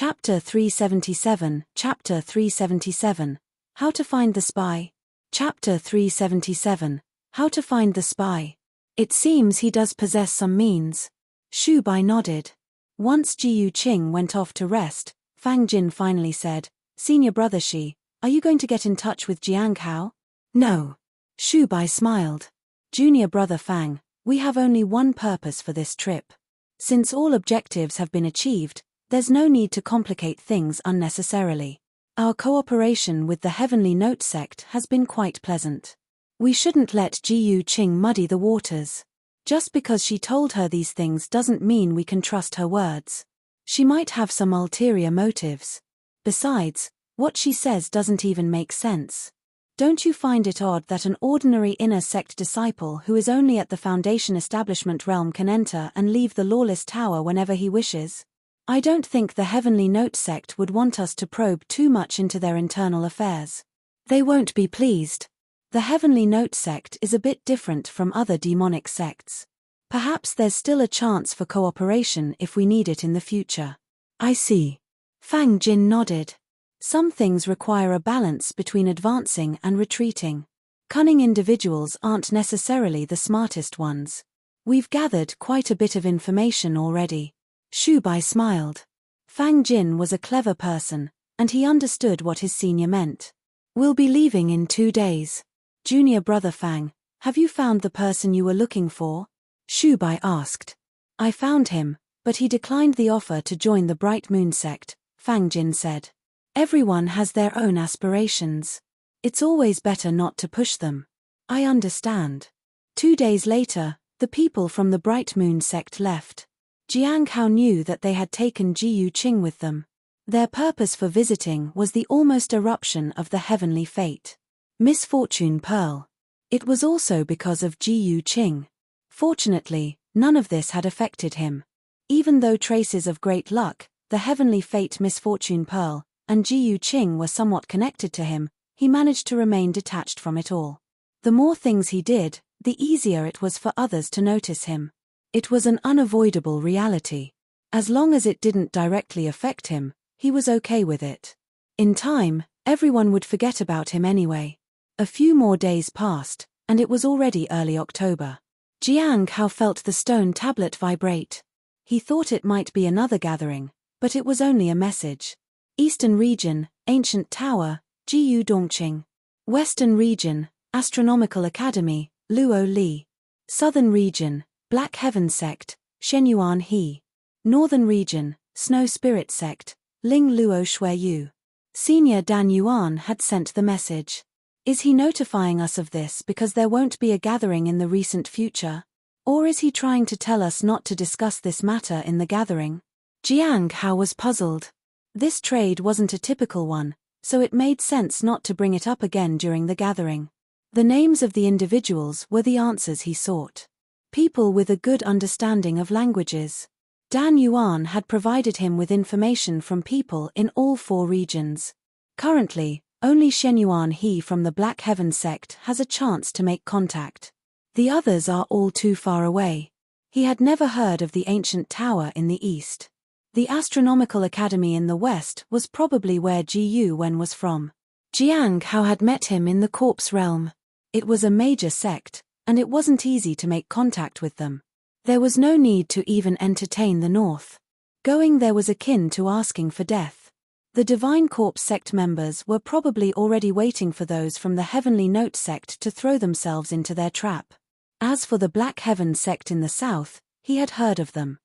Chapter 377, Chapter 377, How to Find the Spy. Chapter 377, How to Find the Spy. It seems he does possess some means. Shu Bai nodded. Once Jiyu Qing went off to rest, Fang Jin finally said, "Senior brother Shi, are you going to get in touch with Jiang Hao?" "No." Shu Bai smiled. "Junior brother Fang, we have only one purpose for this trip. Since all objectives have been achieved, there's no need to complicate things unnecessarily. Our cooperation with the Heavenly Note sect has been quite pleasant. We shouldn't let Jiyu Qing muddy the waters. Just because she told her these things doesn't mean we can trust her words. She might have some ulterior motives. Besides, what she says doesn't even make sense. Don't you find it odd that an ordinary inner sect disciple who is only at the Foundation establishment realm can enter and leave the lawless tower whenever he wishes? I don't think the Heavenly Note sect would want us to probe too much into their internal affairs. They won't be pleased. The Heavenly Note sect is a bit different from other demonic sects. Perhaps there's still a chance for cooperation if we need it in the future." "I see." Fang Jin nodded. Some things require a balance between advancing and retreating. Cunning individuals aren't necessarily the smartest ones. We've gathered quite a bit of information already. Shu Bai smiled. Fang Jin was a clever person, and he understood what his senior meant. "We'll be leaving in 2 days. Junior brother Fang, have you found the person you were looking for?" Shu Bai asked. "I found him, but he declined the offer to join the Bright Moon sect," Fang Jin said. "Everyone has their own aspirations. It's always better not to push them." "I understand." 2 days later, the people from the Bright Moon sect left. Jiang Hao knew that they had taken Jiyu Qing with them. Their purpose for visiting was the almost eruption of the heavenly fate. Misfortune Pearl. It was also because of Jiyu Qing. Fortunately, none of this had affected him. Even though traces of great luck, the heavenly fate Misfortune Pearl, and Jiyu Qing were somewhat connected to him, he managed to remain detached from it all. The more things he did, the easier it was for others to notice him. It was an unavoidable reality. As long as it didn't directly affect him, he was okay with it. In time, everyone would forget about him anyway. A few more days passed, and it was already early October. Jiang Hao felt the stone tablet vibrate. He thought it might be another gathering, but it was only a message. Eastern Region, Ancient Tower, Jiyu Dongqing. Western Region, Astronomical Academy, Luo Li. Southern Region, Black Heaven Sect, Shenyuan He. Northern Region, Snow Spirit Sect, Ling Luo Shuiyu. Senior Dan Yuan had sent the message. Is he notifying us of this because there won't be a gathering in the recent future? Or is he trying to tell us not to discuss this matter in the gathering? Jiang Hao was puzzled. This trade wasn't a typical one, so it made sense not to bring it up again during the gathering. The names of the individuals were the answers he sought. People with a good understanding of languages. Dan Yuan had provided him with information from people in all 4 regions. Currently, only Shenyuan He from the Black Heaven sect has a chance to make contact. The others are all too far away. He had never heard of the ancient tower in the east. The Astronomical Academy in the west was probably where Jiyu Wen was from. Jiang Hao had met him in the corpse realm. It was a major sect, and it wasn't easy to make contact with them. There was no need to even entertain the north. Going there was akin to asking for death. The Divine Corpse sect members were probably already waiting for those from the Heavenly Note sect to throw themselves into their trap. As for the Black Heaven sect in the south, he had heard of them.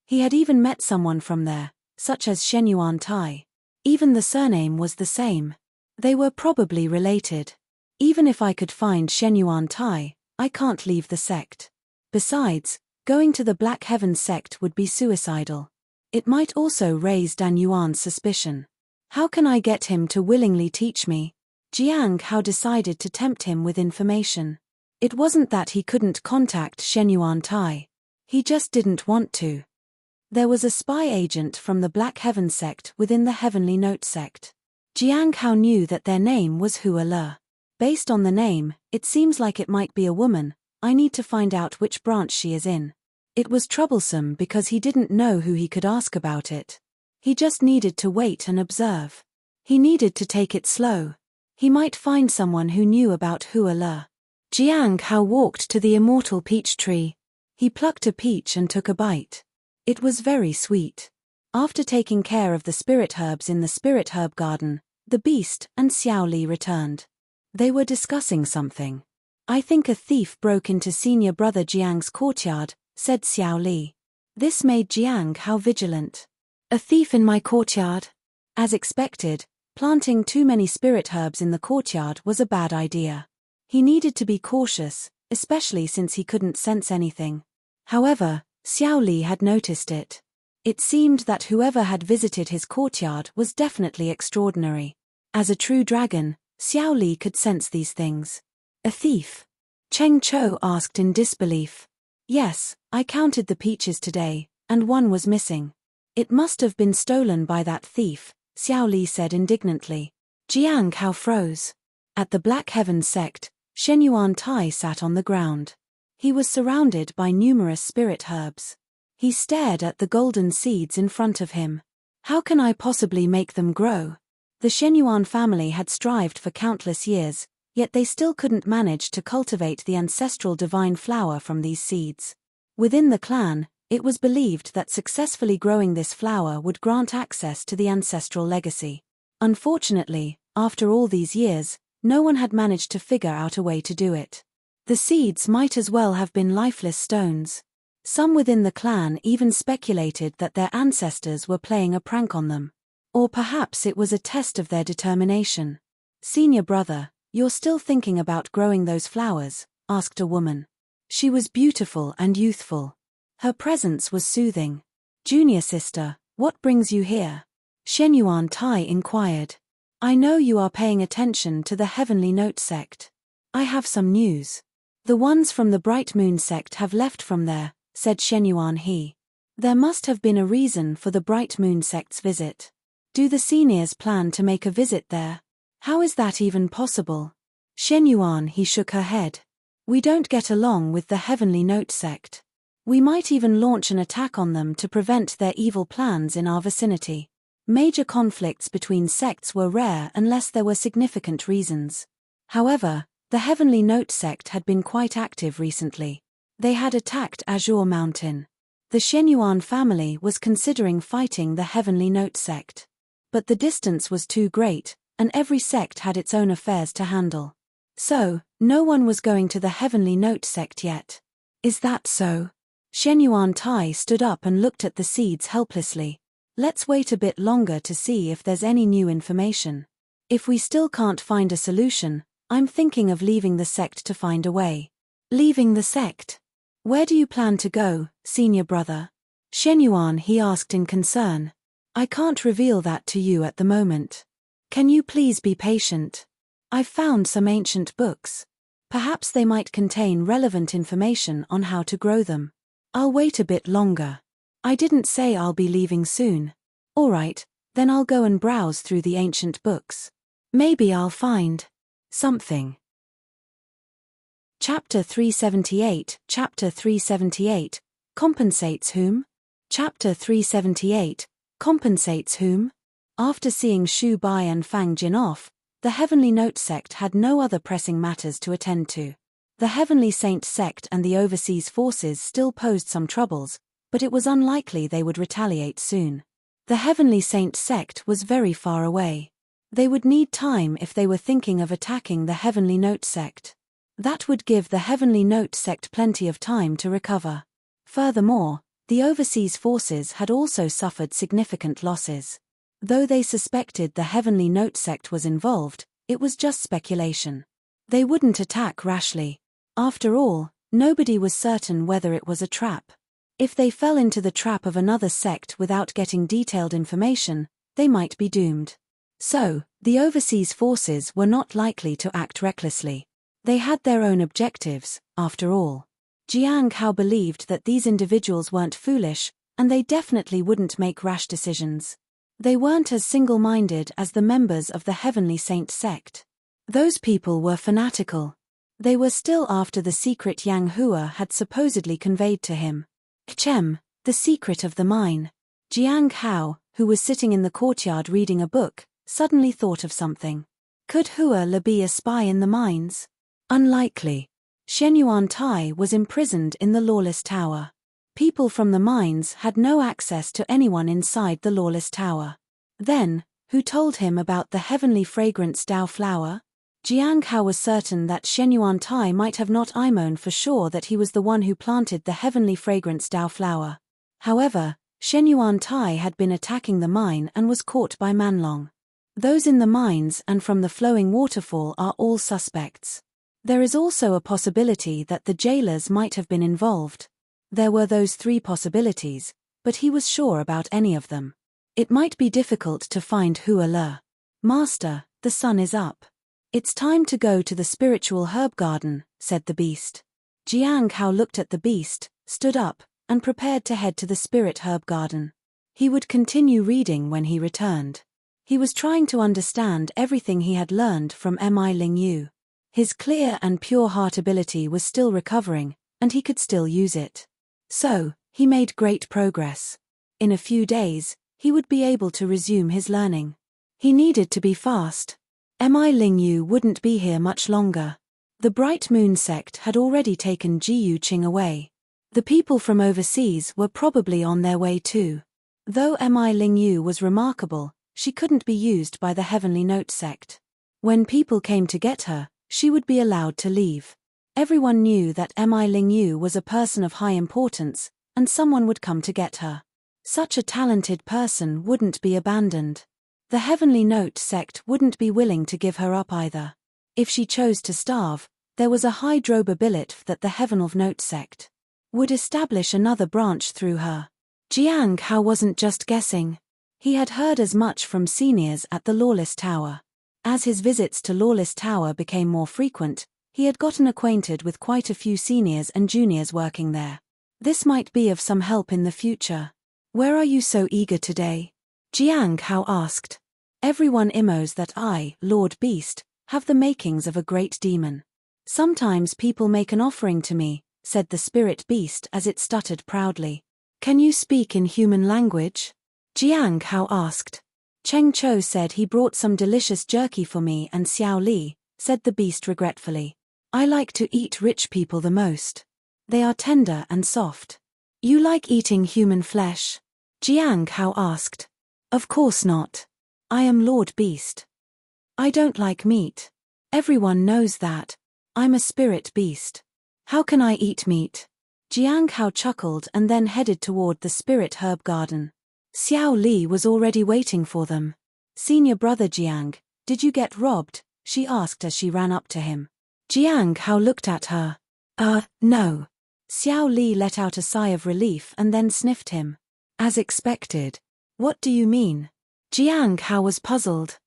He had even met someone from there, such as Shenyuan Tai. Even the surname was the same. They were probably related. Even if I could find Shenyuan Tai, I can't leave the sect. Besides, going to the Black Heaven sect would be suicidal. It might also raise Dan Yuan's suspicion. How can I get him to willingly teach me? Jiang Hao decided to tempt him with information. It wasn't that he couldn't contact Shenyuan Tai. He just didn't want to. There was a spy agent from the Black Heaven sect within the Heavenly Note sect. Jiang Hao knew that their name was Hua Le. Based on the name, it seems like it might be a woman. I need to find out which branch she is in. It was troublesome because he didn't know who he could ask about it. He just needed to wait and observe. He needed to take it slow. He might find someone who knew about Hua. Jiang Hao walked to the immortal peach tree. He plucked a peach and took a bite. It was very sweet. After taking care of the spirit herbs in the spirit herb garden, the beast and Xiao Li returned. They were discussing something. I think a thief broke into senior brother Jiang's courtyard, said Xiao Li. This made Jiang Hao vigilant. A thief in my courtyard? As expected, planting too many spirit herbs in the courtyard was a bad idea. He needed to be cautious, especially since he couldn't sense anything. However, Xiao Li had noticed it. It seemed that whoever had visited his courtyard was definitely extraordinary. As a true dragon, Xiao Li could sense these things. A thief? Cheng Chou asked in disbelief. Yes, I counted the peaches today, and one was missing. It must have been stolen by that thief, Xiao Li said indignantly. Jiang Hao froze. At the Black Heaven sect, Shenyuan Tai sat on the ground. He was surrounded by numerous spirit herbs. He stared at the golden seeds in front of him. How can I possibly make them grow? The Shenyuan family had strived for countless years, yet they still couldn't manage to cultivate the ancestral divine flower from these seeds. Within the clan, it was believed that successfully growing this flower would grant access to the ancestral legacy. Unfortunately, after all these years, no one had managed to figure out a way to do it. The seeds might as well have been lifeless stones. Some within the clan even speculated that their ancestors were playing a prank on them. Or perhaps it was a test of their determination. Senior brother, you're still thinking about growing those flowers? Asked a woman. She was beautiful and youthful. Her presence was soothing. Junior sister, what brings you here? Shenyuan Tai inquired. I know you are paying attention to the Heavenly Note sect. I have some news. The ones from the Bright Moon sect have left from there, said Shenyuan He. There must have been a reason for the Bright Moon sect's visit. Do the seniors plan to make a visit there? How is that even possible? Shenyuan He shook her head. We don't get along with the Heavenly Note sect. We might even launch an attack on them to prevent their evil plans in our vicinity. Major conflicts between sects were rare unless there were significant reasons. However, the Heavenly Note sect had been quite active recently. They had attacked Azure Mountain. The Shenyuan family was considering fighting the Heavenly Note sect. But the distance was too great, and every sect had its own affairs to handle. So, no one was going to the Heavenly Note sect yet. Is that so? Shenyuan Tai stood up and looked at the seeds helplessly. Let's wait a bit longer to see if there's any new information. If we still can't find a solution, I'm thinking of leaving the sect to find a way. Leaving the sect? Where do you plan to go, senior brother? Shenyuan He asked in concern. I can't reveal that to you at the moment. Can you please be patient? I've found some ancient books. Perhaps they might contain relevant information on how to grow them. I'll wait a bit longer. I didn't say I'll be leaving soon. All right, then I'll go and browse through the ancient books. Maybe I'll find something. Chapter 378, Chapter 378, Compensates whom? Chapter 378, Compensates whom? After seeing Shu Bai and Fang Jin off, the Heavenly Note sect had no other pressing matters to attend to. The Heavenly Saint sect and the overseas forces still posed some troubles, but it was unlikely they would retaliate soon. The Heavenly Saint sect was very far away. They would need time if they were thinking of attacking the Heavenly Note sect. That would give the Heavenly Note sect plenty of time to recover. Furthermore, the overseas forces had also suffered significant losses. Though they suspected the Heavenly Note sect was involved, it was just speculation. They wouldn't attack rashly. After all, nobody was certain whether it was a trap. If they fell into the trap of another sect without getting detailed information, they might be doomed. So, the overseas forces were not likely to act recklessly. They had their own objectives, after all. Jiang Hao believed that these individuals weren't foolish, and they definitely wouldn't make rash decisions. They weren't as single-minded as the members of the Heavenly Saint sect. Those people were fanatical. They were still after the secret Yang Hua had supposedly conveyed to him. Kchem, the secret of the mine. Jiang Hao, who was sitting in the courtyard reading a book, suddenly thought of something. Could Hua Le be a spy in the mines? Unlikely. Shenyuan Tai was imprisoned in the Lawless Tower. People from the mines had no access to anyone inside the Lawless Tower. Then, who told him about the heavenly fragrance Dao flower? Jiang Hao was certain that Shenyuan Tai might have not known for sure that he was the one who planted the heavenly fragrance Dao flower. However, Shenyuan Tai had been attacking the mine and was caught by Manlong. Those in the mines and from the flowing waterfall are all suspects. There is also a possibility that the jailers might have been involved. There were those 3 possibilities, but he was sure about any of them. It might be difficult to find Hua Le. Master, the sun is up. It's time to go to the spiritual herb garden, said the beast. Jiang Hao looked at the beast, stood up, and prepared to head to the spirit herb garden. He would continue reading when he returned. He was trying to understand everything he had learned from Mi Ling Yu. His clear and pure heart ability was still recovering, and he could still use it. So, he made great progress. In a few days, he would be able to resume his learning. He needed to be fast. Mi Ling Yu wouldn't be here much longer. The Bright Moon sect had already taken Ji Yu Qing away. The people from overseas were probably on their way too. Though Mi Ling Yu was remarkable, she couldn't be used by the Heavenly Note sect. When people came to get her, she would be allowed to leave. Everyone knew that Mi Ling Yu was a person of high importance, and someone would come to get her. Such a talented person wouldn't be abandoned. The Heavenly Note sect wouldn't be willing to give her up either. If she chose to starve, there was a high probability that the Heavenly Note sect would establish another branch through her. Jiang Hao wasn't just guessing. He had heard as much from seniors at the Lawless Tower. As his visits to Lawless Tower became more frequent, he had gotten acquainted with quite a few seniors and juniors working there. This might be of some help in the future. Where are you so eager today? Jiang Hao asked. Everyone knows that I, Lord Beast, have the makings of a great demon. Sometimes people make an offering to me, said the spirit beast as it stuttered proudly. Can you speak in human language? Jiang Hao asked. Cheng Cho said he brought some delicious jerky for me and Xiao Li, said the beast regretfully. I like to eat rich people the most. They are tender and soft. You like eating human flesh? Jiang Hao asked. Of course not. I am Lord Beast. I don't like meat. Everyone knows that. I'm a spirit beast. How can I eat meat? Jiang Hao chuckled and then headed toward the spirit herb garden. Xiao Li was already waiting for them. Senior brother Jiang, did you get robbed? She asked as she ran up to him. Jiang Hao looked at her. No. Xiao Li let out a sigh of relief and then sniffed him. As expected. What do you mean? Jiang Hao was puzzled.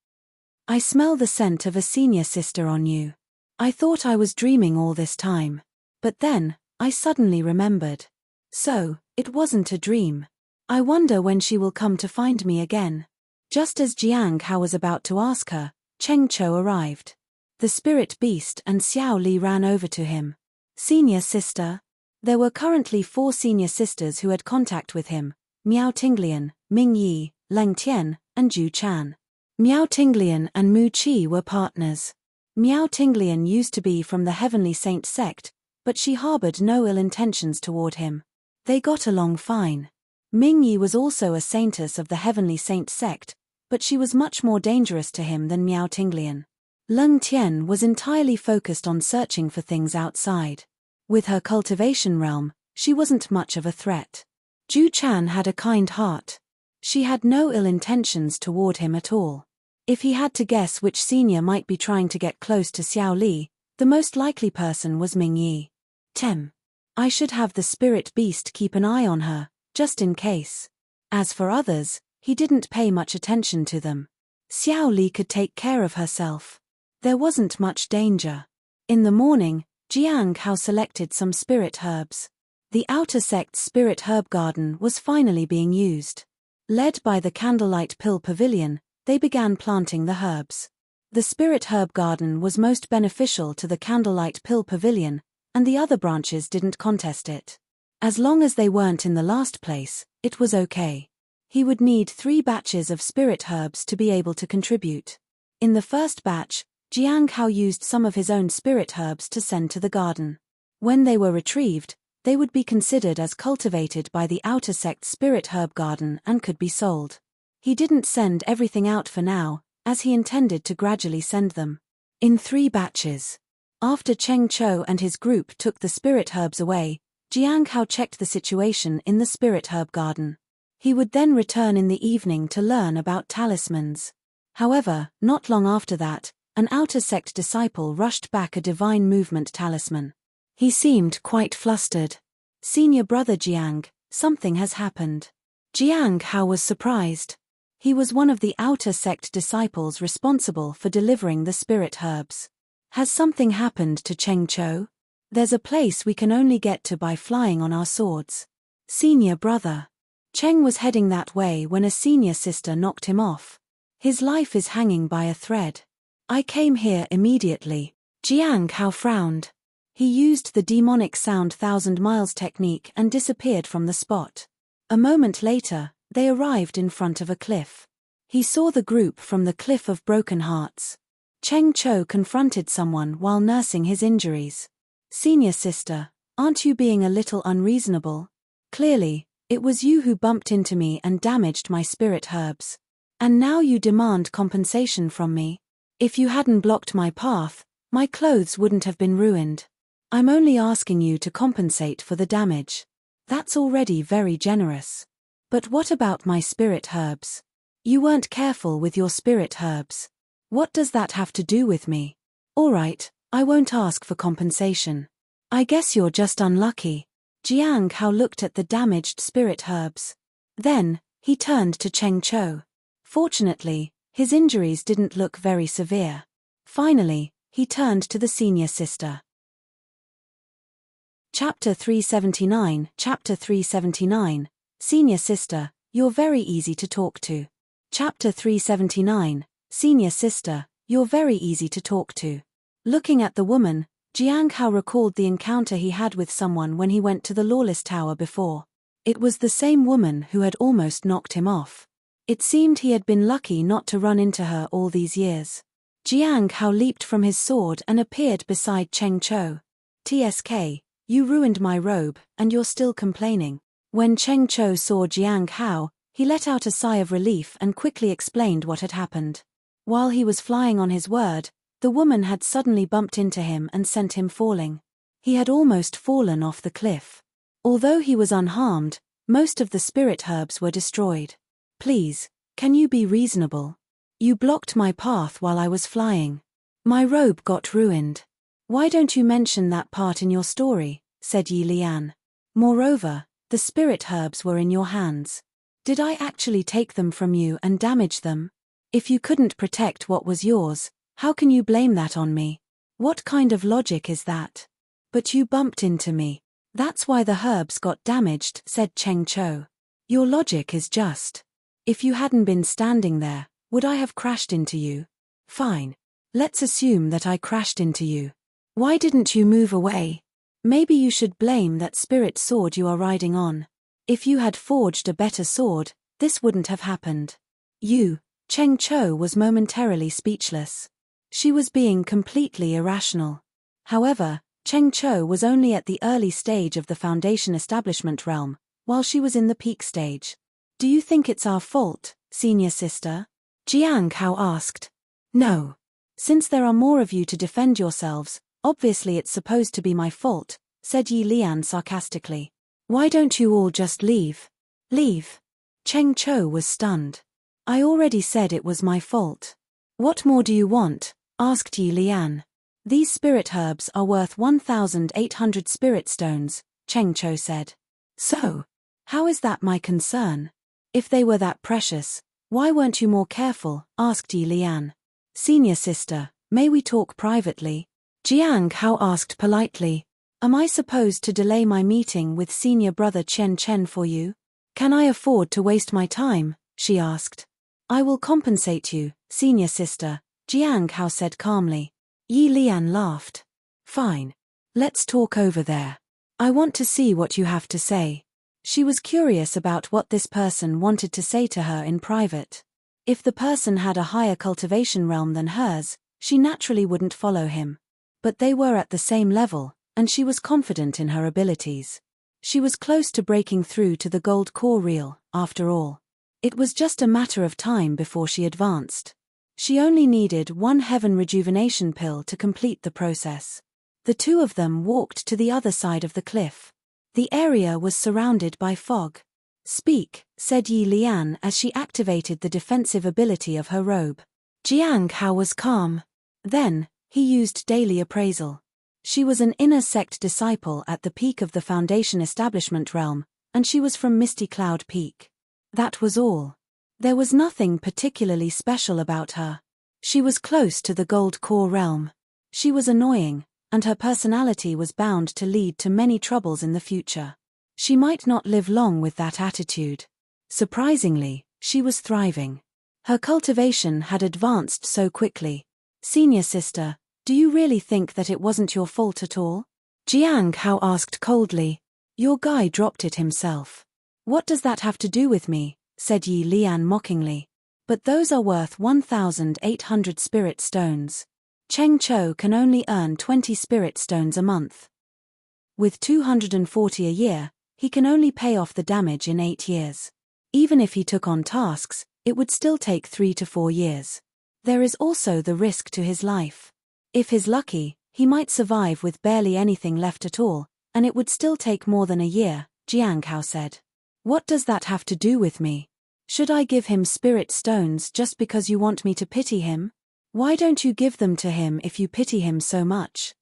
I smell the scent of a senior sister on you. I thought I was dreaming all this time. But then, I suddenly remembered. So, it wasn't a dream. I wonder when she will come to find me again. Just as Jiang Hao was about to ask her, Cheng Cho arrived. The spirit beast and Xiao Li ran over to him. Senior sister? There were currently 4 senior sisters who had contact with him, Miao Tinglian, Ming Yi, Leng Tian, and Zhu Chan. Miao Tinglian and Mu Qi were partners. Miao Tinglian used to be from the Heavenly Saint sect, but she harbored no ill intentions toward him. They got along fine. Ming Yi was also a saintess of the Heavenly Saint sect, but she was much more dangerous to him than Miao Tinglian. Leng Tian was entirely focused on searching for things outside. With her cultivation realm, she wasn't much of a threat. Zhu Chan had a kind heart. She had no ill intentions toward him at all. If he had to guess which senior might be trying to get close to Xiao Li, the most likely person was Ming Yi. I should have the spirit beast keep an eye on her, just in case. As for others, he didn't pay much attention to them. Xiao Li could take care of herself. There wasn't much danger. In the morning, Jiang Hao selected some spirit herbs. The outer sect's spirit herb garden was finally being used. Led by the Candlelight Pill Pavilion, they began planting the herbs. The spirit herb garden was most beneficial to the Candlelight Pill Pavilion, and the other branches didn't contest it. As long as they weren't in the last place, it was okay. He would need 3 batches of spirit herbs to be able to contribute. In the first batch, Jiang Hao used some of his own spirit herbs to send to the garden. When they were retrieved, they would be considered as cultivated by the outer sect's spirit herb garden and could be sold. He didn't send everything out for now, as he intended to gradually send them in 3 batches. After Cheng Chou and his group took the spirit herbs away, Jiang Hao checked the situation in the spirit herb garden. He would then return in the evening to learn about talismans. However, not long after that, an outer sect disciple rushed back a divine movement talisman. He seemed quite flustered. "Senior brother Jiang, something has happened." Jiang Hao was surprised. He was one of the outer sect disciples responsible for delivering the spirit herbs. "Has something happened to Cheng Chou? There's a place we can only get to by flying on our swords." "Senior brother." Cheng was heading that way when a senior sister knocked him off. "His life is hanging by a thread. I came here immediately." Jiang Hao frowned. He used the demonic sound 1,000 miles technique and disappeared from the spot. A moment later, they arrived in front of a cliff. He saw the group from the Cliff of Broken Hearts. Cheng Chou confronted someone while nursing his injuries. "Senior sister, aren't you being a little unreasonable? Clearly, it was you who bumped into me and damaged my spirit herbs. And now you demand compensation from me. If you hadn't blocked my path, my clothes wouldn't have been ruined. I'm only asking you to compensate for the damage. That's already very generous. But what about my spirit herbs? You weren't careful with your spirit herbs. What does that have to do with me? All right, I won't ask for compensation. I guess you're just unlucky." Jiang Hao looked at the damaged spirit herbs. Then, he turned to Cheng Chou. Fortunately, his injuries didn't look very severe. Finally, he turned to the senior sister. Chapter 379, Chapter 379. Senior sister, you're very easy to talk to. Chapter 379. Senior sister, you're very easy to talk to. Looking at the woman, Jiang Hao recalled the encounter he had with someone when he went to the Lawless Tower before. It was the same woman who had almost knocked him off. It seemed he had been lucky not to run into her all these years. Jiang Hao leaped from his sword and appeared beside Cheng Chou. "TSK, you ruined my robe, and you're still complaining." When Cheng Chou saw Jiang Hao, he let out a sigh of relief and quickly explained what had happened. While he was flying on his word, the woman had suddenly bumped into him and sent him falling. He had almost fallen off the cliff. Although he was unharmed, most of the spirit herbs were destroyed. "Please, can you be reasonable? You blocked my path while I was flying. My robe got ruined. Why don't you mention that part in your story?" said Yi Lian. "Moreover, the spirit herbs were in your hands. Did I actually take them from you and damage them? If you couldn't protect what was yours, how can you blame that on me? What kind of logic is that?" "But you bumped into me. That's why the herbs got damaged," said Cheng Chou. "Your logic is just. If you hadn't been standing there, would I have crashed into you? Fine. Let's assume that I crashed into you. Why didn't you move away? Maybe you should blame that spirit sword you are riding on. If you had forged a better sword, this wouldn't have happened." Cheng Chou was momentarily speechless. She was being completely irrational. However, Cheng Chou was only at the early stage of the Foundation establishment realm, while she was in the peak stage. "Do you think it's our fault, senior sister?" Jiang Hao asked. "No. Since there are more of you to defend yourselves, obviously it's supposed to be my fault," said Yi Lian sarcastically. "Why don't you all just leave?" "Leave?" Cheng Chou was stunned. "I already said it was my fault." "What more do you want?" asked Yi Lian. "These spirit herbs are worth 1,800 spirit stones," Cheng Chou said. "So? How is that my concern? If they were that precious, why weren't you more careful?" asked Yi Lian. "Senior sister, may we talk privately?" Jiang Hao asked politely. "Am I supposed to delay my meeting with senior brother Chen Chen for you? Can I afford to waste my time?" she asked. "I will compensate you, senior sister," Jiang Hao said calmly. Yi Lian laughed. "Fine. Let's talk over there. I want to see what you have to say." She was curious about what this person wanted to say to her in private. If the person had a higher cultivation realm than hers, she naturally wouldn't follow him. But they were at the same level, and she was confident in her abilities. She was close to breaking through to the gold core reel, after all. It was just a matter of time before she advanced. She only needed one heaven rejuvenation pill to complete the process. The two of them walked to the other side of the cliff. The area was surrounded by fog. "Speak," said Yi Lian as she activated the defensive ability of her robe. Jiang Hao was calm. Then, he used daily appraisal. She was an inner sect disciple at the peak of the Foundation establishment realm, and she was from Misty Cloud Peak. That was all. There was nothing particularly special about her. She was close to the gold core realm. She was annoying, and her personality was bound to lead to many troubles in the future. She might not live long with that attitude. Surprisingly, she was thriving. Her cultivation had advanced so quickly. "Senior sister, do you really think that it wasn't your fault at all?" Jiang Hao asked coldly. "Your guy dropped it himself." "What does that have to do with me?" said Yi Lian mockingly. "But those are worth 1,800 spirit stones. Cheng Cho can only earn 20 spirit stones a month. With 240 a year, he can only pay off the damage in 8 years. Even if he took on tasks, it would still take 3 to 4 years. There is also the risk to his life. If he's lucky, he might survive with barely anything left at all, and it would still take more than a year," Jiang Hao said. "What does that have to do with me? Should I give him spirit stones just because you want me to pity him? Why don't you give them to him if you pity him so much?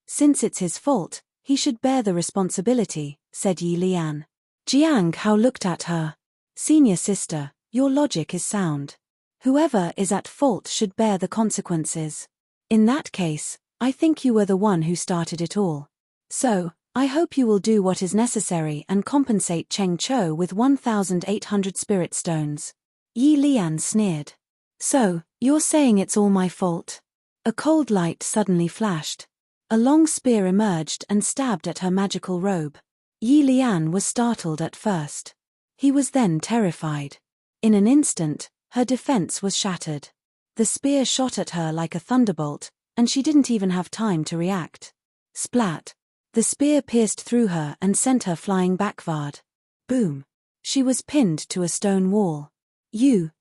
Since it's his fault, he should bear the responsibility," said Yi Lian. Jiang Hao looked at her. "Senior sister, your logic is sound. Whoever is at fault should bear the consequences. In that case, I think you were the one who started it all. So, I hope you will do what is necessary and compensate Cheng Cho with 1,800 spirit stones." Yi Lian sneered. "So, you're saying it's all my fault?" A cold light suddenly flashed. A long spear emerged and stabbed at her magical robe. Yi Lian was startled at first. He was then terrified. In an instant, her defense was shattered. The spear shot at her like a thunderbolt, and she didn't even have time to react. Splat! The spear pierced through her and sent her flying backward. Boom! She was pinned to a stone wall.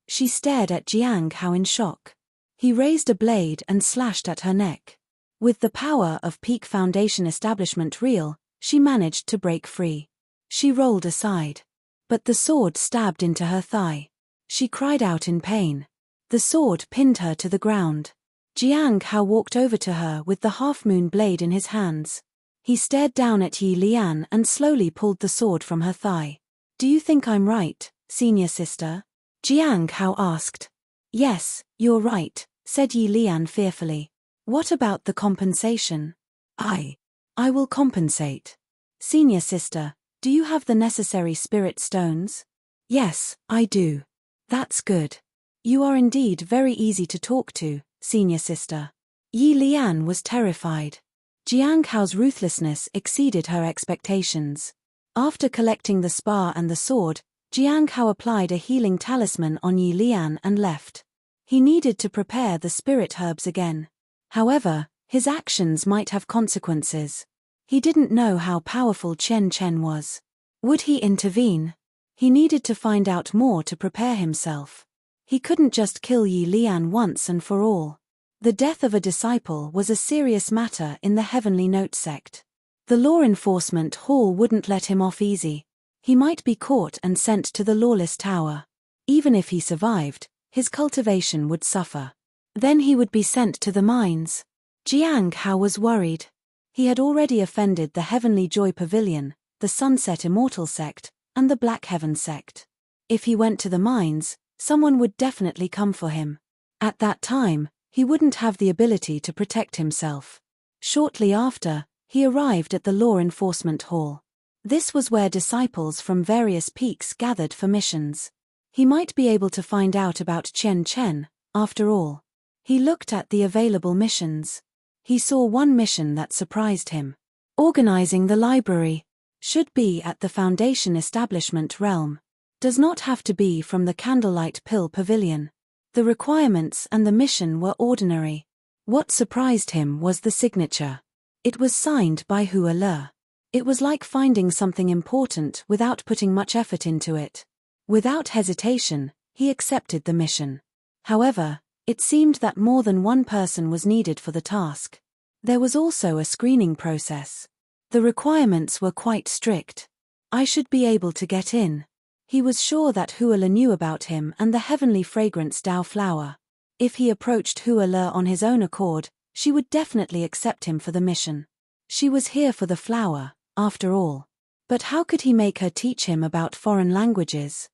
She stared at Jiang Hao in shock. He raised a blade and slashed at her neck. With the power of Peak Foundation Establishment Real, she managed to break free. She rolled aside. But the sword stabbed into her thigh. She cried out in pain. The sword pinned her to the ground. Jiang Hao walked over to her with the half-moon blade in his hands. He stared down at Yi Lian and slowly pulled the sword from her thigh. "Do you think I'm right, senior sister?" Jiang Hao asked. "Yes, you're right," said Yi Lian fearfully. "What about the compensation?" I will compensate. Senior sister, do you have the necessary spirit stones?" "Yes, I do." "That's good. You are indeed very easy to talk to, senior sister." Yi Lian was terrified. Jiang Hao's ruthlessness exceeded her expectations. After collecting the spar and the sword, Jiang Hao applied a healing talisman on Yi Lian and left. He needed to prepare the spirit herbs again. However, his actions might have consequences. He didn't know how powerful Chen Chen was. Would he intervene? He needed to find out more to prepare himself. He couldn't just kill Yi Lian once and for all. The death of a disciple was a serious matter in the Heavenly Note sect. The law enforcement hall wouldn't let him off easy. He might be caught and sent to the lawless tower. Even if he survived, his cultivation would suffer. Then he would be sent to the mines. Jiang Hao was worried. He had already offended the Heavenly Joy Pavilion, the Sunset Immortal sect, and the Black Heaven sect. If he went to the mines, someone would definitely come for him. At that time, he wouldn't have the ability to protect himself. Shortly after, he arrived at the law enforcement hall. This was where disciples from various peaks gathered for missions. He might be able to find out about Chen Chen, after all. He looked at the available missions. He saw one mission that surprised him. Organizing the library. Should be at the Foundation establishment realm. Does not have to be from the Candlelight Pill Pavilion. The requirements and the mission were ordinary. What surprised him was the signature. It was signed by Hua Le. It was like finding something important without putting much effort into it. Without hesitation, he accepted the mission. However, it seemed that more than one person was needed for the task. There was also a screening process. The requirements were quite strict. I should be able to get in. He was sure that Hua Le knew about him and the heavenly fragrance Dao flower. If he approached Hua Le on his own accord, she would definitely accept him for the mission. She was here for the flower, after all. But how could he make her teach him about foreign languages?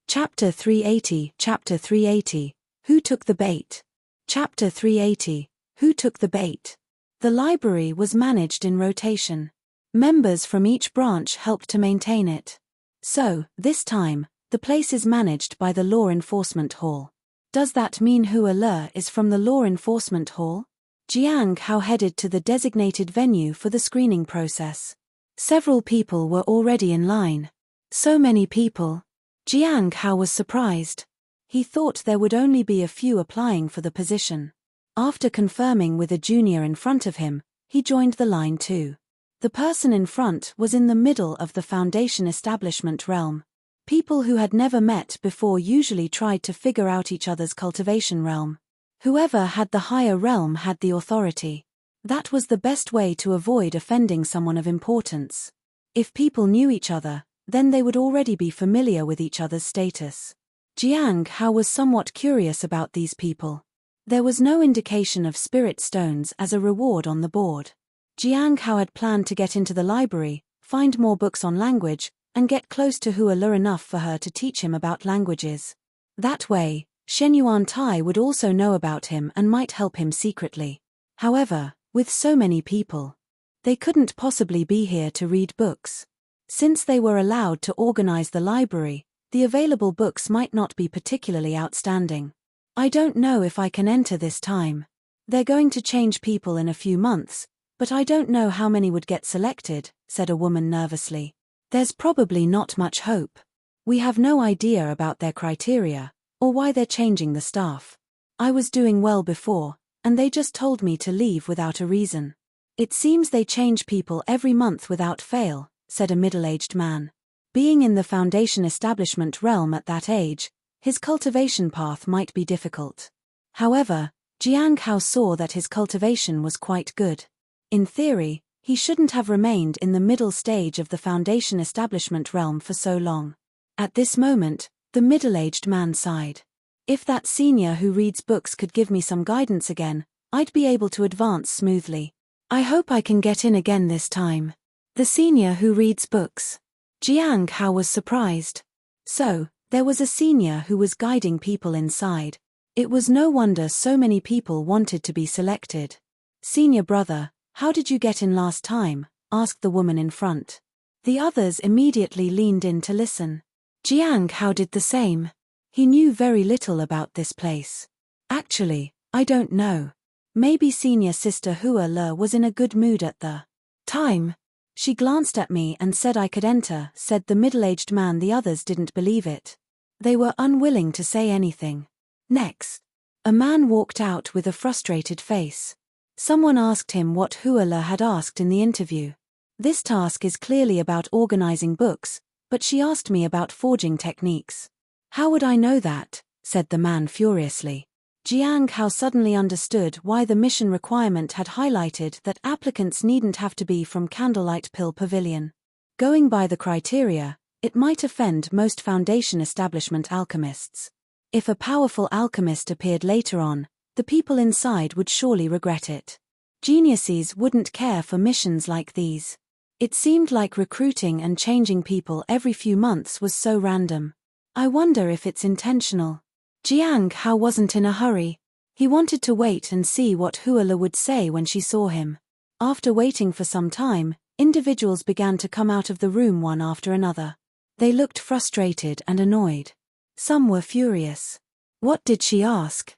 Chapter 380. Chapter 380. Who took the bait? Chapter 380. Who took the bait? The library was managed in rotation. Members from each branch helped to maintain it. So, this time, the place is managed by the Law Enforcement Hall. Does that mean Hua Le is from the Law Enforcement Hall? Jiang Hao headed to the designated venue for the screening process. Several people were already in line. So many people. Jiang Hao was surprised. He thought there would only be a few applying for the position. After confirming with a junior in front of him, he joined the line too. The person in front was in the middle of the Foundation establishment realm. People who had never met before usually tried to figure out each other's cultivation realm. Whoever had the higher realm had the authority. That was the best way to avoid offending someone of importance. If people knew each other, then they would already be familiar with each other's status. Jiang Hao was somewhat curious about these people. There was no indication of spirit stones as a reward on the board. Jiang Hao had planned to get into the library, find more books on language, and get close to Hua Le enough for her to teach him about languages. That way, Shen Yuan Tai would also know about him and might help him secretly. However, with so many people, they couldn't possibly be here to read books. Since they were allowed to organize the library, the available books might not be particularly outstanding. I don't know if I can enter this time. They're going to change people in a few months, but I don't know how many would get selected, said a woman nervously. There's probably not much hope. We have no idea about their criteria, or why they're changing the staff. I was doing well before, and they just told me to leave without a reason. It seems they change people every month without fail, said a middle-aged man. Being in the Foundation establishment realm at that age, his cultivation path might be difficult. However, Jiang Hao saw that his cultivation was quite good. In theory, he shouldn't have remained in the middle stage of the Foundation establishment realm for so long. At this moment, the middle-aged man sighed. If that senior who reads books could give me some guidance again, I'd be able to advance smoothly. I hope I can get in again this time. The senior who reads books. Jiang Hao was surprised. So, there was a senior who was guiding people inside. It was no wonder so many people wanted to be selected. Senior brother, how did you get in last time? Asked the woman in front. The others immediately leaned in to listen. Jiang Hao did the same. He knew very little about this place. Actually, I don't know. Maybe senior sister Hua Le was in a good mood at the time. She glanced at me and said I could enter, said the middle-aged man. The others didn't believe it. They were unwilling to say anything. Next, a man walked out with a frustrated face. Someone asked him what Hua Le had asked in the interview. This task is clearly about organizing books, but she asked me about forging techniques. How would I know that? Said the man furiously. Jiang Hao suddenly understood why the mission requirement had highlighted that applicants needn't have to be from Candlelight Pill Pavilion. Going by the criteria, it might offend most Foundation establishment alchemists. If a powerful alchemist appeared later on, the people inside would surely regret it. Geniuses wouldn't care for missions like these. It seemed like recruiting and changing people every few months was so random. I wonder if it's intentional. Jiang Hao wasn't in a hurry. He wanted to wait and see what Hua Le would say when she saw him. After waiting for some time, individuals began to come out of the room one after another. They looked frustrated and annoyed. Some were furious. What did she ask?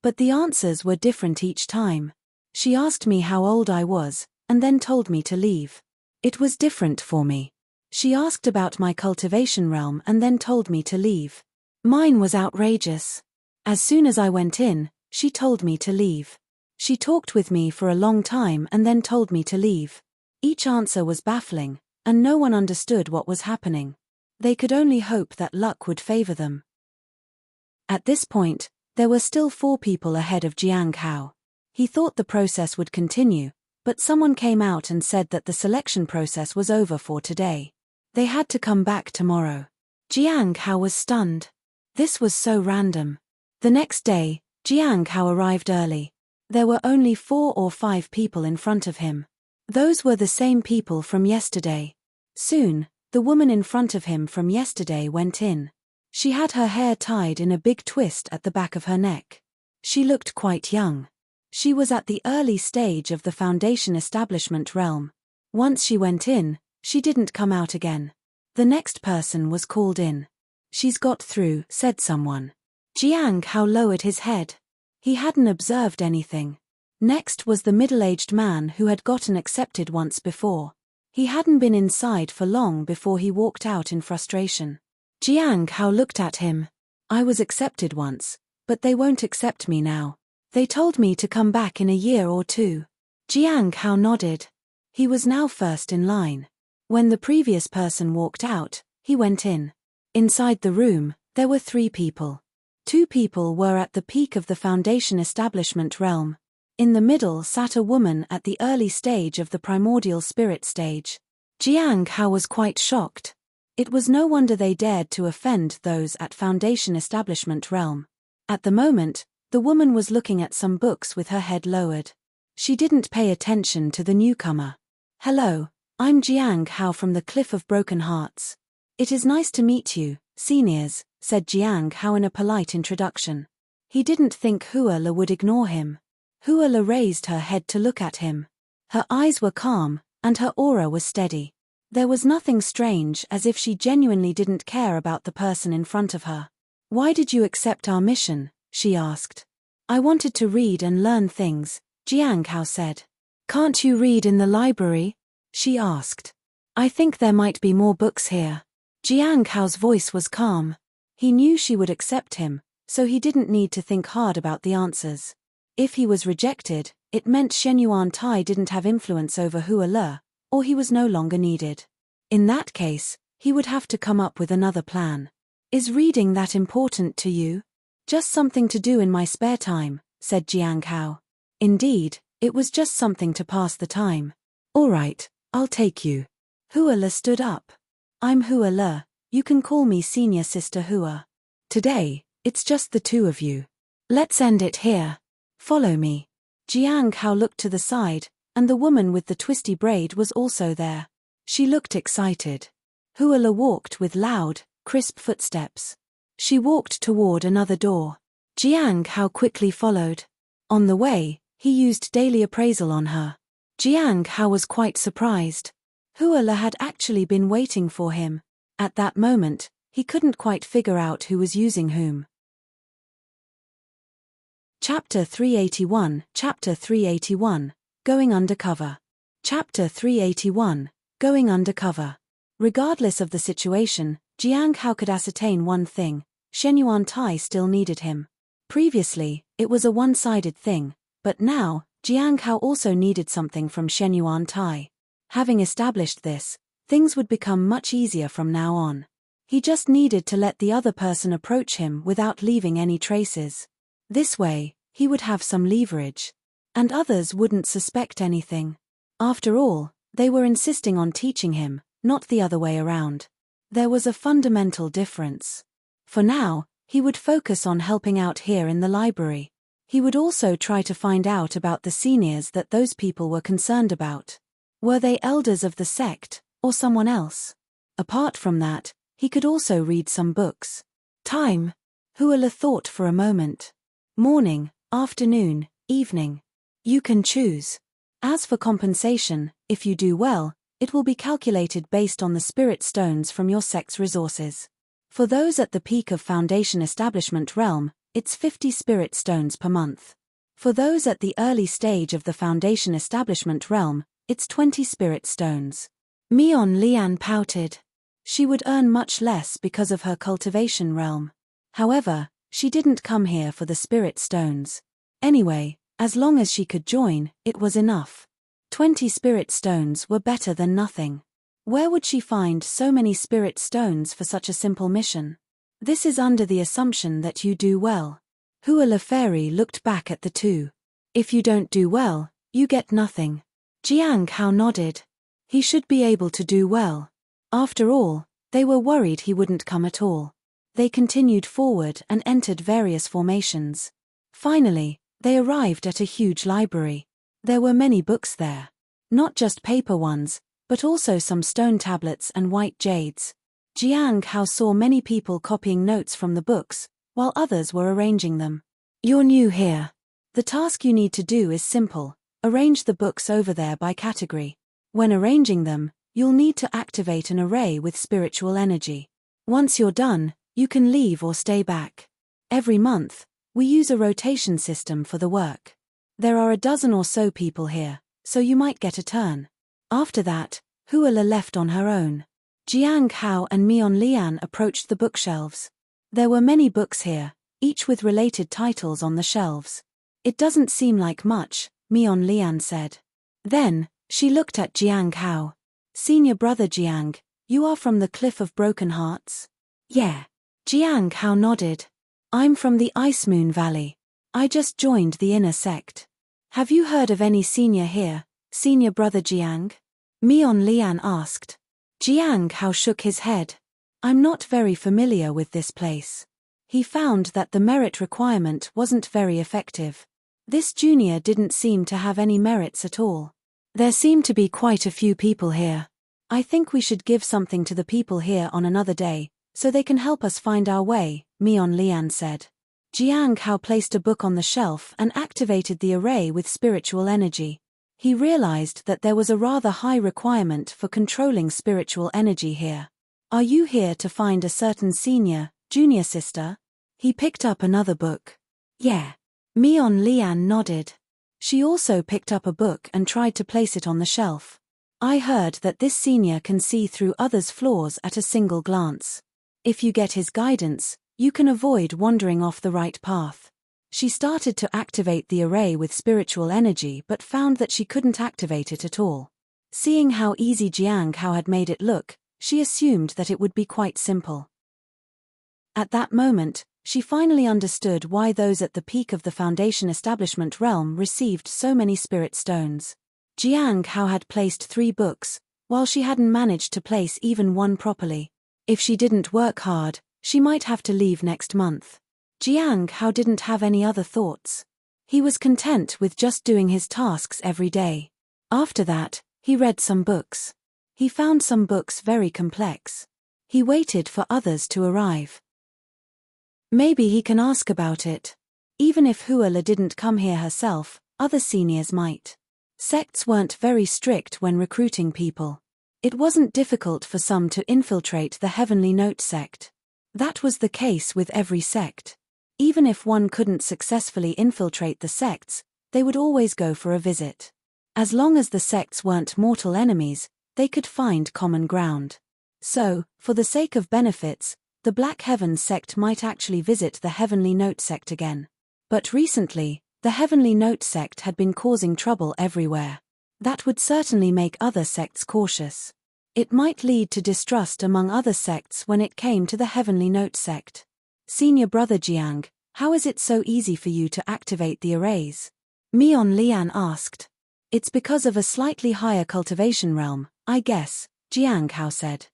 But the answers were different each time. She asked me how old I was, and then told me to leave. It was different for me. She asked about my cultivation realm and then told me to leave. Mine was outrageous. As soon as I went in, she told me to leave. She talked with me for a long time and then told me to leave. Each answer was baffling, and no one understood what was happening. They could only hope that luck would favor them. At this point, there were still 4 people ahead of Jiang Hao. He thought the process would continue, but someone came out and said that the selection process was over for today. They had to come back tomorrow. Jiang Hao was stunned. This was so random. The next day, Jiang Hao arrived early. There were only 4 or 5 people in front of him. Those were the same people from yesterday. Soon, the woman in front of him from yesterday went in. She had her hair tied in a big twist at the back of her neck. She looked quite young. She was at the early stage of the foundation establishment realm. Once she went in, she didn't come out again. The next person was called in. She's got through, said someone. Jiang Hao lowered his head. He hadn't observed anything. Next was the middle-aged man who had gotten accepted once before. He hadn't been inside for long before he walked out in frustration. Jiang Hao looked at him. I was accepted once, but they won't accept me now. They told me to come back in a year or 2. Jiang Hao nodded. He was now first in line. When the previous person walked out, he went in. Inside the room, there were 3 people. 2 people were at the peak of the foundation establishment realm. In the middle sat a woman at the early stage of the primordial spirit stage. Jiang Hao was quite shocked. It was no wonder they dared to offend those at foundation establishment realm. At the moment, the woman was looking at some books with her head lowered. She didn't pay attention to the newcomer. Hello, I'm Jiang Hao from the Cliff of Broken Hearts. It is nice to meet you, seniors, said Jiang Hao in a polite introduction. He didn't think Hua Le would ignore him. Hua Le raised her head to look at him. Her eyes were calm, and her aura was steady. There was nothing strange, as if she genuinely didn't care about the person in front of her. Why did you accept our mission? She asked. I wanted to read and learn things, Jiang Hao said. Can't you read in the library? She asked. I think there might be more books here. Jiang Hao's voice was calm. He knew she would accept him, so he didn't need to think hard about the answers. If he was rejected, it meant Shen Yuan Tai didn't have influence over Hua Le, or he was no longer needed. In that case, he would have to come up with another plan. Is reading that important to you? Just something to do in my spare time, said Jiang Hao. Indeed, it was just something to pass the time. All right, I'll take you. Hua Le stood up. I'm Hua Le, you can call me Senior Sister Hua. Today, it's just the 2 of you. Let's end it here. Follow me. Jiang Hao looked to the side, and the woman with the twisty braid was also there. She looked excited. Hua Le walked with loud, crisp footsteps. She walked toward another door. Jiang Hao quickly followed. On the way, he used daily appraisal on her. Jiang Hao was quite surprised. Hua Le had actually been waiting for him. At that moment, he couldn't quite figure out who was using whom. Chapter 381, Chapter 381, Going Undercover. Chapter 381, Going Undercover. Regardless of the situation, Jiang Hao could ascertain one thing: Shen Yuan Tai still needed him. Previously, it was a one-sided thing, but now, Jiang Hao also needed something from Shen Yuan Tai. Having established this, things would become much easier from now on. He just needed to let the other person approach him without leaving any traces. This way, he would have some leverage. And others wouldn't suspect anything. After all, they were insisting on teaching him, not the other way around. There was a fundamental difference. For now, he would focus on helping out here in the library. He would also try to find out about the seniors that those people were concerned about. Were they elders of the sect, or someone else? Apart from that, he could also read some books. Time. Hua Le thought for a moment. Morning, afternoon, evening. You can choose. As for compensation, if you do well, it will be calculated based on the spirit stones from your sect's resources. For those at the peak of Foundation Establishment Realm, it's 50 spirit stones per month. For those at the early stage of the Foundation Establishment Realm, It's 20 spirit stones. Mion Lian pouted. She would earn much less because of her cultivation realm. However, she didn't come here for the spirit stones. Anyway, as long as she could join, it was enough. 20 spirit stones were better than nothing. Where would she find so many spirit stones for such a simple mission? This is under the assumption that you do well. Hua the fairy looked back at the two. If you don't do well, you get nothing. Jiang Hao nodded. He should be able to do well. After all, they were worried he wouldn't come at all. They continued forward and entered various formations. Finally, they arrived at a huge library. There were many books there. Not just paper ones, but also some stone tablets and white jades. Jiang Hao saw many people copying notes from the books, while others were arranging them. You're new here. The task you need to do is simple. Arrange the books over there by category. When arranging them, you'll need to activate an array with spiritual energy. Once you're done, you can leave or stay back. Every month, we use a rotation system for the work. There are a dozen or so people here, so you might get a turn. After that, Hua Le left on her own. Jiang Hao and Mion Lian approached the bookshelves. There were many books here, each with related titles on the shelves. It doesn't seem like much, Mion Lian said. Then, she looked at Jiang Hao. Senior brother Jiang, you are from the Cliff of Broken Hearts? Yeah. Jiang Hao nodded. I'm from the Ice Moon Valley. I just joined the inner sect. Have you heard of any senior here, senior brother Jiang? Mion Lian asked. Jiang Hao shook his head. I'm not very familiar with this place. He found that the merit requirement wasn't very effective. This junior didn't seem to have any merits at all. There seem to be quite a few people here. I think we should give something to the people here on another day, so they can help us find our way, Mion Lian said. Jiang Hao placed a book on the shelf and activated the array with spiritual energy. He realized that there was a rather high requirement for controlling spiritual energy here. Are you here to find a certain senior, junior sister? He picked up another book. Yeah. Mion Lian nodded. She also picked up a book and tried to place it on the shelf. I heard that this senior can see through others' flaws at a single glance. If you get his guidance, you can avoid wandering off the right path. She started to activate the array with spiritual energy but found that she couldn't activate it at all. Seeing how easy Jiang Hao had made it look, she assumed that it would be quite simple. At that moment, she finally understood why those at the peak of the Foundation Establishment realm received so many spirit stones. Jiang Hao had placed 3 books, while she hadn't managed to place even one properly. If she didn't work hard, she might have to leave next month. Jiang Hao didn't have any other thoughts. He was content with just doing his tasks every day. After that, he read some books. He found some books very complex. He waited for others to arrive. Maybe he can ask about it. Even if Hua Le didn't come here herself, other seniors might. Sects weren't very strict when recruiting people. It wasn't difficult for some to infiltrate the Heavenly Note sect. That was the case with every sect. Even if one couldn't successfully infiltrate the sects, they would always go for a visit. As long as the sects weren't mortal enemies, they could find common ground. So, for the sake of benefits, the Black Heavens sect might actually visit the Heavenly Note sect again. But recently, the Heavenly Note sect had been causing trouble everywhere. That would certainly make other sects cautious. It might lead to distrust among other sects when it came to the Heavenly Note sect. Senior brother Jiang, how is it so easy for you to activate the arrays? Mion Lian asked. It's because of a slightly higher cultivation realm, I guess, Jiang Hao said.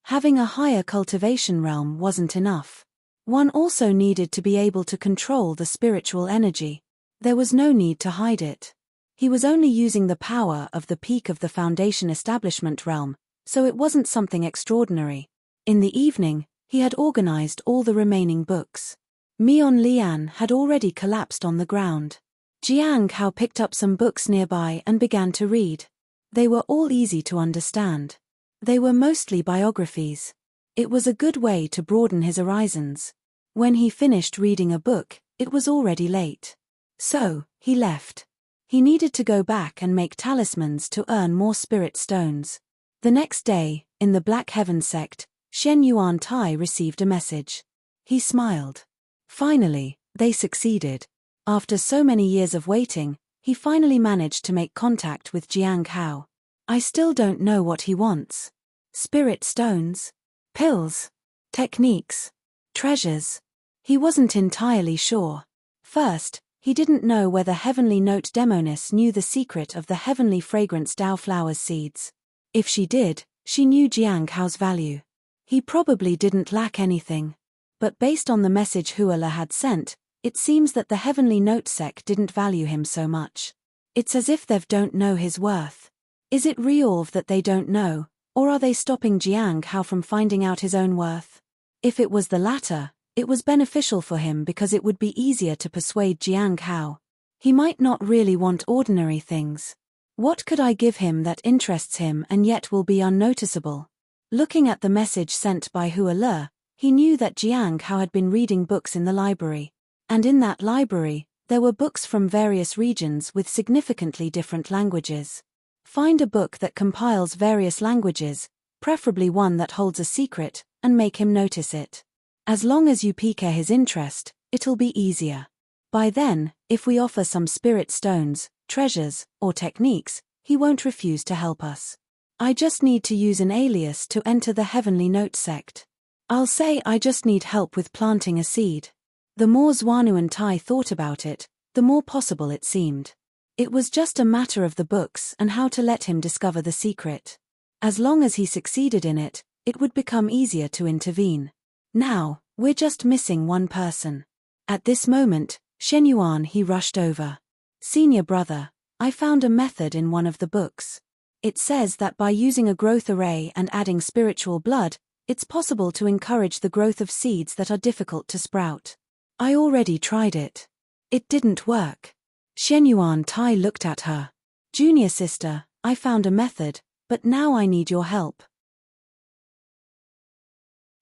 Having a higher cultivation realm wasn't enough. One also needed to be able to control the spiritual energy. There was no need to hide it. He was only using the power of the peak of the Foundation Establishment realm, so it wasn't something extraordinary. In the evening, he had organized all the remaining books. Mion Lian had already collapsed on the ground. Jiang Hao picked up some books nearby and began to read. They were all easy to understand. They were mostly biographies. It was a good way to broaden his horizons. When he finished reading a book, it was already late. So, he left. He needed to go back and make talismans to earn more spirit stones. The next day, in the Black Heaven sect, Shen Yuan Tai received a message. He smiled. Finally, they succeeded. After so many years of waiting, he finally managed to make contact with Jiang Hao. I still don't know what he wants. Spirit stones? Pills? Techniques? Treasures? He wasn't entirely sure. First, he didn't know whether Heavenly Note Demoness knew the secret of the heavenly fragrance Dao Flower's seeds. If she did, she knew Jiang Hao's value. He probably didn't lack anything. But based on the message Huala had sent, it seems that the Heavenly Note sect didn't value him so much. It's as if they don't know his worth. Is it real that they don't know, or are they stopping Jiang Hao from finding out his own worth? If it was the latter, it was beneficial for him because it would be easier to persuade Jiang Hao. He might not really want ordinary things. What could I give him that interests him and yet will be unnoticeable? Looking at the message sent by Huala, he knew that Jiang Hao had been reading books in the library. And in that library, there were books from various regions with significantly different languages. Find a book that compiles various languages, preferably one that holds a secret, and make him notice it. As long as you pique his interest, it'll be easier. By then, if we offer some spirit stones, treasures, or techniques, he won't refuse to help us. I just need to use an alias to enter the Heavenly Note sect. I'll say I just need help with planting a seed. The more Xuanuan Tai thought about it, the more possible it seemed. It was just a matter of the books and how to let him discover the secret. As long as he succeeded in it, it would become easier to intervene. Now, we're just missing one person. At this moment, Shen Yuan he rushed over. Senior brother, I found a method in one of the books. It says that by using a growth array and adding spiritual blood, it's possible to encourage the growth of seeds that are difficult to sprout. I already tried it. It didn't work. Shen Yuan Tai looked at her. Junior sister, I found a method, but now I need your help.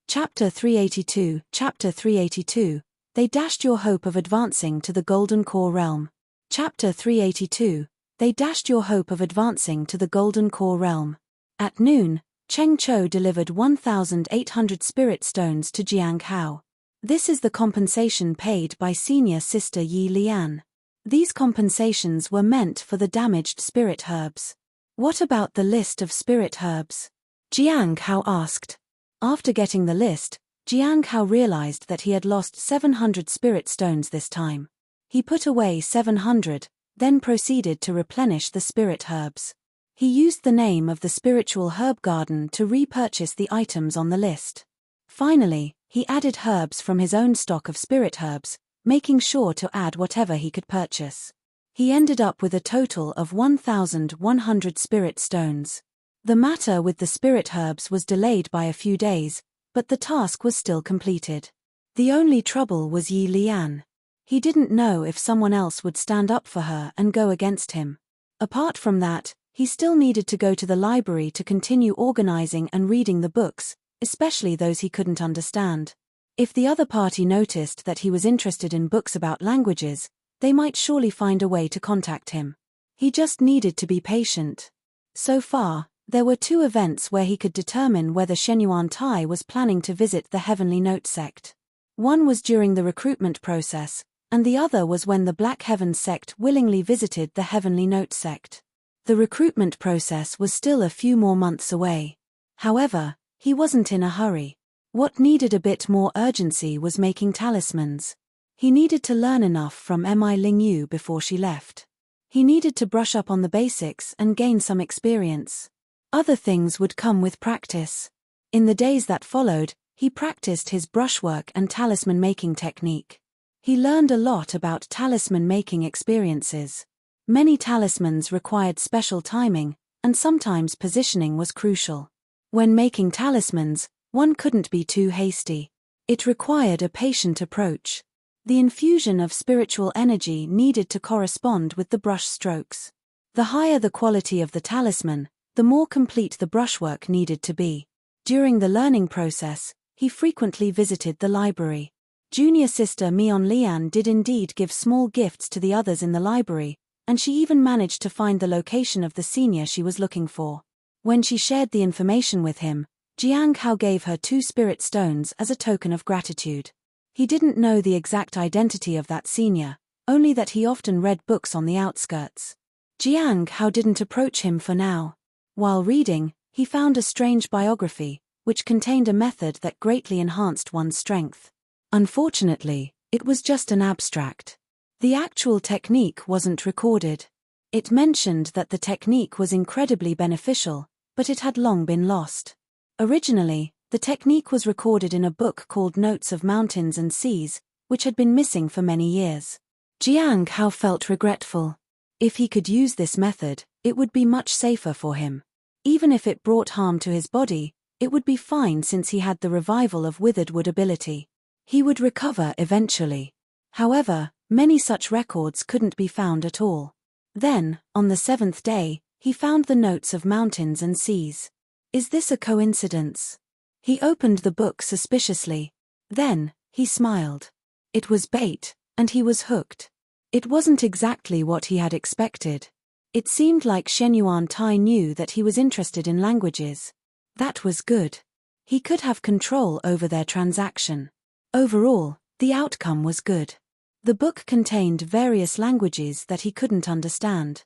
Chapter 382. Chapter 382. They dashed your hope of advancing to the Golden Core Realm. Chapter 382. They dashed your hope of advancing to the Golden Core Realm. At noon, Cheng Chou delivered 1,800 spirit stones to Jiang Hao. This is the compensation paid by senior sister Yi Lian. These compensations were meant for the damaged spirit herbs. What about the list of spirit herbs? Jiang Hao asked. After getting the list, Jiang Hao realized that he had lost 700 spirit stones this time. He put away 700, then proceeded to replenish the spirit herbs. He used the name of the spiritual herb garden to repurchase the items on the list. Finally, he added herbs from his own stock of spirit herbs, making sure to add whatever he could purchase. He ended up with a total of 1,100 spirit stones. The matter with the spirit herbs was delayed by a few days, but the task was still completed. The only trouble was Yi Lian. He didn't know if someone else would stand up for her and go against him. Apart from that, he still needed to go to the library to continue organizing and reading the books, especially those he couldn't understand. If the other party noticed that he was interested in books about languages, they might surely find a way to contact him. He just needed to be patient. So far, there were 2 events where he could determine whether Shen Yuan Tai was planning to visit the Heavenly Note sect. One was during the recruitment process, and the other was when the Black Heaven sect willingly visited the Heavenly Note sect. The recruitment process was still a few more months away. However, he wasn't in a hurry. What needed a bit more urgency was making talismans. He needed to learn enough from Mi Lingyu before she left. He needed to brush up on the basics and gain some experience. Other things would come with practice. In the days that followed, he practiced his brushwork and talisman making technique. He learned a lot about talisman making experiences. Many talismans required special timing, and sometimes positioning was crucial. When making talismans, one couldn't be too hasty. It required a patient approach. The infusion of spiritual energy needed to correspond with the brush strokes. The higher the quality of the talisman, the more complete the brushwork needed to be. During the learning process, he frequently visited the library. Junior sister Mion Lian did indeed give small gifts to the others in the library, and she even managed to find the location of the senior she was looking for. When she shared the information with him, Jiang Hao gave her 2 spirit stones as a token of gratitude. He didn't know the exact identity of that senior, only that he often read books on the outskirts. Jiang Hao didn't approach him for now. While reading, he found a strange biography, which contained a method that greatly enhanced one's strength. Unfortunately, it was just an abstract. The actual technique wasn't recorded. It mentioned that the technique was incredibly beneficial, but it had long been lost. Originally, the technique was recorded in a book called Notes of Mountains and Seas, which had been missing for many years. Jiang Hao felt regretful. If he could use this method, it would be much safer for him. Even if it brought harm to his body, it would be fine since he had the revival of withered wood ability. He would recover eventually. However, many such records couldn't be found at all. Then, on the 7th day, he found the Notes of Mountains and Seas. Is this a coincidence? He opened the book suspiciously. Then, he smiled. It was bait, and he was hooked. It wasn't exactly what he had expected. It seemed like Shenyuan Tai knew that he was interested in languages. That was good. He could have control over their transaction. Overall, the outcome was good. The book contained various languages that he couldn't understand.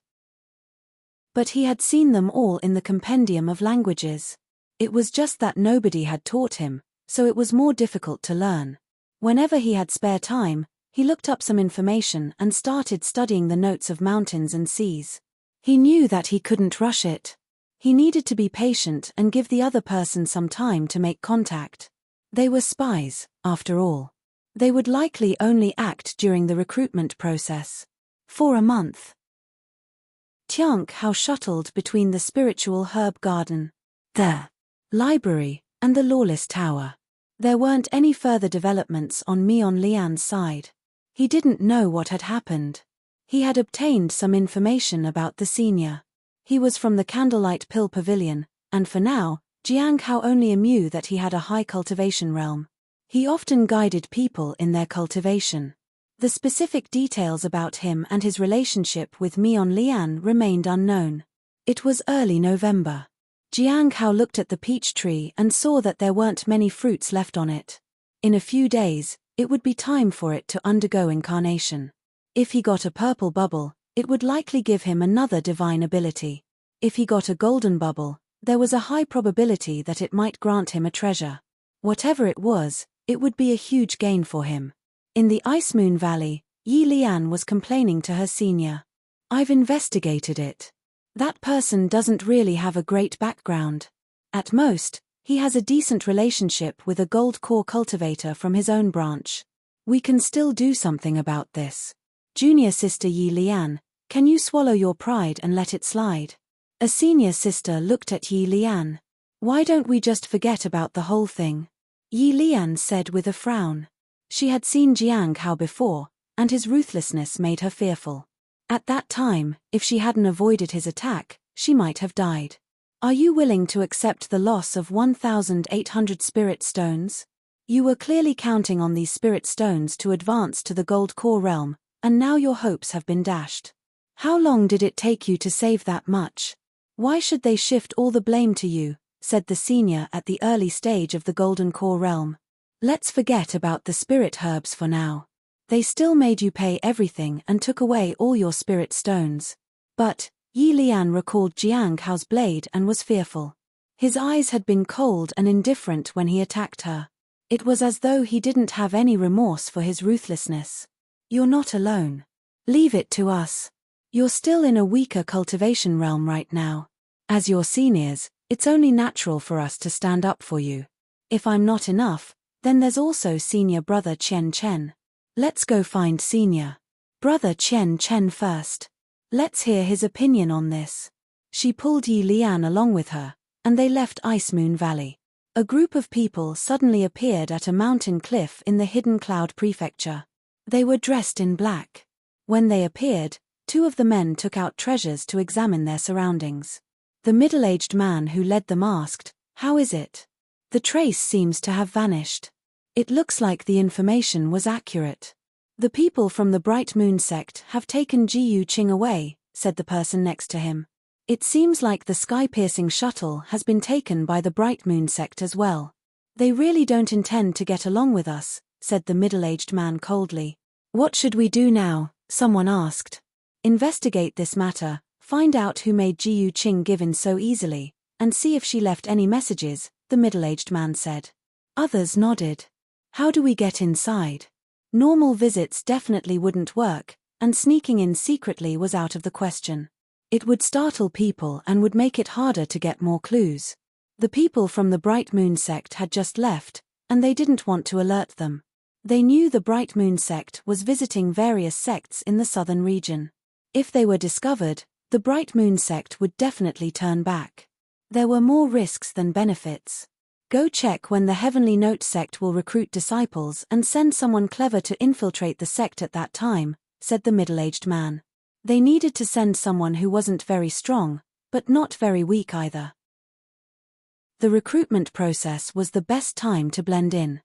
But he had seen them all in the compendium of languages. It was just that nobody had taught him, so it was more difficult to learn. Whenever he had spare time, he looked up some information and started studying the Notes of Mountains and Seas. He knew that he couldn't rush it. He needed to be patient and give the other person some time to make contact. They were spies, after all. They would likely only act during the recruitment process. For a month. Jiang Hao shuttled between the spiritual herb garden, the library, and the lawless tower. There weren't any further developments on Mion Lian's side. He didn't know what had happened. He had obtained some information about the senior. He was from the Candlelight Pill Pavilion, and for now, Jiang Hao only knew that he had a high cultivation realm. He often guided people in their cultivation. The specific details about him and his relationship with Mion Lian remained unknown. It was early November. Jiang Hao looked at the peach tree and saw that there weren't many fruits left on it. In a few days, it would be time for it to undergo incarnation. If he got a purple bubble, it would likely give him another divine ability. If he got a golden bubble, there was a high probability that it might grant him a treasure. Whatever it was, it would be a huge gain for him. In the Ice Moon Valley, Yi Lian was complaining to her senior. I've investigated it. That person doesn't really have a great background. At most, he has a decent relationship with a gold core cultivator from his own branch. We can still do something about this. Junior sister Yi Lian, can you swallow your pride and let it slide? A senior sister looked at Yi Lian. Why don't we just forget about the whole thing? Yi Lian said with a frown. She had seen Jiang Hao before, and his ruthlessness made her fearful. At that time, if she hadn't avoided his attack, she might have died. Are you willing to accept the loss of 1,800 spirit stones? You were clearly counting on these spirit stones to advance to the gold core realm, and now your hopes have been dashed. How long did it take you to save that much? Why should they shift all the blame to you, said the senior at the early stage of the golden core realm. Let's forget about the spirit herbs for now. They still made you pay everything and took away all your spirit stones. But, Yi Lian recalled Jiang Hao's blade and was fearful. His eyes had been cold and indifferent when he attacked her. It was as though he didn't have any remorse for his ruthlessness. You're not alone. Leave it to us. You're still in a weaker cultivation realm right now. As your seniors, it's only natural for us to stand up for you. If I'm not enough, then there's also senior brother Chen Chen. Let's go find senior brother Chen Chen first. Let's hear his opinion on this. She pulled Yi Lian along with her, and they left Ice Moon Valley. A group of people suddenly appeared at a mountain cliff in the Hidden Cloud Prefecture. They were dressed in black. When they appeared, 2 of the men took out treasures to examine their surroundings. The middle-aged man who led them asked, "How is it? The trace seems to have vanished. It looks like the information was accurate." The people from the Bright Moon sect have taken Jiyu Qing away, said the person next to him. It seems like the sky-piercing shuttle has been taken by the Bright Moon sect as well. They really don't intend to get along with us, said the middle-aged man coldly. What should we do now? Someone asked. Investigate this matter, find out who made Jiyu Qing give in so easily, and see if she left any messages, the middle-aged man said. Others nodded. How do we get inside? Normal visits definitely wouldn't work, and sneaking in secretly was out of the question. It would startle people and would make it harder to get more clues. The people from the Bright Moon sect had just left, and they didn't want to alert them. They knew the Bright Moon sect was visiting various sects in the southern region. If they were discovered, the Bright Moon sect would definitely turn back. There were more risks than benefits. Go check when the Heavenly Note sect will recruit disciples and send someone clever to infiltrate the sect at that time, said the middle-aged man. They needed to send someone who wasn't very strong, but not very weak either. The recruitment process was the best time to blend in.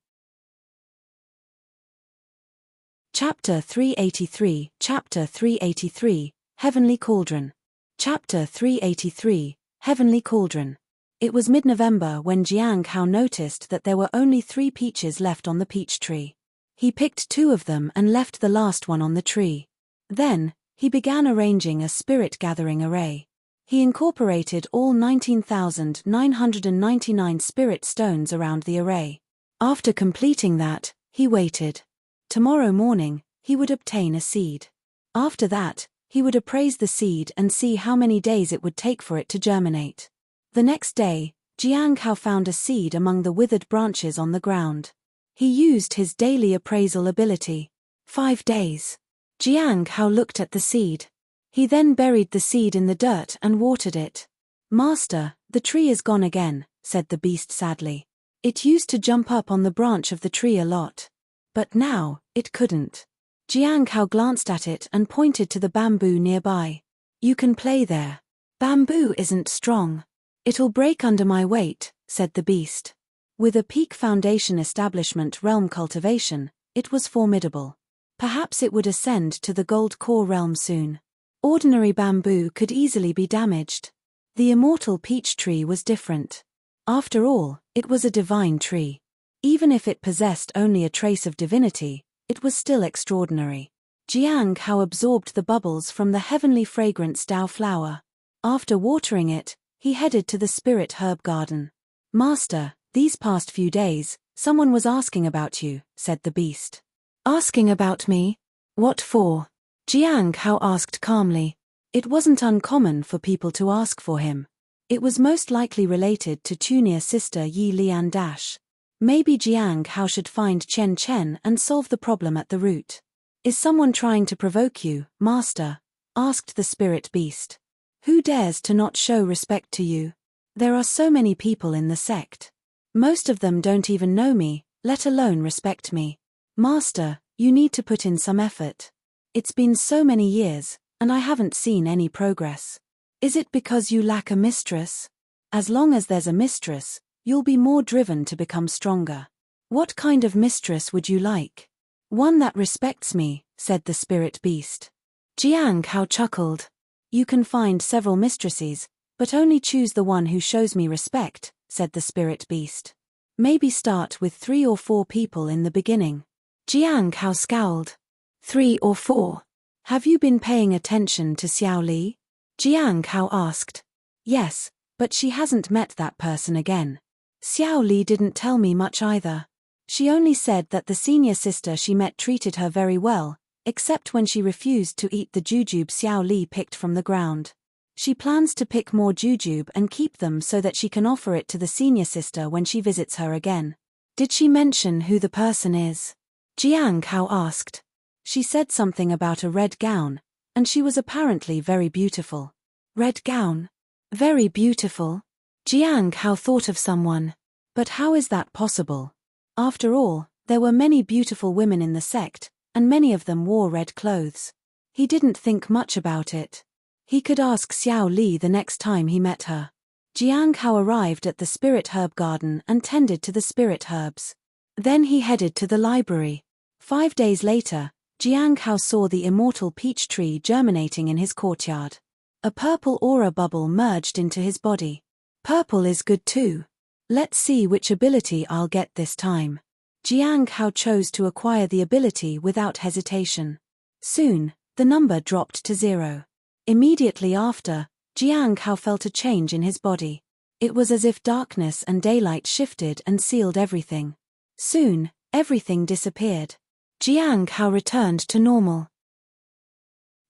Chapter 383, Chapter 383, Heavenly Cauldron. Chapter 383, Heavenly Cauldron. It was mid-November when Jiang Hao noticed that there were only 3 peaches left on the peach tree. He picked 2 of them and left the last one on the tree. Then, he began arranging a spirit-gathering array. He incorporated all 19,999 spirit stones around the array. After completing that, he waited. Tomorrow morning, he would obtain a seed. After that, he would appraise the seed and see how many days it would take for it to germinate. The next day, Jiang Hao found a seed among the withered branches on the ground. He used his daily appraisal ability. 5 days. Jiang Hao looked at the seed. He then buried the seed in the dirt and watered it. Master, the tree is gone again, said the beast sadly. It used to jump up on the branch of the tree a lot. But now, it couldn't. Jiang Hao glanced at it and pointed to the bamboo nearby. You can play there. Bamboo isn't strong. It'll break under my weight, said the beast. With a peak foundation establishment realm cultivation, it was formidable. Perhaps it would ascend to the gold core realm soon. Ordinary bamboo could easily be damaged. The immortal peach tree was different. After all, it was a divine tree. Even if it possessed only a trace of divinity, it was still extraordinary. Jiang Hao absorbed the bubbles from the heavenly fragrance Dao flower. After watering it, he headed to the spirit herb garden. Master, these past few days, someone was asking about you, said the beast. Asking about me? What for? Jiang Hao asked calmly. It wasn't uncommon for people to ask for him. It was most likely related to Tunia sister Yi Lian Dash. Maybe Jiang Hao should find Chen Chen and solve the problem at the root. Is someone trying to provoke you, master? Asked the spirit beast. Who dares to not show respect to you? There are so many people in the sect. Most of them don't even know me, let alone respect me. Master, you need to put in some effort. It's been so many years, and I haven't seen any progress. Is it because you lack a mistress? As long as there's a mistress, you'll be more driven to become stronger. What kind of mistress would you like? One that respects me, said the spirit beast. Jiang Hao chuckled. You can find several mistresses, but only choose the one who shows me respect, said the spirit beast. Maybe start with 3 or 4 people in the beginning. Jiang Hao scowled. 3 or 4. Have you been paying attention to Xiao Li? Jiang Hao asked. Yes, but she hasn't met that person again. Xiao Li didn't tell me much either. She only said that the senior sister she met treated her very well, except when she refused to eat the jujube Xiao Li picked from the ground. She plans to pick more jujube and keep them so that she can offer it to the senior sister when she visits her again. Did she mention who the person is? Jiang Hao asked. She said something about a red gown, and she was apparently very beautiful. Red gown? Very beautiful? Jiang Hao thought of someone. But how is that possible? After all, there were many beautiful women in the sect, and many of them wore red clothes. He didn't think much about it. He could ask Xiao Li the next time he met her. Jiang Hao arrived at the spirit herb garden and tended to the spirit herbs. Then he headed to the library. 5 days later, Jiang Hao saw the immortal peach tree germinating in his courtyard. A purple aura bubble merged into his body. Purple is good too. Let's see which ability I'll get this time. Jiang Hao chose to acquire the ability without hesitation. Soon, the number dropped to 0. Immediately after, Jiang Hao felt a change in his body. It was as if darkness and daylight shifted and sealed everything. Soon, everything disappeared. Jiang Hao returned to normal.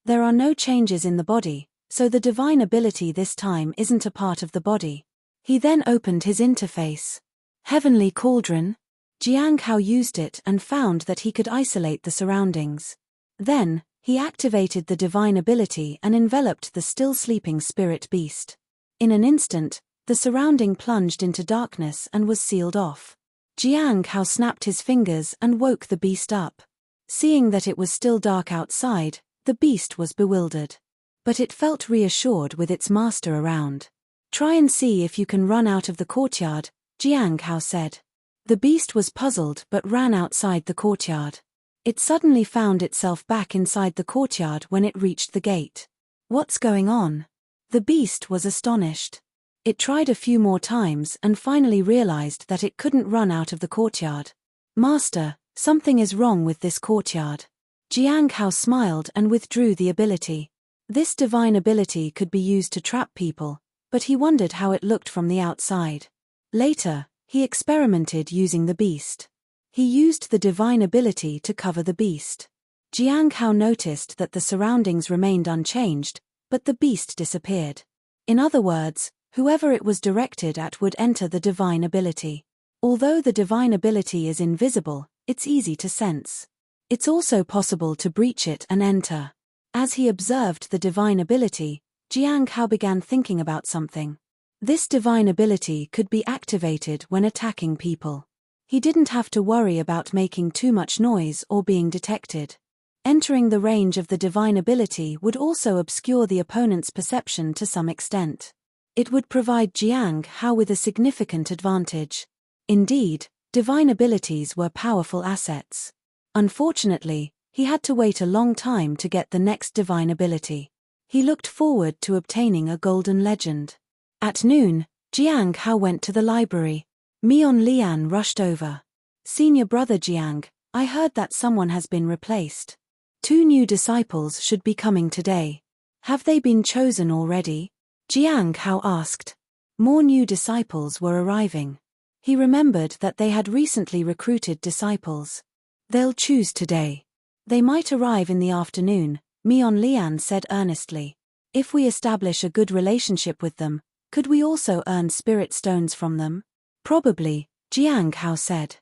There are no changes in the body, so the divine ability this time isn't a part of the body. He then opened his interface. Heavenly Cauldron? Jiang Hao used it and found that he could isolate the surroundings. Then, he activated the divine ability and enveloped the still sleeping spirit beast. In an instant, the surrounding plunged into darkness and was sealed off. Jiang Hao snapped his fingers and woke the beast up. Seeing that it was still dark outside, the beast was bewildered. But it felt reassured with its master around. Try and see if you can run out of the courtyard, Jiang Hao said. The beast was puzzled but ran outside the courtyard. It suddenly found itself back inside the courtyard when it reached the gate. What's going on? The beast was astonished. It tried a few more times and finally realized that it couldn't run out of the courtyard. Master, something is wrong with this courtyard. Jiang Hao smiled and withdrew the ability. This divine ability could be used to trap people, but he wondered how it looked from the outside. Later, he experimented using the beast. He used the divine ability to cover the beast. Jiang Hao noticed that the surroundings remained unchanged, but the beast disappeared. In other words, whoever it was directed at would enter the divine ability. Although the divine ability is invisible, it's easy to sense. It's also possible to breach it and enter. As he observed the divine ability, Jiang Hao began thinking about something. This divine ability could be activated when attacking people. He didn't have to worry about making too much noise or being detected. Entering the range of the divine ability would also obscure the opponent's perception to some extent. It would provide Jiang Hao with a significant advantage. Indeed, divine abilities were powerful assets. Unfortunately, he had to wait a long time to get the next divine ability. He looked forward to obtaining a golden legend. At noon, Jiang Hao went to the library. Mion Lian rushed over. Senior brother Jiang, I heard that someone has been replaced. 2 new disciples should be coming today. Have they been chosen already? Jiang Hao asked. More new disciples were arriving. He remembered that they had recently recruited disciples. They'll choose today. They might arrive in the afternoon, Mion Lian said earnestly. If we establish a good relationship with them, could we also earn spirit stones from them? Probably, Jiang Hao said.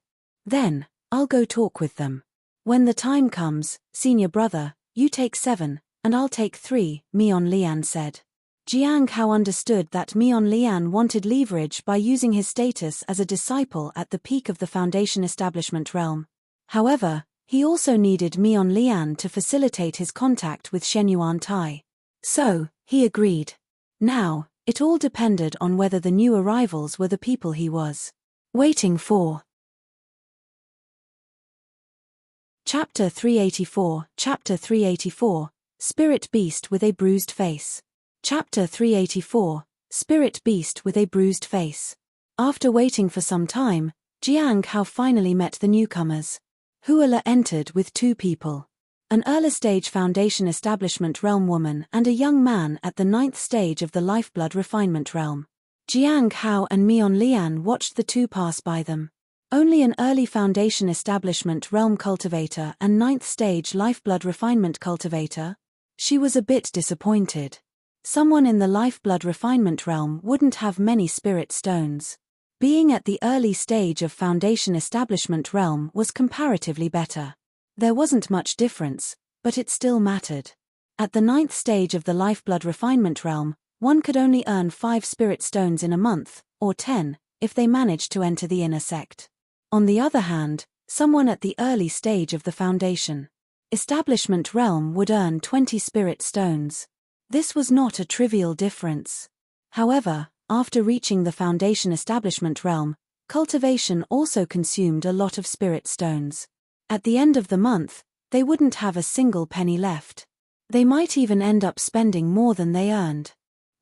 Then, I'll go talk with them. When the time comes, senior brother, you take 7, and I'll take 3, Mion Lian said. Jiang Hao understood that Mion Lian wanted leverage by using his status as a disciple at the peak of the Foundation establishment realm. However, he also needed Mion Lian to facilitate his contact with Shenyuan Tai. So, he agreed. Now, it all depended on whether the new arrivals were the people he was waiting for. Chapter 384, Chapter 384, Spirit Beast with a Bruised Face. Chapter 384, Spirit Beast with a Bruised Face. After waiting for some time, Jiang Hao finally met the newcomers. Huala entered with 2 people. An early-stage Foundation Establishment Realm woman and a young man at the 9th stage of the Lifeblood Refinement Realm. Jiang Hao and Mion Lian watched the 2 pass by them. Only an early Foundation Establishment Realm Cultivator and 9th stage Lifeblood Refinement Cultivator? She was a bit disappointed. Someone in the Lifeblood Refinement Realm wouldn't have many spirit stones. Being at the early stage of Foundation Establishment Realm was comparatively better. There wasn't much difference, but it still mattered. At the 9th stage of the Lifeblood Refinement Realm, one could only earn 5 spirit stones in a month, or 10, if they managed to enter the inner sect. On the other hand, someone at the early stage of the Foundation Establishment Realm would earn 20 spirit stones. This was not a trivial difference. However, after reaching the Foundation Establishment Realm, cultivation also consumed a lot of spirit stones. At the end of the month, they wouldn't have a single penny left. They might even end up spending more than they earned.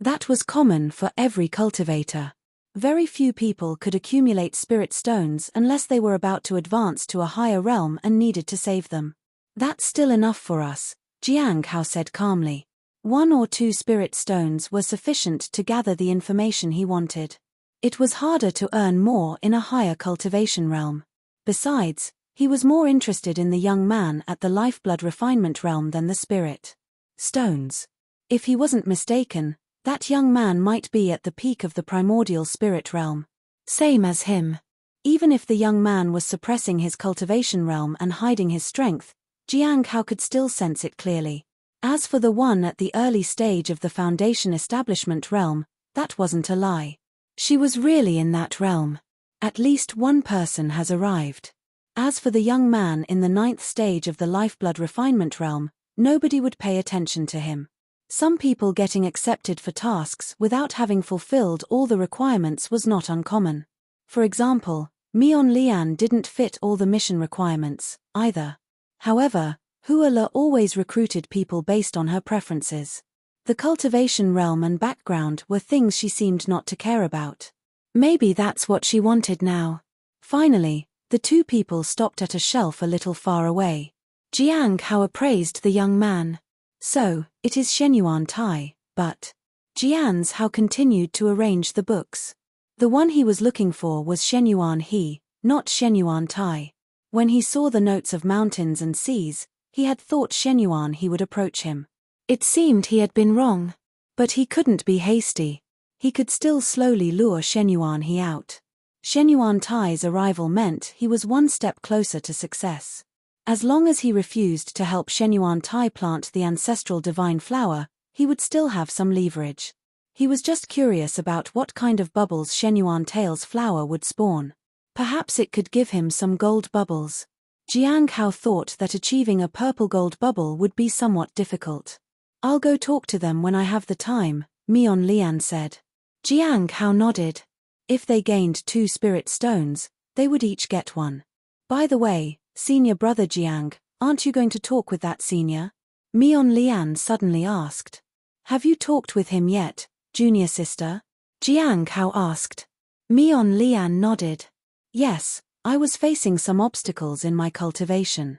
That was common for every cultivator. Very few people could accumulate spirit stones unless they were about to advance to a higher realm and needed to save them. That's still enough for us, Jiang Hao said calmly. 1 or 2 spirit stones were sufficient to gather the information he wanted. It was harder to earn more in a higher cultivation realm. Besides, he was more interested in the young man at the lifeblood refinement realm than the spirit stones. If he wasn't mistaken, that young man might be at the peak of the primordial spirit realm. Same as him. Even if the young man was suppressing his cultivation realm and hiding his strength, Jiang Hao could still sense it clearly. As for the one at the early stage of the foundation establishment realm, that wasn't a lie. She was really in that realm. At least one person has arrived. As for the young man in the 9th stage of the lifeblood refinement realm, nobody would pay attention to him. Some people getting accepted for tasks without having fulfilled all the requirements was not uncommon. For example, Mion Lian didn't fit all the mission requirements, either. However, Huala always recruited people based on her preferences. The cultivation realm and background were things she seemed not to care about. Maybe that's what she wanted now. Finally, the 2 people stopped at a shelf a little far away. Jiang Hao appraised the young man. So, it is Shenyuan Tai, but Jiang Hao continued to arrange the books. The one he was looking for was Shenyuan He, not Shenyuan Tai. When he saw the notes of mountains and seas, he had thought Shenyuan He would approach him. It seemed he had been wrong. But he couldn't be hasty. He could still slowly lure Shenyuan He out. Shenyuan Tai's arrival meant he was 1 step closer to success. As long as he refused to help Shenyuan Tai plant the ancestral divine flower, he would still have some leverage. He was just curious about what kind of bubbles Shenyuan Tai's flower would spawn. Perhaps it could give him some gold bubbles. Jiang Hao thought that achieving a purple gold bubble would be somewhat difficult. I'll go talk to them when I have the time, Mion Lian said. Jiang Hao nodded. If they gained 2 spirit stones, they would each get 1. By the way, senior brother Jiang, aren't you going to talk with that senior? Mion Lian suddenly asked. Have you talked with him yet, junior sister? Jiang Hao asked. Mion Lian nodded. Yes, I was facing some obstacles in my cultivation.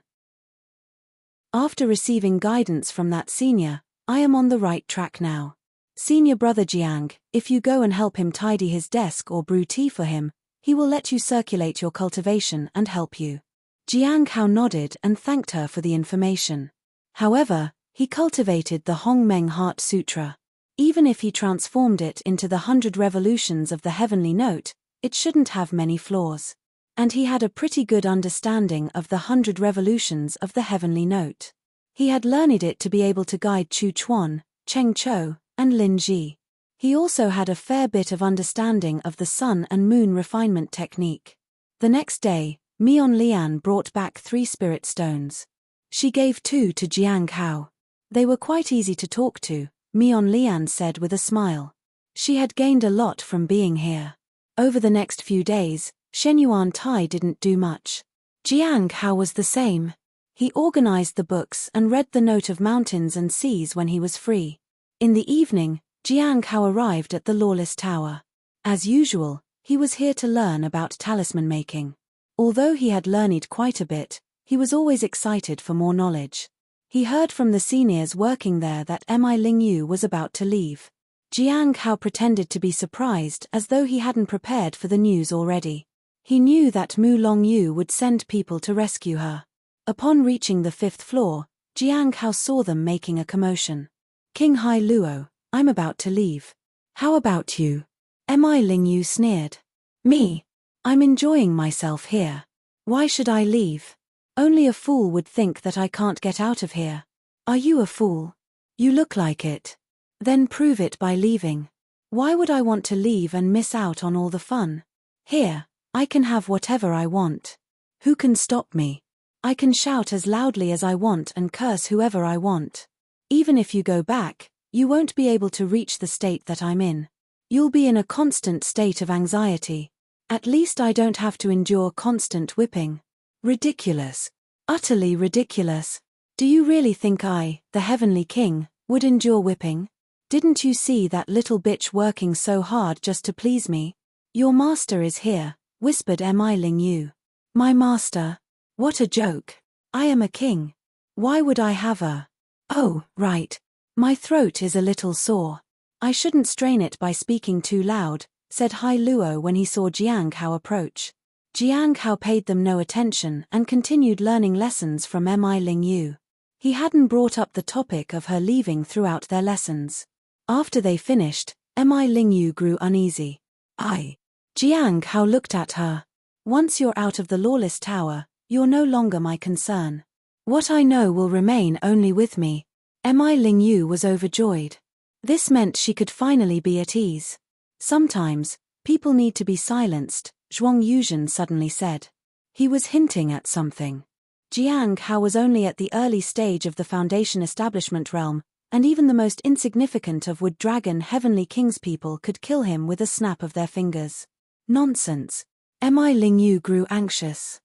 After receiving guidance from that senior, I am on the right track now. Senior brother Jiang, if you go and help him tidy his desk or brew tea for him, he will let you circulate your cultivation and help you. Jiang Hao nodded and thanked her for the information. However, he cultivated the Hongmeng Heart Sutra. Even if he transformed it into the 100 revolutions of the heavenly note, it shouldn't have many flaws. And he had a pretty good understanding of the 100 revolutions of the heavenly note. He had learned it to be able to guide Chu Chuan, Cheng Chou, and Lin Ji. He also had a fair bit of understanding of the sun and moon refinement technique. The next day, Mion Lian brought back 3 spirit stones. She gave 2 to Jiang Hao. They were quite easy to talk to, Mion Lian said with a smile. She had gained a lot from being here. Over the next few days, Shenyuan Tai didn't do much. Jiang Hao was the same. He organized the books and read the note of mountains and seas when he was free. In the evening, Jiang Hao arrived at the Lawless Tower. As usual, he was here to learn about talisman making. Although he had learned quite a bit, he was always excited for more knowledge. He heard from the seniors working there that Mi Lingyu was about to leave. Jiang Hao pretended to be surprised as though he hadn't prepared for the news already. He knew that Mu Longyu would send people to rescue her. Upon reaching the 5th floor, Jiang Hao saw them making a commotion. King Hai Luo, I'm about to leave. How about you? Mi Lingyu sneered. Me? I'm enjoying myself here. Why should I leave? Only a fool would think that I can't get out of here. Are you a fool? You look like it. Then prove it by leaving. Why would I want to leave and miss out on all the fun? Here, I can have whatever I want. Who can stop me? I can shout as loudly as I want and curse whoever I want. Even if you go back, you won't be able to reach the state that I'm in. You'll be in a constant state of anxiety. At least I don't have to endure constant whipping. Ridiculous. Utterly ridiculous. Do you really think I, the heavenly king, would endure whipping? Didn't you see that little bitch working so hard just to please me? Your master is here, whispered Mi Ling Yu. My master? What a joke. I am a king. Why would I have a... Oh, right. My throat is a little sore. I shouldn't strain it by speaking too loud, said Hai Luo when he saw Jiang Hao approach. Jiang Hao paid them no attention and continued learning lessons from Mi Ling Yu. He hadn't brought up the topic of her leaving throughout their lessons. After they finished, Mi Ling Yu grew uneasy. Jiang Hao looked at her. Once you're out of the lawless tower, you're no longer my concern. What I know will remain only with me. Mi Ling Yu was overjoyed. This meant she could finally be at ease. Sometimes, people need to be silenced, Zhuang Yuzhen suddenly said. He was hinting at something. Jiang Hao was only at the early stage of the Foundation establishment realm, and even the most insignificant of Wood Dragon Heavenly King's people could kill him with a snap of their fingers. Nonsense. Mi Ling Yu grew anxious.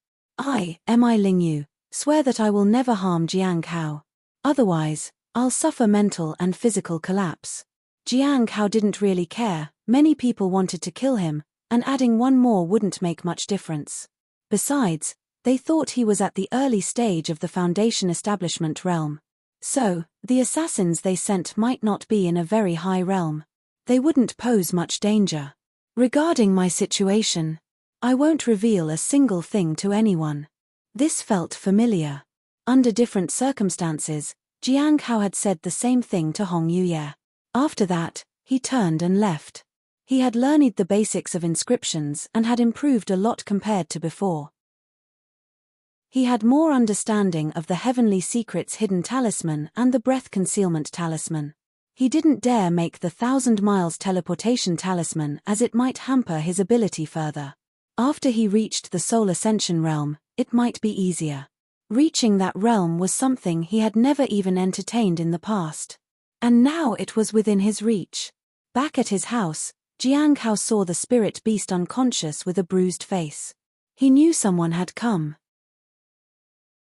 Mi Ling Yu, swear that I will never harm Jiang Hao. Otherwise, I'll suffer mental and physical collapse. Jiang Hao didn't really care, many people wanted to kill him, and adding one more wouldn't make much difference. Besides, they thought he was at the early stage of the Foundation establishment realm. So, the assassins they sent might not be in a very high realm. They wouldn't pose much danger. Regarding my situation, I won't reveal a single thing to anyone. This felt familiar. Under different circumstances, Jiang Hao had said the same thing to Hong Yuye. After that, he turned and left. He had learned the basics of inscriptions and had improved a lot compared to before. He had more understanding of the heavenly secrets hidden talisman and the breath concealment talisman. He didn't dare make the 1,000 miles teleportation talisman as it might hamper his ability further. After he reached the Soul Ascension realm, it might be easier. Reaching that realm was something he had never even entertained in the past. And now it was within his reach. Back at his house, Jiang Hao saw the spirit beast unconscious with a bruised face. He knew someone had come.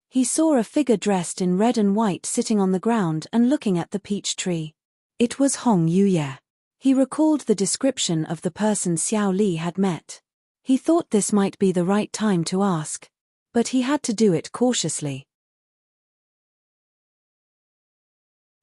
He saw a figure dressed in red and white sitting on the ground and looking at the peach tree. It was Hong Yuye. He recalled the description of the person Xiao Li had met. He thought this might be the right time to ask. But he had to do it cautiously.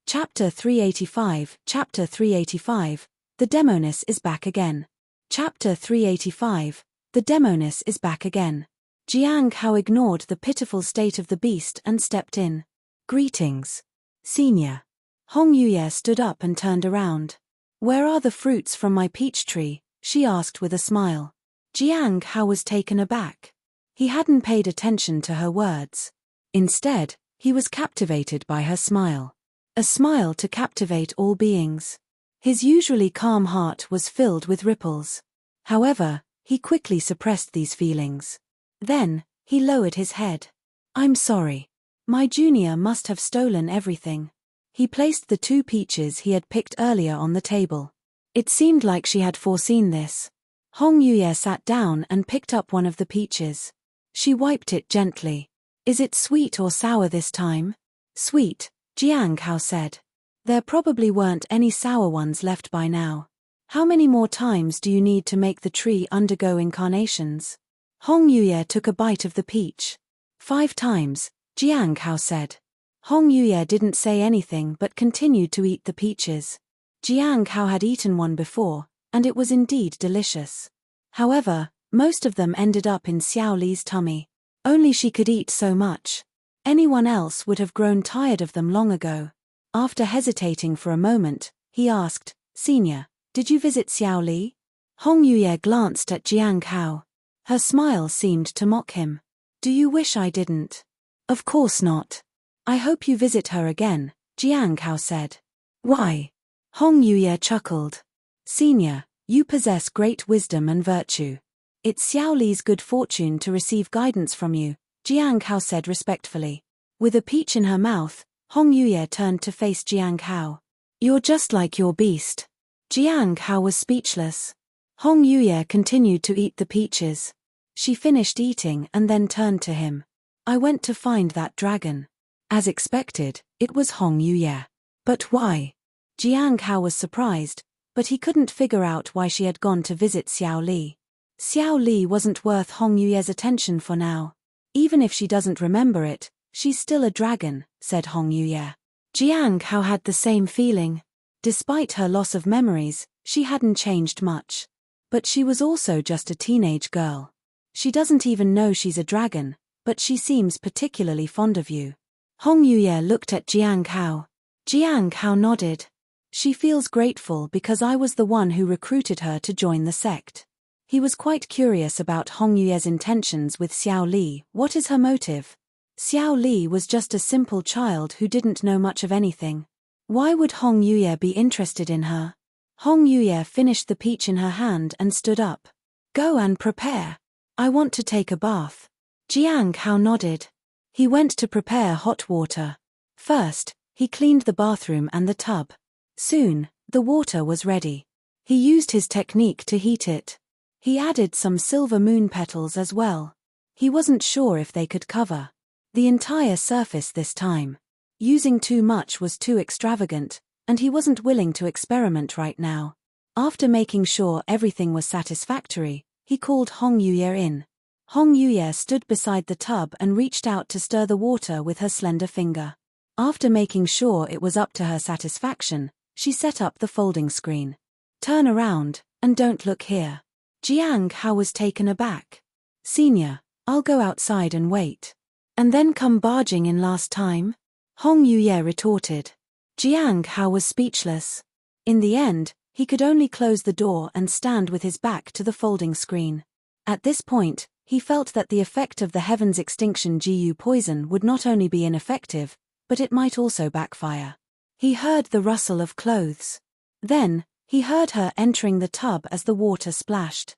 Chapter 385. Chapter 385. The Demoness is back again. Chapter 385. The Demoness is back again. Jiang Hao ignored the pitiful state of the beast and stepped in. Greetings, Senior. Hong Yuye stood up and turned around. Where are the fruits from my peach tree? She asked with a smile. Jiang Hao was taken aback. He hadn't paid attention to her words. Instead, he was captivated by her smile. A smile to captivate all beings. His usually calm heart was filled with ripples. However, he quickly suppressed these feelings. Then, he lowered his head. I'm sorry. My junior must have stolen everything. He placed the 2 peaches he had picked earlier on the table. It seemed like she had foreseen this. Hong Yuye sat down and picked up one of the peaches. She wiped it gently. Is it sweet or sour this time? Sweet, Jiang Hao said. There probably weren't any sour ones left by now. How many more times do you need to make the tree undergo incarnations? Hong Yuye took a bite of the peach. 5 times, Jiang Hao said. Hong Yuye didn't say anything but continued to eat the peaches. Jiang Hao had eaten one before, and it was indeed delicious. However, most of them ended up in Xiao Li's tummy. Only she could eat so much. Anyone else would have grown tired of them long ago. After hesitating for a moment, he asked, Senior, did you visit Xiao Li? Hong Yuye glanced at Jiang Hao. Her smile seemed to mock him. Do you wish I didn't? Of course not. I hope you visit her again, Jiang Hao said. Why? Hong Yuye chuckled. Senior, you possess great wisdom and virtue. It's Xiao Li's good fortune to receive guidance from you, Jiang Hao said respectfully. With a peach in her mouth, Hong Yuye turned to face Jiang Hao. You're just like your beast. Jiang Hao was speechless. Hong Yuye continued to eat the peaches. She finished eating and then turned to him. I went to find that dragon. As expected, it was Hong Yuye. But why? Jiang Hao was surprised, but he couldn't figure out why she had gone to visit Xiao Li. Xiao Li wasn't worth Hong Yuye's attention for now. Even if she doesn't remember it, she's still a dragon, said Hong Yuye. Jiang Hao had the same feeling. Despite her loss of memories, she hadn't changed much. But she was also just a teenage girl. She doesn't even know she's a dragon, but she seems particularly fond of you. Hong Yuye looked at Jiang Hao. Jiang Hao nodded. She feels grateful because I was the one who recruited her to join the sect. He was quite curious about Hong Yuye's intentions with Xiao Li. What is her motive? Xiao Li was just a simple child who didn't know much of anything. Why would Hong Yuye be interested in her? Hong Yuye finished the peach in her hand and stood up. Go and prepare. I want to take a bath. Jiang Hao nodded. He went to prepare hot water. First, he cleaned the bathroom and the tub. Soon, the water was ready. He used his technique to heat it. He added some silver moon petals as well. He wasn't sure if they could cover the entire surface this time. Using too much was too extravagant, and he wasn't willing to experiment right now. After making sure everything was satisfactory, he called Hong Yuye in. Hong Yuye stood beside the tub and reached out to stir the water with her slender finger. After making sure it was up to her satisfaction, she set up the folding screen. Turn around, and don't look here. Jiang Hao was taken aback. Senior, I'll go outside and wait. And then come barging in last time? Hong Yuye retorted. Jiang Hao was speechless. In the end, he could only close the door and stand with his back to the folding screen. At this point, he felt that the effect of the Heaven's Extinction GU poison would not only be ineffective, but it might also backfire. He heard the rustle of clothes. Then, he heard her entering the tub as the water splashed.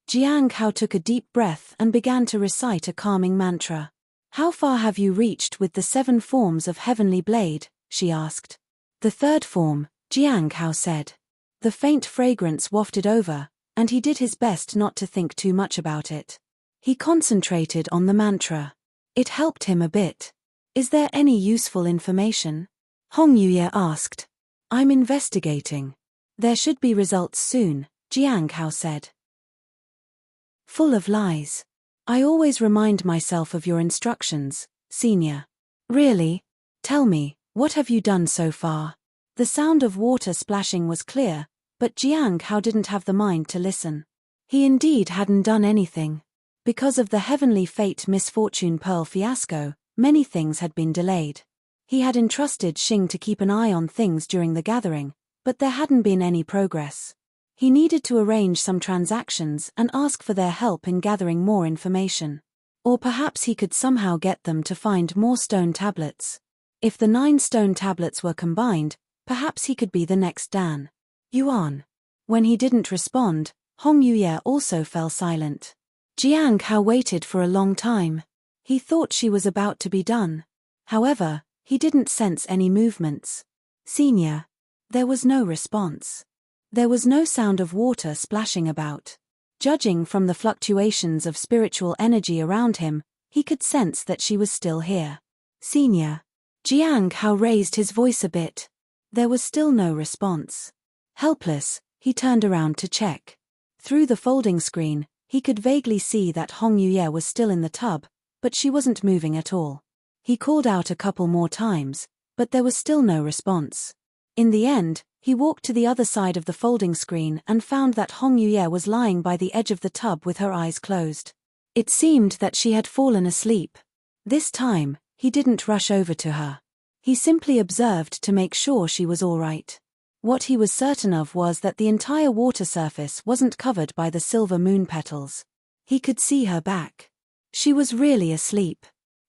Jiang Hao took a deep breath and began to recite a calming mantra. How far have you reached with the 7 forms of Heavenly Blade? She asked. The 3rd form, Jiang Hao said. The faint fragrance wafted over, and he did his best not to think too much about it. He concentrated on the mantra. It helped him a bit. Is there any useful information? Hong Yuye asked. I'm investigating. There should be results soon, Jiang Hao said. Full of lies. I always remind myself of your instructions, senior. Really? Tell me, what have you done so far? The sound of water splashing was clear, but Jiang Hao didn't have the mind to listen. He indeed hadn't done anything. Because of the Heavenly Fate Misfortune Pearl fiasco, many things had been delayed. He had entrusted Xing to keep an eye on things during the gathering, but there hadn't been any progress. He needed to arrange some transactions and ask for their help in gathering more information. Or perhaps he could somehow get them to find more stone tablets. If the 9 stone tablets were combined, perhaps he could be the next Dan Yuan. When he didn't respond, Hong Yuye also fell silent. Jiang Hao waited for a long time. He thought she was about to be done. However, he didn't sense any movements. Senior. There was no response. There was no sound of water splashing about. Judging from the fluctuations of spiritual energy around him, he could sense that she was still here. Senior. Jiang Hao raised his voice a bit. There was still no response. Helpless, he turned around to check. Through the folding screen, he could vaguely see that Hong Yuye was still in the tub, but she wasn't moving at all. He called out a couple more times, but there was still no response. In the end, he walked to the other side of the folding screen and found that Hong Yuye was lying by the edge of the tub with her eyes closed. It seemed that she had fallen asleep. This time, he didn't rush over to her. He simply observed to make sure she was all right. What he was certain of was that the entire water surface wasn't covered by the silver moon petals. He could see her back. She was really asleep.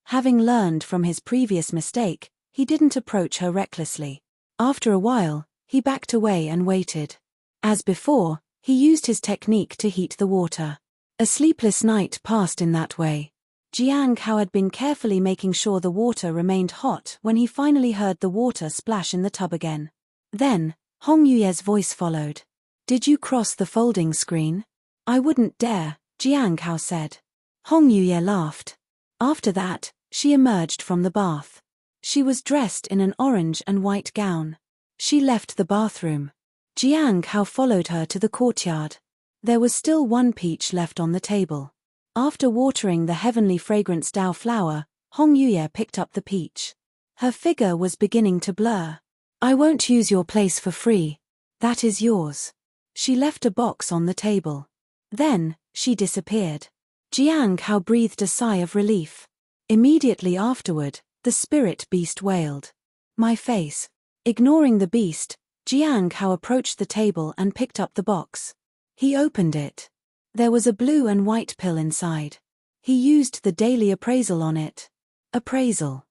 Having learned from his previous mistake, he didn't approach her recklessly. After a while, he backed away and waited. As before, he used his technique to heat the water. A sleepless night passed in that way. Jiang Hao had been carefully making sure the water remained hot when he finally heard the water splash in the tub again. Then, Hong Yuye's voice followed. Did you cross the folding screen? I wouldn't dare, Jiang Hao said. Hong Yuye laughed. After that, she emerged from the bath. She was dressed in an orange and white gown. She left the bathroom. Jiang Hao followed her to the courtyard. There was still one peach left on the table. After watering the heavenly fragrance Dao flower, Hong Yuye picked up the peach. Her figure was beginning to blur. I won't use your place for free. That is yours. She left a box on the table. Then, she disappeared. Jiang Hao breathed a sigh of relief. Immediately afterward, the spirit beast wailed. My face. Ignoring the beast, Jiang Hao approached the table and picked up the box. He opened it. There was a blue and white pill inside. He used the daily appraisal on it. Appraisal.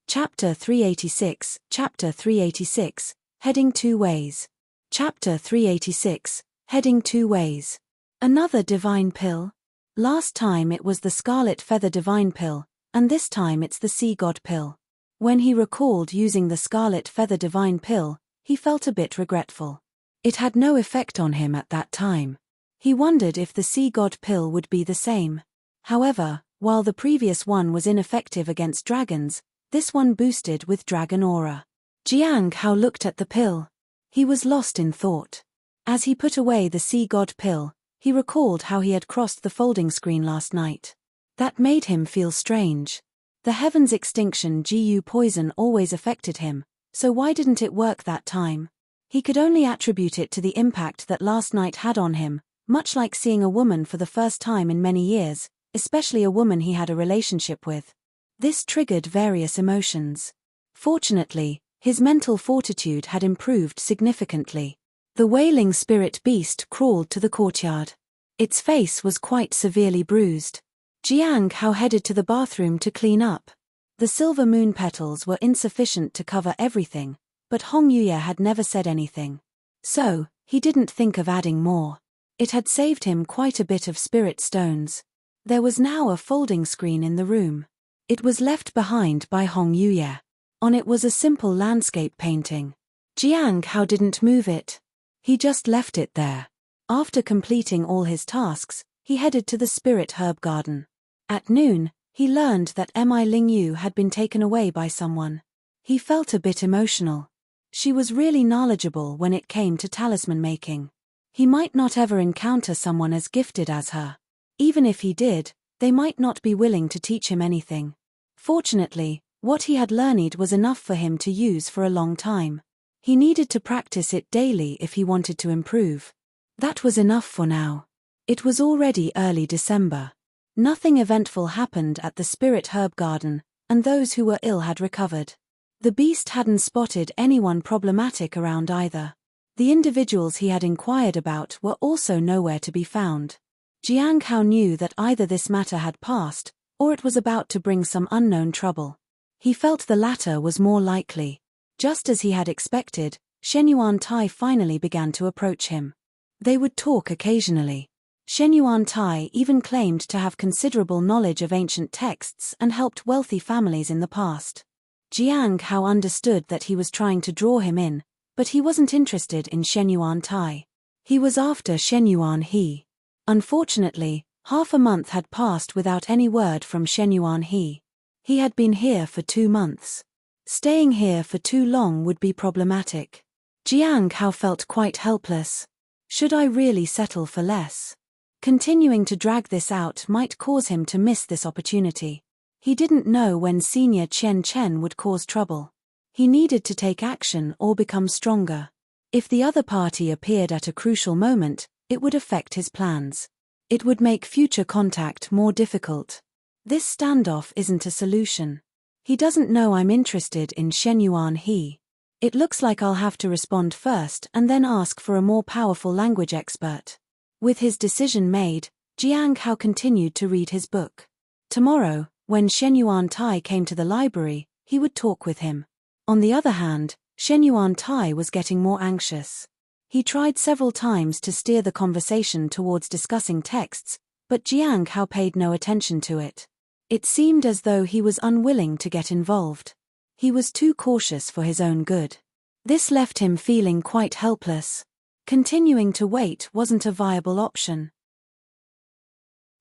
Chapter 386, Chapter 386, Heading Two Ways. Chapter 386, Heading Two Ways. Another divine pill? Last time it was the scarlet feather divine pill, and this time it's the sea god pill. When he recalled using the scarlet feather divine pill, he felt a bit regretful. It had no effect on him at that time. He wondered if the sea god pill would be the same. However, while the previous one was ineffective against dragons, this one boosted with dragon aura. Jiang Hao looked at the pill. He was lost in thought. As he put away the sea god pill, he recalled how he had crossed the folding screen last night. That made him feel strange. The heaven's extinction GU poison always affected him, so why didn't it work that time? He could only attribute it to the impact that last night had on him, much like seeing a woman for the first time in many years, especially a woman he had a relationship with. This triggered various emotions. Fortunately, his mental fortitude had improved significantly. The wailing spirit beast crawled to the courtyard. Its face was quite severely bruised. Jiang Hao headed to the bathroom to clean up. The silver moon petals were insufficient to cover everything, but Hong Yuye had never said anything. So, he didn't think of adding more. It had saved him quite a bit of spirit stones. There was now a folding screen in the room. It was left behind by Hong Yuye. On it was a simple landscape painting. Jiang Hao didn't move it. He just left it there. After completing all his tasks, he headed to the spirit herb garden. At noon, he learned that Mi Lingyu had been taken away by someone. He felt a bit emotional. She was really knowledgeable when it came to talisman making. He might not ever encounter someone as gifted as her. Even if he did, they might not be willing to teach him anything. Fortunately, what he had learned was enough for him to use for a long time. He needed to practice it daily if he wanted to improve. That was enough for now. It was already early December. Nothing eventful happened at the spirit herb garden, and those who were ill had recovered. The beast hadn't spotted anyone problematic around either. The individuals he had inquired about were also nowhere to be found. Jiang Hao knew that either this matter had passed, or it was about to bring some unknown trouble. He felt the latter was more likely. Just as he had expected, Shenyuan Tai finally began to approach him. They would talk occasionally. Shenyuan Tai even claimed to have considerable knowledge of ancient texts and helped wealthy families in the past. Jiang Hao understood that he was trying to draw him in, but he wasn't interested in Shenyuan Tai. He was after Shenyuan He. Unfortunately, half a month had passed without any word from Shenyuan He. He had been here for 2 months. Staying here for too long would be problematic. Jiang Hao felt quite helpless. Should I really settle for less? Continuing to drag this out might cause him to miss this opportunity. He didn't know when Senior Chen Chen would cause trouble. He needed to take action or become stronger. If the other party appeared at a crucial moment, it would affect his plans. It would make future contact more difficult. This standoff isn't a solution. He doesn't know I'm interested in Shenyuan He. It looks like I'll have to respond first and then ask for a more powerful language expert. With his decision made, Jiang Hao continued to read his book. Tomorrow, when Shenyuan Tai came to the library, he would talk with him. On the other hand, Shenyuan Tai was getting more anxious. He tried several times to steer the conversation towards discussing texts, but Jiang Hao paid no attention to it. It seemed as though he was unwilling to get involved. He was too cautious for his own good. This left him feeling quite helpless. Continuing to wait wasn't a viable option.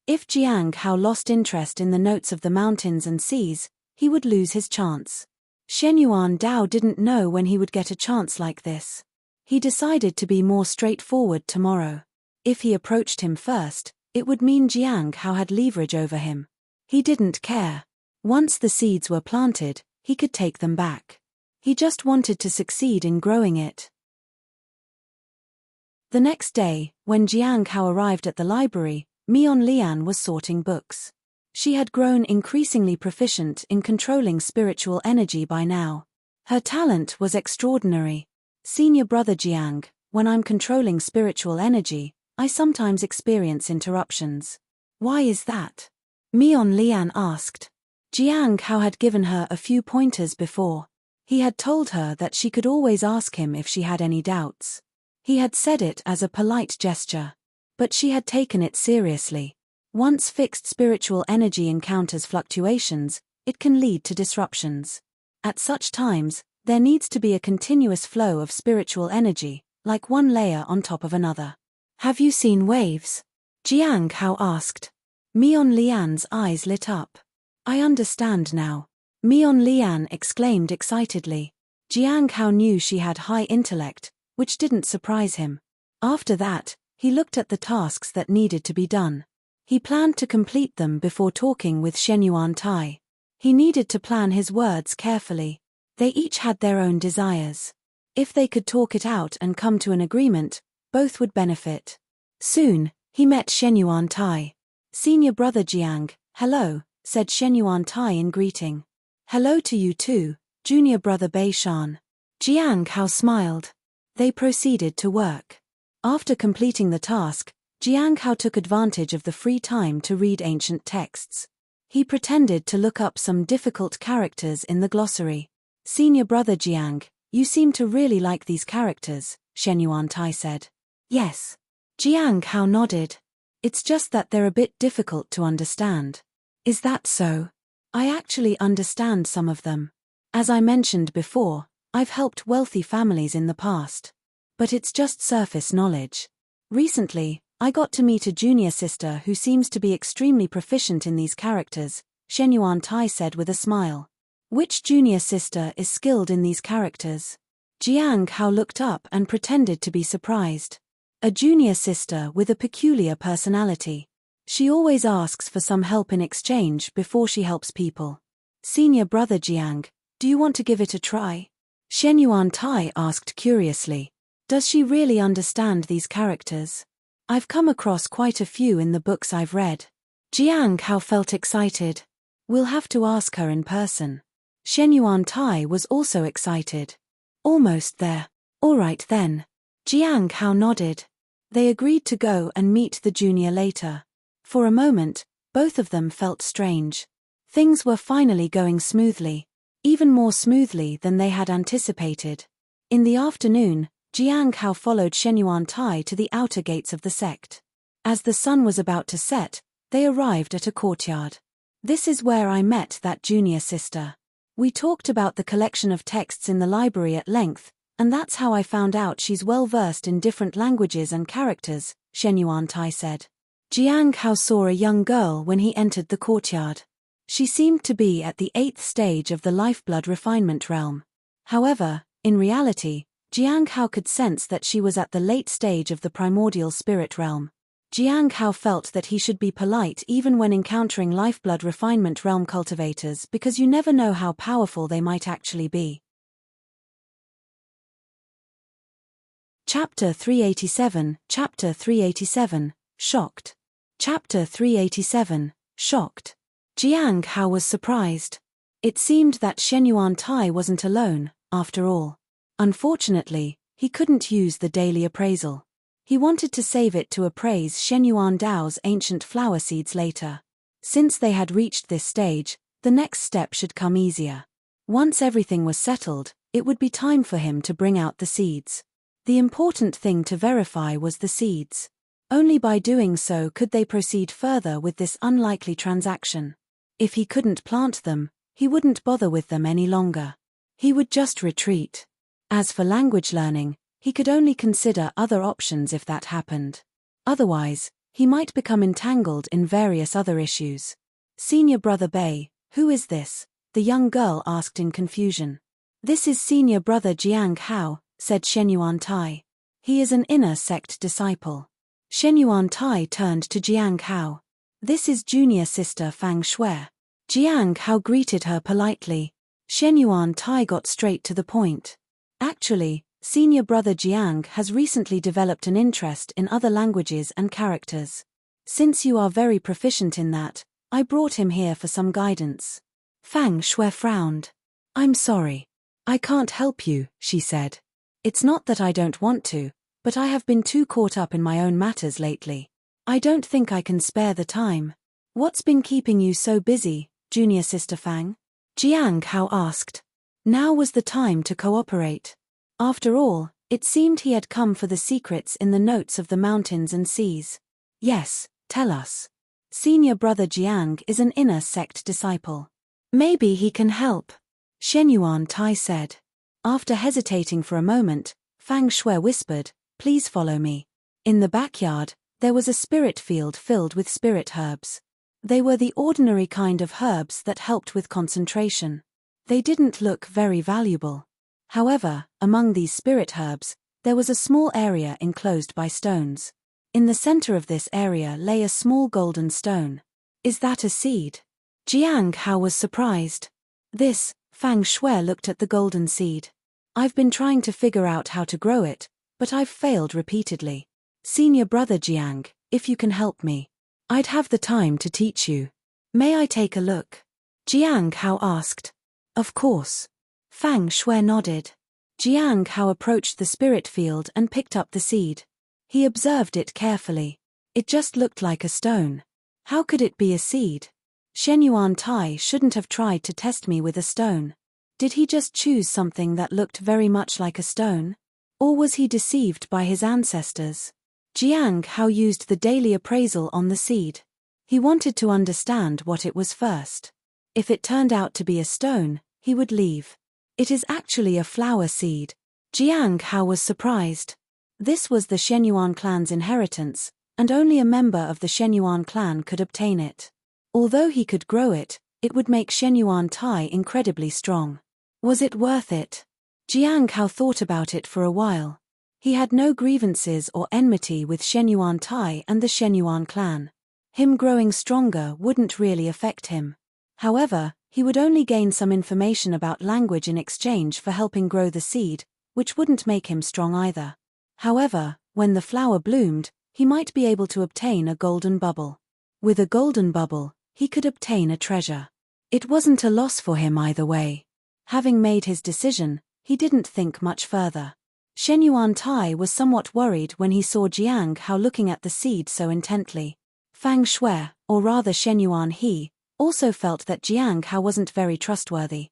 If Jiang Hao lost interest in the notes of the mountains and seas, he would lose his chance. Shenyuan Dao didn't know when he would get a chance like this. He decided to be more straightforward tomorrow. If he approached him first, it would mean Jiang Hao had leverage over him. He didn't care. Once the seeds were planted, he could take them back. He just wanted to succeed in growing it. The next day, when Jiang Hao arrived at the library, Mion Lian was sorting books. She had grown increasingly proficient in controlling spiritual energy by now. Her talent was extraordinary. Senior brother Jiang, when I'm controlling spiritual energy, I sometimes experience interruptions. Why is that? Mion Lian asked. Jiang Hao had given her a few pointers before. He had told her that she could always ask him if she had any doubts. He had said it as a polite gesture. But she had taken it seriously. Once fixed spiritual energy encounters fluctuations, it can lead to disruptions. At such times, there needs to be a continuous flow of spiritual energy, like one layer on top of another. Have you seen waves? Jiang Hao asked. Mion Lian's eyes lit up. I understand now. Mion Lian exclaimed excitedly. Jiang Hao knew she had high intellect, which didn't surprise him. After that, he looked at the tasks that needed to be done. He planned to complete them before talking with Shenyuan Tai. He needed to plan his words carefully. They each had their own desires. If they could talk it out and come to an agreement, both would benefit. Soon, he met Shenyuan Tai. Senior brother Jiang, hello, said Shenyuan Tai in greeting. Hello to you too, junior brother Bei Shan. Jiang Hao smiled. They proceeded to work. After completing the task, Jiang Hao took advantage of the free time to read ancient texts. He pretended to look up some difficult characters in the glossary. Senior brother Jiang, you seem to really like these characters, Shenyuan Tai said. Yes. Jiang Hao nodded. It's just that they're a bit difficult to understand. Is that so? I actually understand some of them. As I mentioned before, I've helped wealthy families in the past. But it's just surface knowledge. Recently, I got to meet a junior sister who seems to be extremely proficient in these characters, Shenyuan Tai said with a smile. Which junior sister is skilled in these characters? Jiang Hao looked up and pretended to be surprised. A junior sister with a peculiar personality. She always asks for some help in exchange before she helps people. Senior brother Jiang, do you want to give it a try? Shenyuan Tai asked curiously. Does she really understand these characters? I've come across quite a few in the books I've read. Jiang Hao felt excited. We'll have to ask her in person. Shenyuan Tai was also excited. Almost there. All right then. Jiang Hao nodded. They agreed to go and meet the junior later. For a moment, both of them felt strange. Things were finally going smoothly. Even more smoothly than they had anticipated. In the afternoon, Jiang Hao followed Shenyuan Tai to the outer gates of the sect. As the sun was about to set, they arrived at a courtyard. This is where I met that junior sister. We talked about the collection of texts in the library at length, and that's how I found out she's well versed in different languages and characters, Shenyuan Tai said. Jiang Hao saw a young girl when he entered the courtyard. She seemed to be at the 8th stage of the lifeblood refinement realm. However, in reality, Jiang Hao could sense that she was at the late stage of the primordial spirit realm. Jiang Hao felt that he should be polite even when encountering lifeblood refinement realm cultivators because you never know how powerful they might actually be. Chapter 387, Chapter 387, Shocked. Chapter 387, Shocked. Jiang Hao was surprised. It seemed that Shenyuan Tai wasn't alone, after all. Unfortunately, he couldn't use the daily appraisal. He wanted to save it to appraise Shenyuan Dao's ancient flower seeds later. Since they had reached this stage, the next step should come easier. Once everything was settled, it would be time for him to bring out the seeds. The important thing to verify was the seeds. Only by doing so could they proceed further with this unlikely transaction. If he couldn't plant them, he wouldn't bother with them any longer. He would just retreat. As for language learning, he could only consider other options if that happened. Otherwise, He might become entangled in various other issues. Senior brother Bei, who is this? The young girl asked in confusion. This is senior brother Jiang Hao, said Shenyuan Tai. He is an inner sect disciple. Shenyuan Tai turned to Jiang Hao. This is junior sister Fang Shui. Jiang Hao greeted her politely. Shenyuan Tai got straight to the point. Actually, senior brother Jiang has recently developed an interest in other languages and characters. Since you are very proficient in that, I brought him here for some guidance. Fang Shui frowned. I'm sorry. I can't help you, she said. It's not that I don't want to, but I have been too caught up in my own matters lately. I don't think I can spare the time. What's been keeping you so busy, junior sister Fang? Jiang Hao asked. Now was the time to cooperate. After all, it seemed he had come for the secrets in the notes of the mountains and seas. Yes, tell us. Senior brother Jiang is an inner sect disciple. Maybe he can help. Shenyuan Tai said. After hesitating for a moment, Fang Shui whispered, please follow me. In the backyard, there was a spirit field filled with spirit herbs. They were the ordinary kind of herbs that helped with concentration. They didn't look very valuable. However, among these spirit herbs, there was a small area enclosed by stones. In the center of this area lay a small golden stone. Is that a seed? Jiang Hao was surprised. This, Fang Shui looked at the golden seed. I've been trying to figure out how to grow it, but I've failed repeatedly. Senior brother Jiang, if you can help me, I'd have the time to teach you. May I take a look? Jiang Hao asked. Of course. Fang Shui nodded. Jiang Hao approached the spirit field and picked up the seed. He observed it carefully. It just looked like a stone. How could it be a seed? Shenyuan Tai shouldn't have tried to test me with a stone. Did he just choose something that looked very much like a stone? Or was he deceived by his ancestors? Jiang Hao used the daily appraisal on the seed. He wanted to understand what it was first. If it turned out to be a stone, he would leave. It is actually a flower seed. Jiang Hao was surprised. This was the Shenyuan clan's inheritance, and only a member of the Shenyuan clan could obtain it. Although he could grow it, it would make Shenyuan Tai incredibly strong. Was it worth it? Jiang Hao thought about it for a while. He had no grievances or enmity with Shenyuan Tai and the Shenyuan clan. Him growing stronger wouldn't really affect him. However, he would only gain some information about language in exchange for helping grow the seed, which wouldn't make him strong either. However, when the flower bloomed, he might be able to obtain a golden bubble. With a golden bubble, he could obtain a treasure. It wasn't a loss for him either way. Having made his decision, he didn't think much further. Shenyuan Tai was somewhat worried when he saw Jiang Hao looking at the seed so intently. Fang Shui, or rather Shenyuan He, also felt that Jiang Hao wasn't very trustworthy.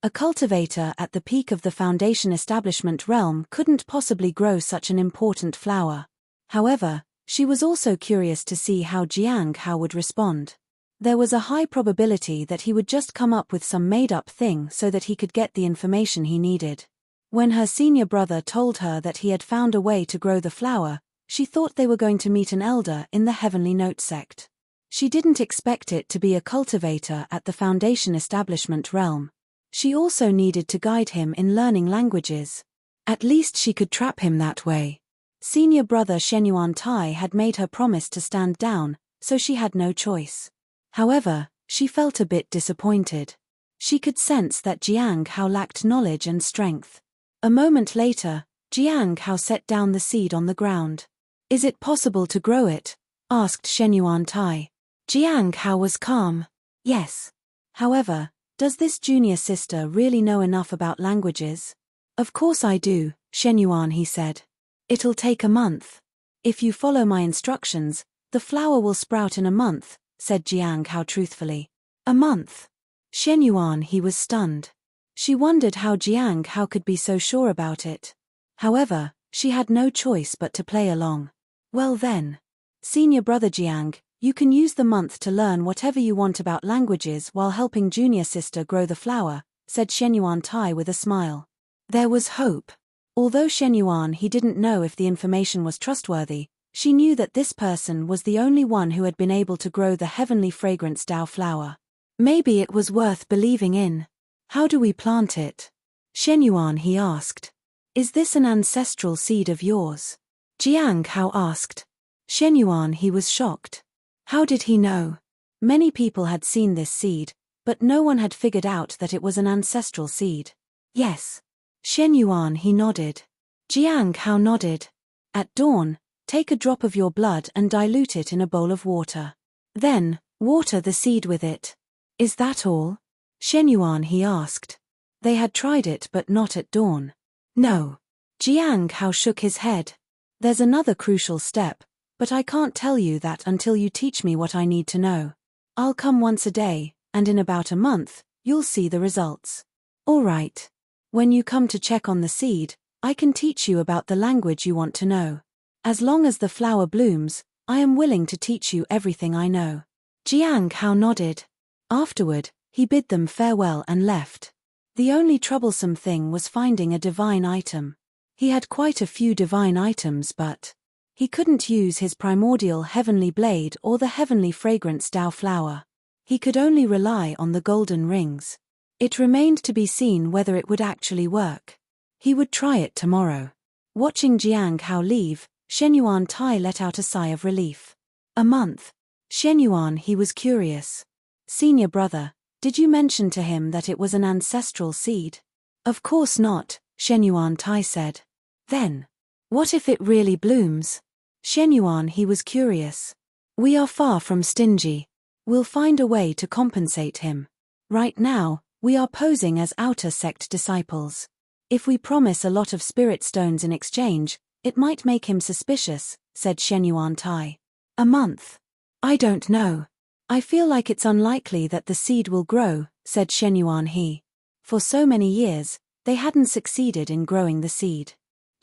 A cultivator at the peak of the Foundation establishment realm couldn't possibly grow such an important flower. However, she was also curious to see how Jiang Hao would respond. There was a high probability that he would just come up with some made-up thing so that he could get the information he needed. When her senior brother told her that he had found a way to grow the flower, she thought they were going to meet an elder in the Heavenly Note sect. She didn't expect it to be a cultivator at the Foundation establishment realm. She also needed to guide him in learning languages. At least she could trap him that way. Senior brother Shenyuan Tai had made her promise to stand down, so she had no choice. However, she felt a bit disappointed. She could sense that Jiang Hao lacked knowledge and strength. A moment later, Jiang Hao set down the seed on the ground. Is it possible to grow it? Asked Shenyuan Tai. Jiang Hao was calm. Yes. However, does this junior sister really know enough about languages? Of course I do, Shenyuan He said. It'll take a month. If you follow my instructions, the flower will sprout in a month, said Jiang Hao truthfully. A month? Shenyuan He was stunned. She wondered how Jiang Hao could be so sure about it. However, she had no choice but to play along. Well then. Senior brother Jiang, you can use the month to learn whatever you want about languages while helping junior sister grow the flower, said Shenyuan Tai with a smile. There was hope. Although Shenyuan He didn't know if the information was trustworthy, She knew that this person was the only one who had been able to grow the heavenly fragrance Dao flower. Maybe it was worth believing in. How do we plant it? Shenyuan, he asked. Is this an ancestral seed of yours? Jiang Hao asked. Shenyuan, he was shocked. How did he know? Many people had seen this seed, but no one had figured out that it was an ancestral seed. Yes. Shenyuan, he nodded. Jiang Hao nodded. At dawn, take a drop of your blood and dilute it in a bowl of water. Then, water the seed with it. Is that all? Shenyuan, he asked. They had tried it but not at dawn. No. Jiang Hao shook his head. There's another crucial step, but I can't tell you that until you teach me what I need to know. I'll come once a day, and in about a month, you'll see the results. All right. When you come to check on the seed, I can teach you about the language you want to know. As long as the flower blooms, I am willing to teach you everything I know. Jiang Hao nodded. Afterward, he bid them farewell and left. The only troublesome thing was finding a divine item. He had quite a few divine items, but he couldn't use his primordial heavenly blade or the heavenly fragrance Dao flower. He could only rely on the golden rings. It remained to be seen whether it would actually work. He would try it tomorrow. Watching Jiang Hao leave, Shenyuan Tai let out a sigh of relief. A month. Shenyuan, he was curious. Senior brother, did you mention to him that it was an ancestral seed? Of course not, Shenyuan Tai said. Then, what if it really blooms? Shenyuan, he was curious. We are far from stingy. We'll find a way to compensate him. Right now, we are posing as outer sect disciples. If we promise a lot of spirit stones in exchange, it might make him suspicious, said Shenyuan Tai. A month? I don't know. I feel like it's unlikely that the seed will grow, said Shenyuan He. For so many years, they hadn't succeeded in growing the seed.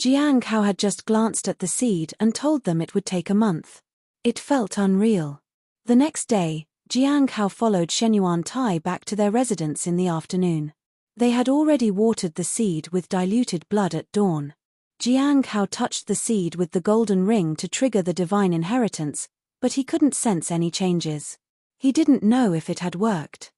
Jiang Hao had just glanced at the seed and told them it would take a month. It felt unreal. The next day, Jiang Hao followed Shenyuan Tai back to their residence in the afternoon. They had already watered the seed with diluted blood at dawn. Jiang Hao touched the seed with the golden ring to trigger the divine inheritance, but he couldn't sense any changes. He didn't know if it had worked.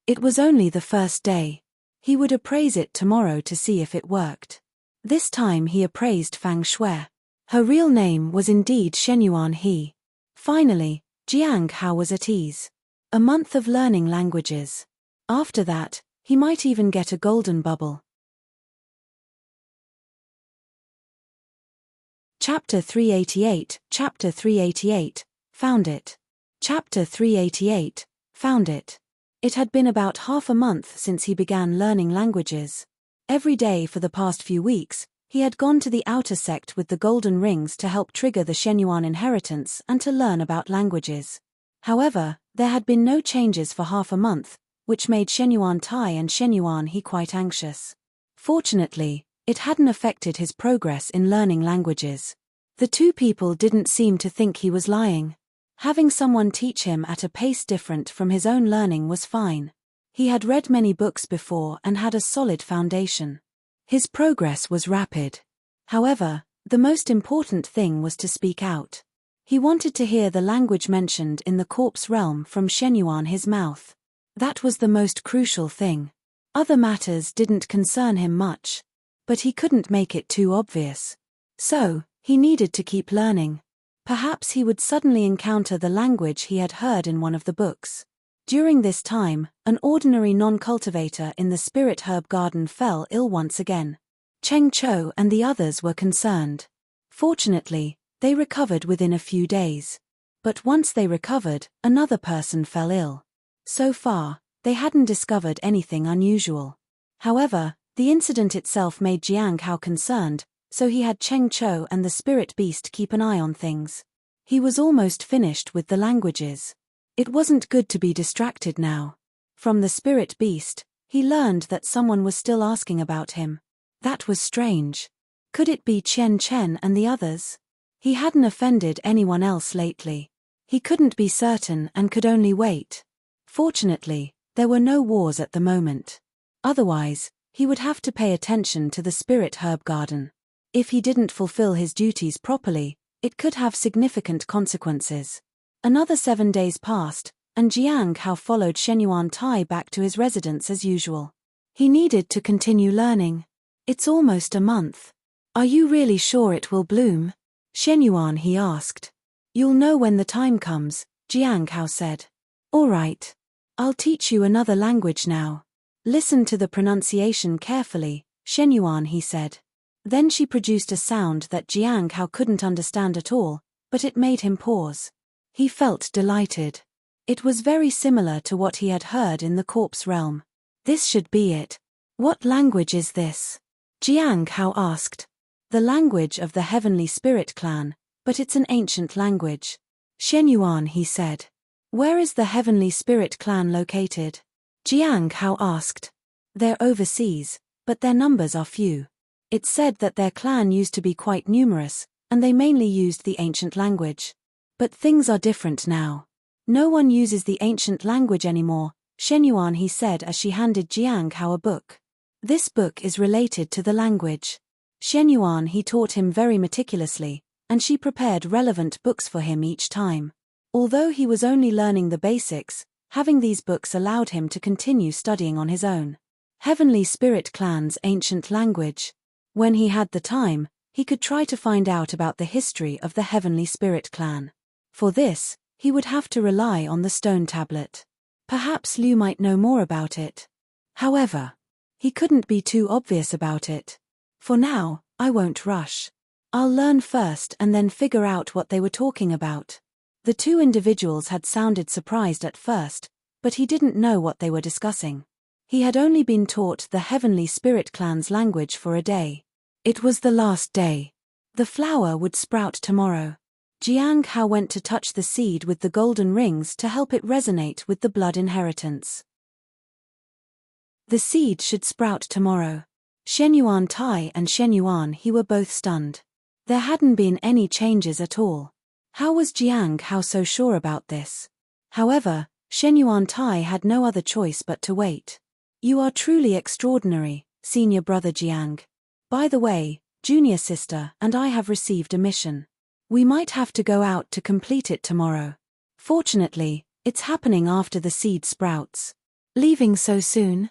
It was only the first day. He would appraise it tomorrow to see if it worked. This time he appraised Fang Shui. Her real name was indeed Shenyuan He. Finally, Jiang Hao was at ease. A month of learning languages. After that, he might even get a golden bubble. Chapter 388, Chapter 388, Found it. Chapter 388, Found it. It had been about half a month since he began learning languages. Every day for the past few weeks, he had gone to the outer sect with the golden rings to help trigger the Shenyuan inheritance and to learn about languages. However, there had been no changes for half a month, which made Shenyuan Tai and Shenyuan He quite anxious. Fortunately, it hadn't affected his progress in learning languages. The two people didn't seem to think he was lying. Having someone teach him at a pace different from his own learning was fine. He had read many books before and had a solid foundation. His progress was rapid. However, the most important thing was to speak out. He wanted to hear the language mentioned in the corpse realm from Shenyuan He's mouth. That was the most crucial thing. Other matters didn't concern him much. But he couldn't make it too obvious. So, he needed to keep learning. Perhaps he would suddenly encounter the language he had heard in one of the books. During this time, an ordinary non-cultivator in the spirit herb garden fell ill once again. Cheng Cho and the others were concerned. Fortunately, they recovered within a few days. But once they recovered, another person fell ill. So far, they hadn't discovered anything unusual. However, the incident itself made Jiang Hao concerned, so he had Cheng Cho and the spirit beast keep an eye on things. He was almost finished with the languages. It wasn't good to be distracted now. From the spirit beast, he learned that someone was still asking about him. That was strange. Could it be Chen Chen and the others? He hadn't offended anyone else lately. He couldn't be certain and could only wait. Fortunately, there were no wars at the moment. Otherwise, he would have to pay attention to the spirit herb garden. If he didn't fulfill his duties properly, it could have significant consequences. Another 7 days passed, and Jiang Hao followed Shenyuan Tai back to his residence as usual. He needed to continue learning. It's almost a month. Are you really sure it will bloom? Shenyuan, he asked. You'll know when the time comes, Jiang Hao said. All right. I'll teach you another language now. Listen to the pronunciation carefully, Shenyuan, he said. Then she produced a sound that Jiang Hao couldn't understand at all, but it made him pause. He felt delighted. It was very similar to what he had heard in the corpse realm. This should be it. What language is this? Jiang Hao asked. The language of the Heavenly Spirit clan, but it's an ancient language. Shenyuan, he said. Where is the Heavenly Spirit clan located? Jiang Hao asked. They're overseas, but their numbers are few. It's said that their clan used to be quite numerous, and they mainly used the ancient language. But things are different now. No one uses the ancient language anymore, Shenyuan, he said as she handed Jiang Hao a book. This book is related to the language. Shenyuan, he taught him very meticulously, and she prepared relevant books for him each time. Although he was only learning the basics, having these books allowed him to continue studying on his own. Heavenly Spirit clan's ancient language. When he had the time, he could try to find out about the history of the Heavenly Spirit clan. For this, he would have to rely on the stone tablet. Perhaps Liu might know more about it. However, he couldn't be too obvious about it. For now, I won't rush. I'll learn first and then figure out what they were talking about. The two individuals had sounded surprised at first, but he didn't know what they were discussing. He had only been taught the Heavenly Spirit clan's language for a day. It was the last day. The flower would sprout tomorrow. Jiang Hao went to touch the seed with the golden rings to help it resonate with the blood inheritance. The seed should sprout tomorrow. Shenyuan Tai and Shenyuan, he were both stunned. There hadn't been any changes at all. How was Jiang Hao so sure about this? However, Shenyuan Tai had no other choice but to wait. You are truly extraordinary, senior brother Jiang. By the way, junior sister and I have received a mission. We might have to go out to complete it tomorrow. Fortunately, it's happening after the seed sprouts. Leaving so soon?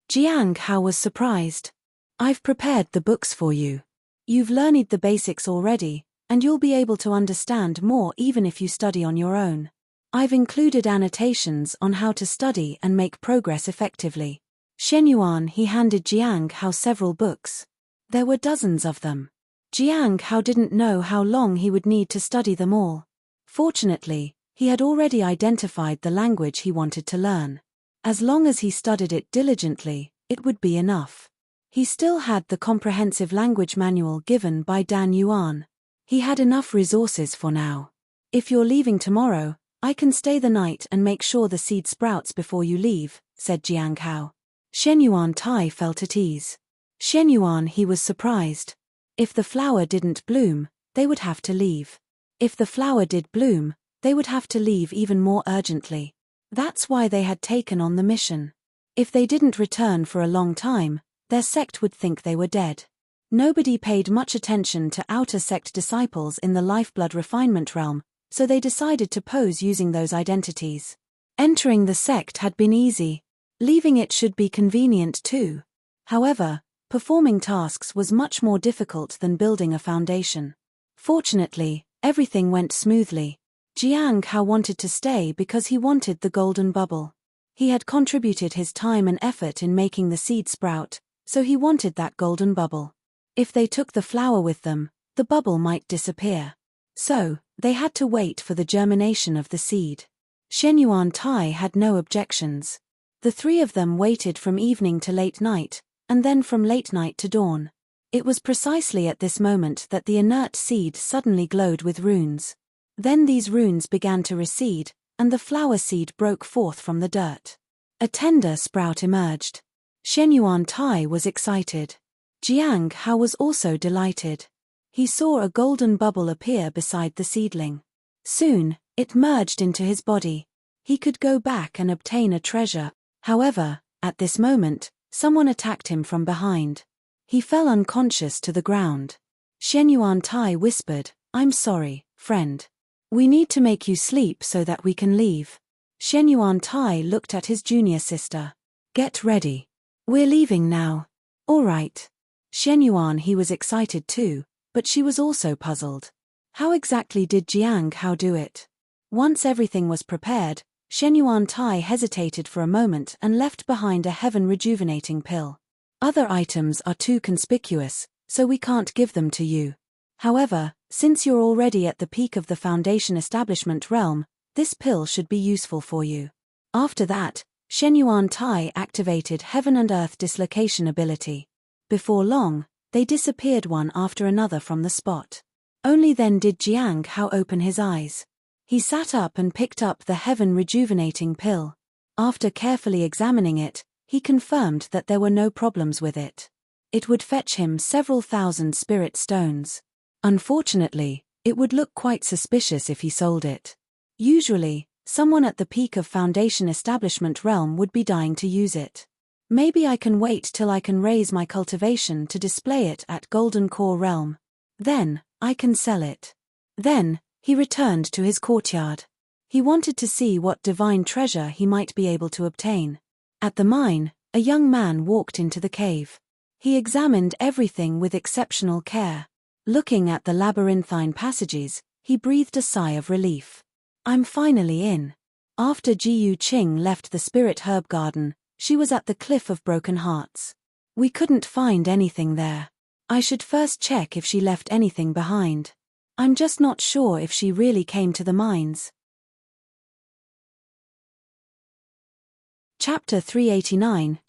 Jiang Hao was surprised. I've prepared the books for you. You've learned the basics already, and you'll be able to understand more even if you study on your own. I've included annotations on how to study and make progress effectively. Shenyuan, he handed Jiang Hao several books. There were dozens of them. Jiang Hao didn't know how long he would need to study them all. Fortunately, he had already identified the language he wanted to learn. As long as he studied it diligently, it would be enough. He still had the comprehensive language manual given by Dan Yuan. He had enough resources for now. If you're leaving tomorrow, I can stay the night and make sure the seed sprouts before you leave, said Jiang Hao. Shenyuan Tai felt at ease. Shenyuan, he was surprised. If the flower didn't bloom, they would have to leave. If the flower did bloom, they would have to leave even more urgently. That's why they had taken on the mission. If they didn't return for a long time, their sect would think they were dead. Nobody paid much attention to outer sect disciples in the lifeblood refinement realm, so they decided to pose using those identities. Entering the sect had been easy. Leaving it should be convenient too. However, performing tasks was much more difficult than building a foundation. Fortunately, everything went smoothly. Jiang Hao wanted to stay because he wanted the golden bubble. He had contributed his time and effort in making the seed sprout, so he wanted that golden bubble. If they took the flower with them, the bubble might disappear. So, they had to wait for the germination of the seed. Shenyuan Tai had no objections. The three of them waited from evening to late night, and then from late night to dawn. It was precisely at this moment that the inert seed suddenly glowed with runes. Then these runes began to recede, and the flower seed broke forth from the dirt. A tender sprout emerged. Shenyuan Tai was excited. Jiang Hao was also delighted. He saw a golden bubble appear beside the seedling. Soon, it merged into his body. He could go back and obtain a treasure. However, at this moment, someone attacked him from behind. He fell unconscious to the ground. Shenyuan Tai whispered, "I'm sorry, friend. We need to make you sleep so that we can leave." Shenyuan Tai looked at his junior sister. "Get ready. We're leaving now." "All right." Shenyuan he was excited too, but she was also puzzled. How exactly did Jiang Hao do it? Once everything was prepared, Shenyuan Tai hesitated for a moment and left behind a heaven-rejuvenating pill. "Other items are too conspicuous, so we can't give them to you. However, since you're already at the peak of the Foundation establishment realm, this pill should be useful for you." After that, Shenyuan Tai activated Heaven and Earth dislocation ability. Before long, they disappeared one after another from the spot. Only then did Jiang Hao open his eyes. He sat up and picked up the Heaven rejuvenating pill. After carefully examining it, he confirmed that there were no problems with it. It would fetch him several thousand spirit stones. Unfortunately, it would look quite suspicious if he sold it. Usually, someone at the peak of Foundation establishment realm would be dying to use it. Maybe I can wait till I can raise my cultivation to display it at Golden Core realm. Then, I can sell it. Then, he returned to his courtyard. He wanted to see what divine treasure he might be able to obtain. At the mine, a young man walked into the cave. He examined everything with exceptional care. Looking at the labyrinthine passages, he breathed a sigh of relief. "I'm finally in." After Jiyu Qing left the spirit herb garden, she was at the Cliff of Broken Hearts. "We couldn't find anything there. I should first check if she left anything behind. I'm just not sure if she really came to the mines." Chapter 389,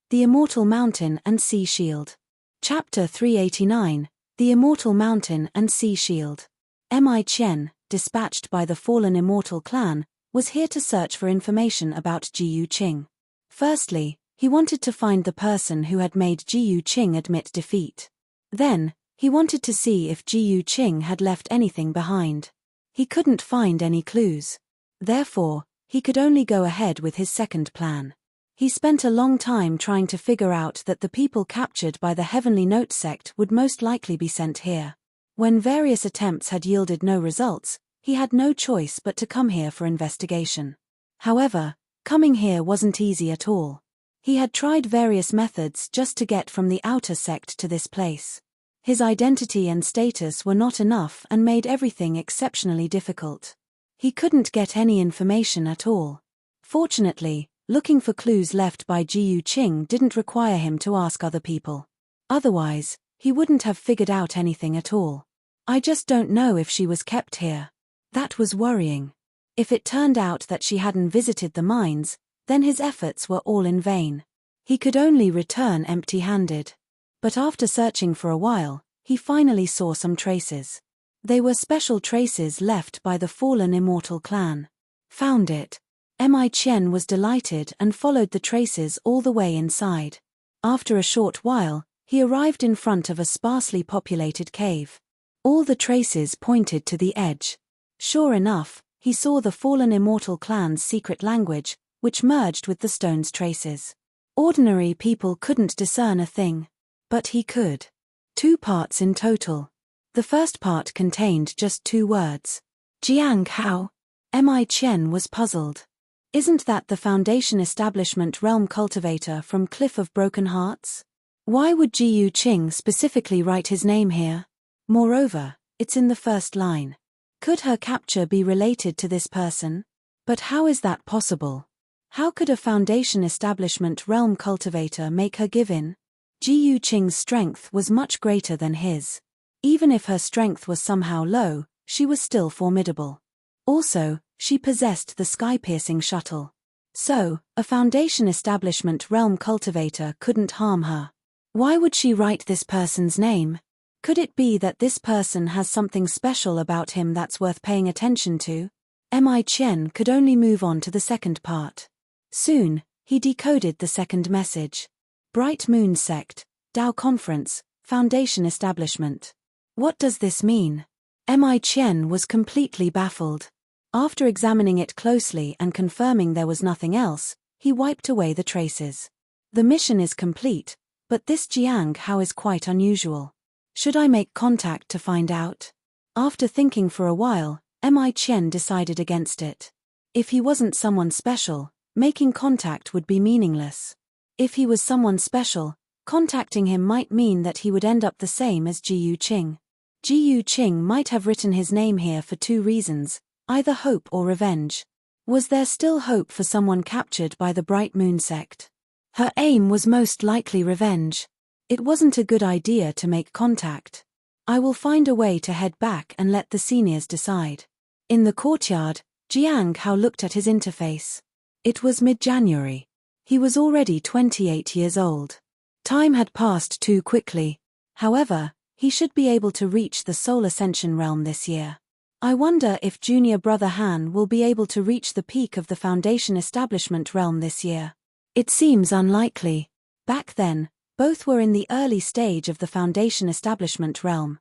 The Immortal Mountain and Sea Shield. Chapter 389, The Immortal Mountain and Sea Shield. Mi Qian, dispatched by the fallen immortal clan, was here to search for information about Jiyu Qing. Firstly, he wanted to find the person who had made Jiyu Qing admit defeat. Then, he wanted to see if Jiyu Qing had left anything behind. He couldn't find any clues. Therefore, he could only go ahead with his second plan. He spent a long time trying to figure out that the people captured by the Heavenly Note sect would most likely be sent here. When various attempts had yielded no results, he had no choice but to come here for investigation. However, coming here wasn't easy at all. He had tried various methods just to get from the outer sect to this place. His identity and status were not enough and made everything exceptionally difficult. He couldn't get any information at all. Fortunately, looking for clues left by Jiyu Qing didn't require him to ask other people. Otherwise, he wouldn't have figured out anything at all. "I just don't know if she was kept here." That was worrying. If it turned out that she hadn't visited the mines, then his efforts were all in vain. He could only return empty-handed. But after searching for a while, he finally saw some traces. They were special traces left by the fallen immortal clan. "Found it." Mi Qian was delighted and followed the traces all the way inside. After a short while, he arrived in front of a sparsely populated cave. All the traces pointed to the edge. Sure enough, he saw the fallen immortal clan's secret language, which merged with the stone's traces. Ordinary people couldn't discern a thing. But he could. 2 parts in total. The first part contained just 2 words. "Jiang Hao." Mi Qian was puzzled. Isn't that the Foundation Establishment Realm Cultivator from Cliff of Broken Hearts? Why would Jiyu Qing specifically write his name here? Moreover, it's in the first line. Could her capture be related to this person? But how is that possible? How could a Foundation Establishment Realm Cultivator make her give in? Jiyu Qing's strength was much greater than his. Even if her strength was somehow low, she was still formidable. Also, she possessed the sky-piercing shuttle. So, a Foundation Establishment Realm Cultivator couldn't harm her. Why would she write this person's name? Could it be that this person has something special about him that's worth paying attention to? Mi Qian could only move on to the second part. Soon, he decoded the second message. Bright Moon Sect, Tao Conference, Foundation Establishment. What does this mean? Mi Qian was completely baffled. After examining it closely and confirming there was nothing else, he wiped away the traces. The mission is complete, But this Jiang Hao is quite unusual. Should I make contact to find out? After thinking for a while, Mi Qian decided against it. If he wasn't someone special, making contact would be meaningless. If he was someone special, contacting him might mean that he would end up the same as Ji Yuqing. Ji Yuqing might have written his name here for two reasons, either hope or revenge. Was there still hope for someone captured by the Bright Moon sect? Her aim was most likely revenge. It wasn't a good idea to make contact. I will find a way to head back and let the seniors decide. In the courtyard, Jiang Hao looked at his interface. It was mid-January. He was already 28 years old. Time had passed too quickly. However, he should be able to reach the Soul Ascension realm this year. I wonder if junior brother Han will be able to reach the peak of the Foundation Establishment realm this year. It seems unlikely. Back then, both were in the early stage of the Foundation Establishment realm.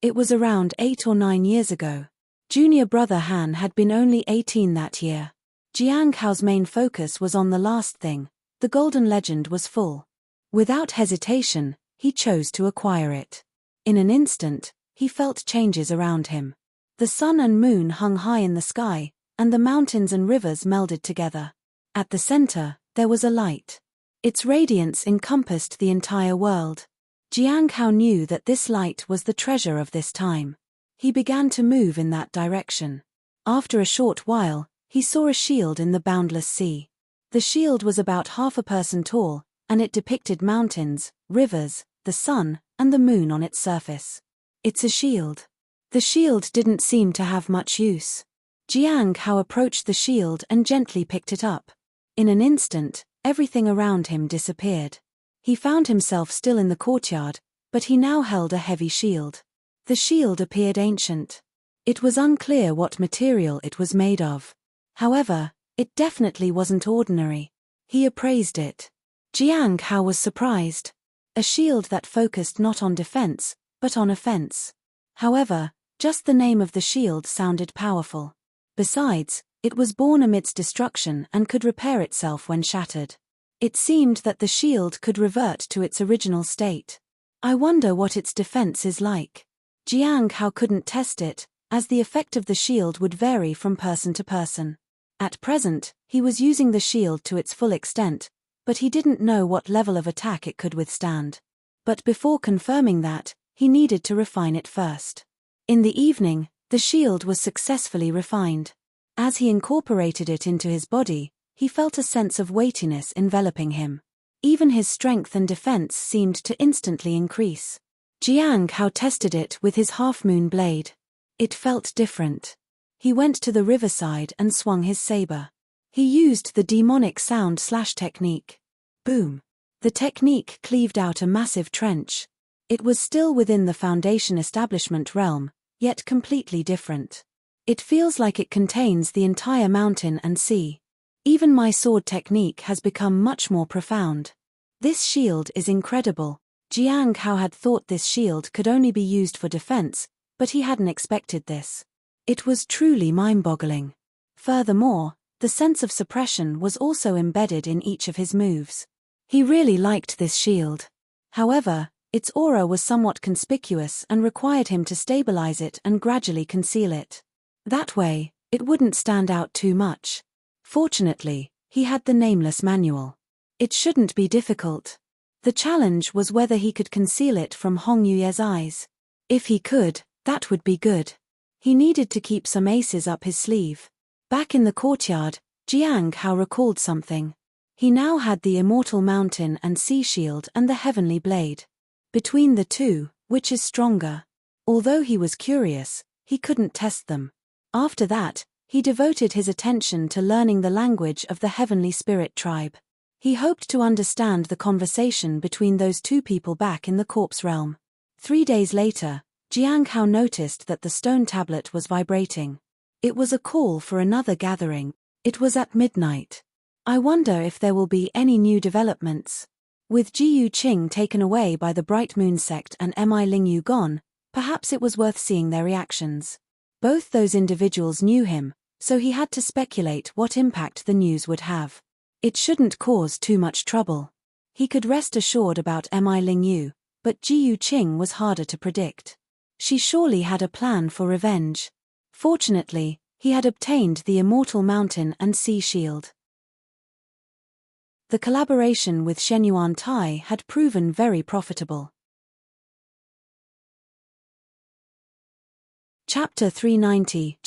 It was around 8 or 9 years ago. Junior brother Han had been only 18 that year. Jiang Hao's main focus was on the last thing. The Golden Legend was full. Without hesitation, he chose to acquire it. In an instant, he felt changes around him. The sun and moon hung high in the sky, and the mountains and rivers melded together. At the center, there was a light. Its radiance encompassed the entire world. Jiang Hao knew that this light was the treasure of this time. He began to move in that direction. After a short while, he saw a shield in the boundless sea. The shield was about half a person tall, and it depicted mountains, rivers, the sun, and the moon on its surface. It's a shield. The shield didn't seem to have much use. Jiang Hao approached the shield and gently picked it up. In an instant, everything around him disappeared. He found himself still in the courtyard, but he now held a heavy shield. The shield appeared ancient. It was unclear what material it was made of. However, it definitely wasn't ordinary. He appraised it. Jiang Hao was surprised. A shield that focused not on defense, but on offense. However, just the name of the shield sounded powerful. Besides, it was born amidst destruction and could repair itself when shattered. It seemed that the shield could revert to its original state. I wonder what its defense is like. Jiang Hao couldn't test it, as the effect of the shield would vary from person to person. At present, he was using the shield to its full extent, but he didn't know what level of attack it could withstand. But before confirming that, he needed to refine it first. In the evening, the shield was successfully refined. As he incorporated it into his body, he felt a sense of weightiness enveloping him. Even his strength and defense seemed to instantly increase. Jiang Hao tested it with his half-moon blade. It felt different. He went to the riverside and swung his saber. He used the demonic sound/slash technique. Boom! The technique cleaved out a massive trench. It was still within the Foundation Establishment realm, yet completely different. It feels like it contains the entire mountain and sea. Even my sword technique has become much more profound. This shield is incredible. Jiang Hao had thought this shield could only be used for defense, but he hadn't expected this. It was truly mind-boggling. Furthermore, the sense of suppression was also embedded in each of his moves. He really liked this shield. However, its aura was somewhat conspicuous and required him to stabilize it and gradually conceal it. That way, it wouldn't stand out too much. Fortunately, he had the nameless manual. It shouldn't be difficult. The challenge was whether he could conceal it from Hong Yuye's eyes. If he could, that would be good. He needed to keep some aces up his sleeve. Back in the courtyard, Jiang Hao recalled something. He now had the immortal mountain and sea shield and the heavenly blade. Between the two, which is stronger? Although he was curious, he couldn't test them. After that, he devoted his attention to learning the language of the heavenly spirit tribe. He hoped to understand the conversation between those two people back in the corpse realm. 3 days later, Jiang Hao noticed that the stone tablet was vibrating. It was a call for another gathering. It was at midnight. I wonder if there will be any new developments. With Ji Yuqing taken away by the Bright Moon sect and Mi Lingyu gone, perhaps it was worth seeing their reactions. Both those individuals knew him, so he had to speculate what impact the news would have. It shouldn't cause too much trouble. He could rest assured about Mi Lingyu, but Jiyu Qing was harder to predict. She surely had a plan for revenge. Fortunately, he had obtained the immortal mountain and sea shield. The collaboration with Shenyuan Tai had proven very profitable. Chapter 390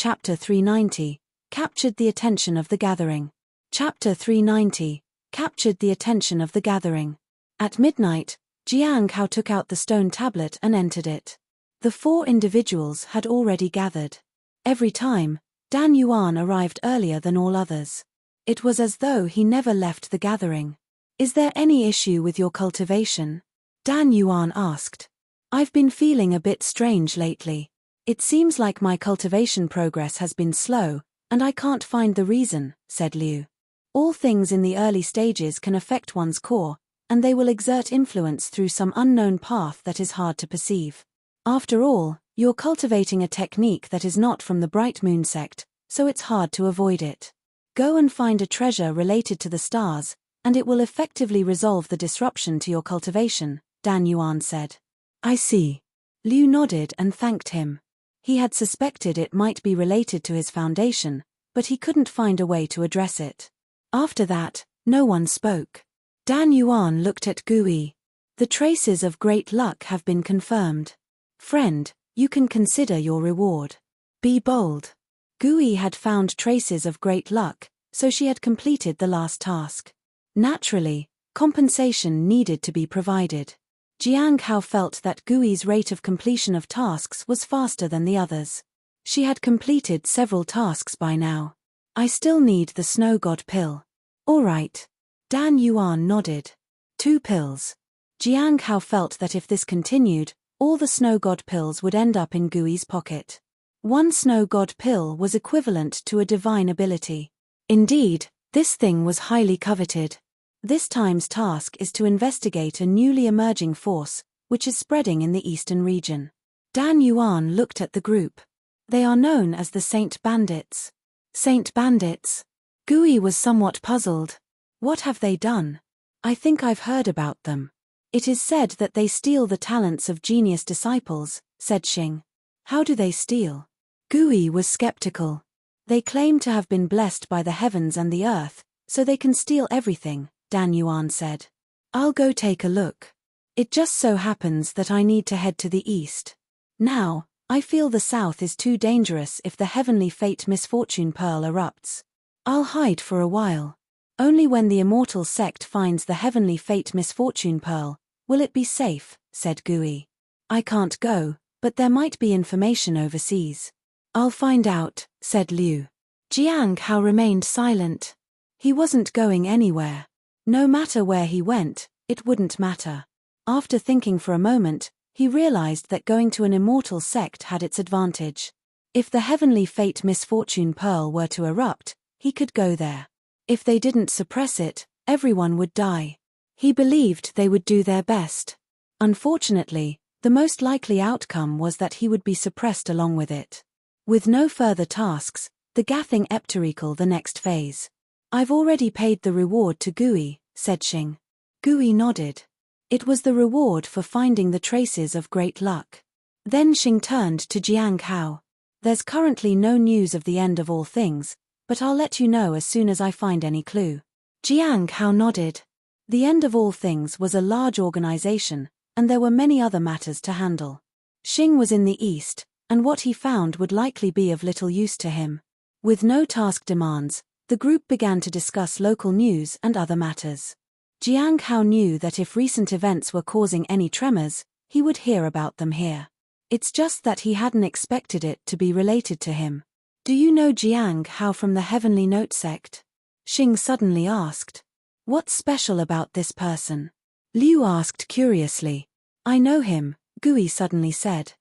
captured the attention of the gathering. Chapter 390 captured the attention of the gathering. At midnight, Jiang Hao took out the stone tablet and entered it. The 4 individuals had already gathered. Every time, Dan Yuan arrived earlier than all others. It was as though he never left the gathering. Is there any issue with your cultivation? Dan Yuan asked. I've been feeling a bit strange lately. It seems like my cultivation progress has been slow, and I can't find the reason, said Liu. All things in the early stages can affect one's core, and they will exert influence through some unknown path that is hard to perceive. After all, you're cultivating a technique that is not from the Bright Moon sect, so it's hard to avoid it. Go and find a treasure related to the stars, and it will effectively resolve the disruption to your cultivation, Dan Yuan said. I see. Liu nodded and thanked him. He had suspected it might be related to his foundation, but he couldn't find a way to address it. After that, no one spoke. Dan Yuan looked at Gui. The traces of great luck have been confirmed. Friend, you can consider your reward. Be bold. Gui had found traces of great luck, so she had completed the last task. Naturally, compensation needed to be provided. Jiang Hao felt that Gui's rate of completion of tasks was faster than the others. She had completed several tasks by now. I still need the snow god pill. All right. Dan Yuan nodded. 2 pills. Jiang Hao felt that if this continued, all the snow god pills would end up in Gui's pocket. 1 snow god pill was equivalent to a divine ability. Indeed, this thing was highly coveted. This time's task is to investigate a newly emerging force, which is spreading in the eastern region. Dan Yuan looked at the group. They are known as the Saint Bandits. Saint Bandits? Gui was somewhat puzzled. What have they done? I think I've heard about them. It is said that they steal the talents of genius disciples, said Xing. How do they steal? Gui was skeptical. They claim to have been blessed by the heavens and the earth, so they can steal everything, Dan Yuan said. I'll go take a look. It just so happens that I need to head to the east. Now, I feel the south is too dangerous if the heavenly fate misfortune pearl erupts. I'll hide for a while. Only when the immortal sect finds the heavenly fate misfortune pearl will it be safe, said Gui. I can't go, but there might be information overseas. I'll find out, said Liu. Jiang Hao remained silent. He wasn't going anywhere. No matter where he went, it wouldn't matter. After thinking for a moment, he realized that going to an immortal sect had its advantage. If the heavenly fate misfortune pearl were to erupt, he could go there. If they didn't suppress it, everyone would die. He believed they would do their best. Unfortunately, the most likely outcome was that he would be suppressed along with it. With no further tasks, the Gathing Epterical the next phase. I've already paid the reward to Gui, said Xing. Gui nodded. It was the reward for finding the traces of great luck. Then Xing turned to Jiang Hao. There's currently no news of the end of all things, but I'll let you know as soon as I find any clue. Jiang Hao nodded. The end of all things was a large organization, and there were many other matters to handle. Xing was in the east, and what he found would likely be of little use to him. With no task demands, the group began to discuss local news and other matters. Jiang Hao knew that if recent events were causing any tremors, he would hear about them here. It's just that he hadn't expected it to be related to him. Do you know Jiang Hao from the Heavenly Note sect? Xing suddenly asked. What's special about this person? Liu asked curiously. I know him, Gui suddenly said.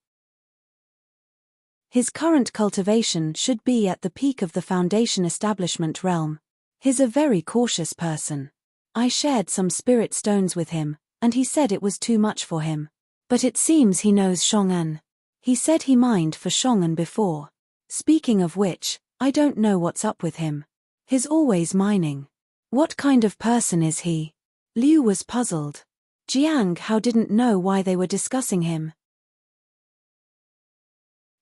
His current cultivation should be at the peak of the Foundation establishment realm. He's a very cautious person. I shared some spirit stones with him, and he said it was too much for him. But it seems he knows Shong'an. He said he mined for Shong'an before. Speaking of which, I don't know what's up with him. He's always mining. What kind of person is he? Liu was puzzled. Jiang Hao didn't know why they were discussing him.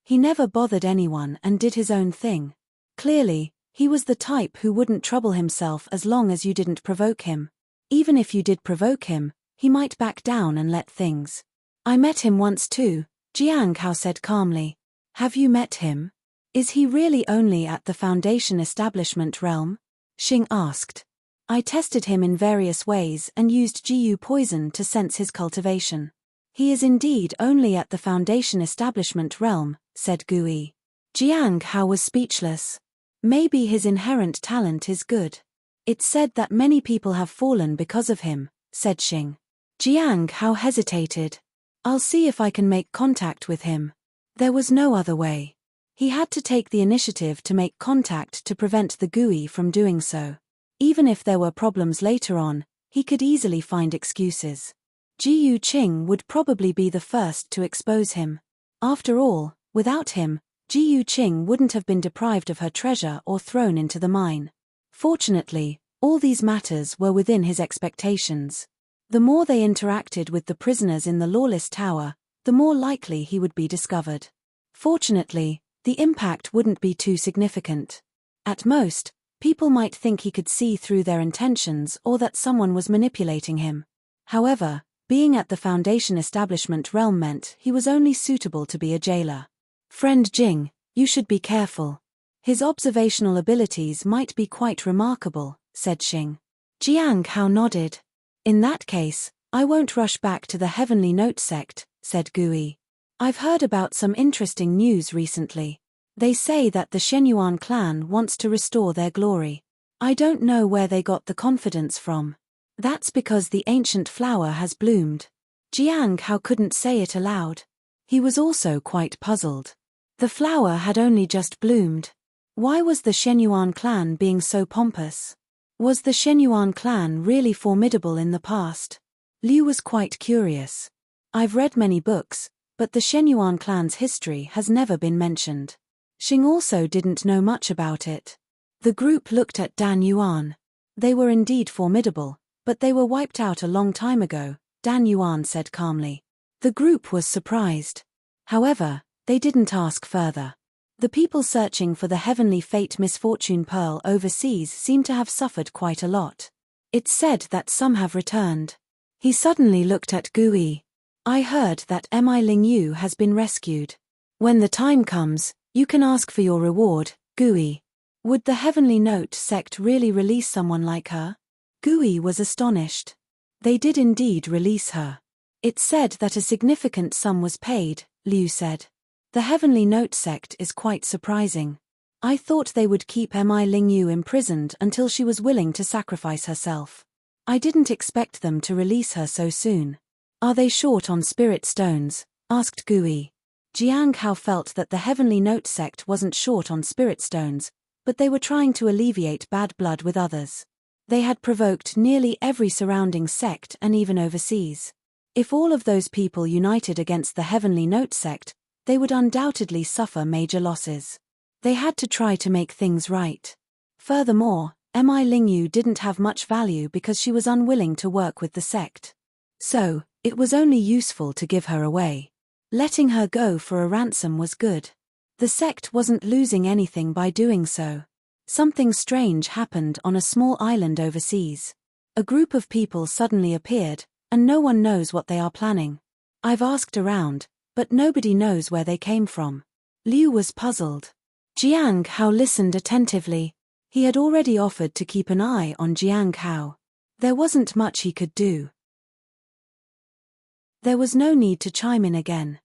He never bothered anyone and did his own thing. Clearly, he was the type who wouldn't trouble himself as long as you didn't provoke him. Even if you did provoke him, he might back down and let things. I met him once too, Jiang Hao said calmly. Have you met him? Is he really only at the Foundation establishment realm? Xing asked. I tested him in various ways and used GU poison to sense his cultivation. He is indeed only at the Foundation establishment realm, said Gui. Jiang Hao was speechless. Maybe his inherent talent is good. It's said that many people have fallen because of him, said Xing. Jiang Hao hesitated. I'll see if I can make contact with him. There was no other way. He had to take the initiative to make contact to prevent the Gui from doing so. Even if there were problems later on, he could easily find excuses. Jiu Qing would probably be the first to expose him. After all, without him, Jiu Qing wouldn't have been deprived of her treasure or thrown into the mine. Fortunately, all these matters were within his expectations. The more they interacted with the prisoners in the lawless tower, the more likely he would be discovered. Fortunately, the impact wouldn't be too significant. At most, people might think he could see through their intentions or that someone was manipulating him. However, being at the Foundation establishment realm meant he was only suitable to be a jailer. Friend Jing, you should be careful. His observational abilities might be quite remarkable, said Xing. Jiang Hao nodded. In that case, I won't rush back to the Heavenly Note sect, said Gui. I've heard about some interesting news recently. They say that the Shenyuan clan wants to restore their glory. I don't know where they got the confidence from. That's because the ancient flower has bloomed. Jiang Hao couldn't say it aloud. He was also quite puzzled. The flower had only just bloomed. Why was the Shenyuan clan being so pompous? Was the Shenyuan clan really formidable in the past? Liu was quite curious. I've read many books, but the Shenyuan clan's history has never been mentioned. Xing also didn't know much about it. The group looked at Dan Yuan. They were indeed formidable, but they were wiped out a long time ago, Dan Yuan said calmly. The group was surprised. However, they didn't ask further. The people searching for the Heavenly Fate Misfortune Pearl overseas seem to have suffered quite a lot. It's said that some have returned. He suddenly looked at Gui. I heard that Mi Lingyu has been rescued. When the time comes, you can ask for your reward, Gui. Would the Heavenly Note sect really release someone like her? Gui was astonished. They did indeed release her. It's said that a significant sum was paid, Liu said. The Heavenly Note sect is quite surprising. I thought they would keep Mi Lingyu imprisoned until she was willing to sacrifice herself. I didn't expect them to release her so soon. Are they short on spirit stones? Asked Gui. Jiang Hao felt that the Heavenly Note sect wasn't short on spirit stones, but they were trying to alleviate bad blood with others. They had provoked nearly every surrounding sect and even overseas. If all of those people united against the Heavenly Note sect, they would undoubtedly suffer major losses. They had to try to make things right. Furthermore, Mi Lingyu didn't have much value because she was unwilling to work with the sect. So, it was only useful to give her away. Letting her go for a ransom was good. The sect wasn't losing anything by doing so. Something strange happened on a small island overseas. A group of people suddenly appeared, and no one knows what they are planning. I've asked around, but nobody knows where they came from. Liu was puzzled. Jiang Hao listened attentively. He had already offered to keep an eye on Jiang Hao. There wasn't much he could do. There was no need to chime in again.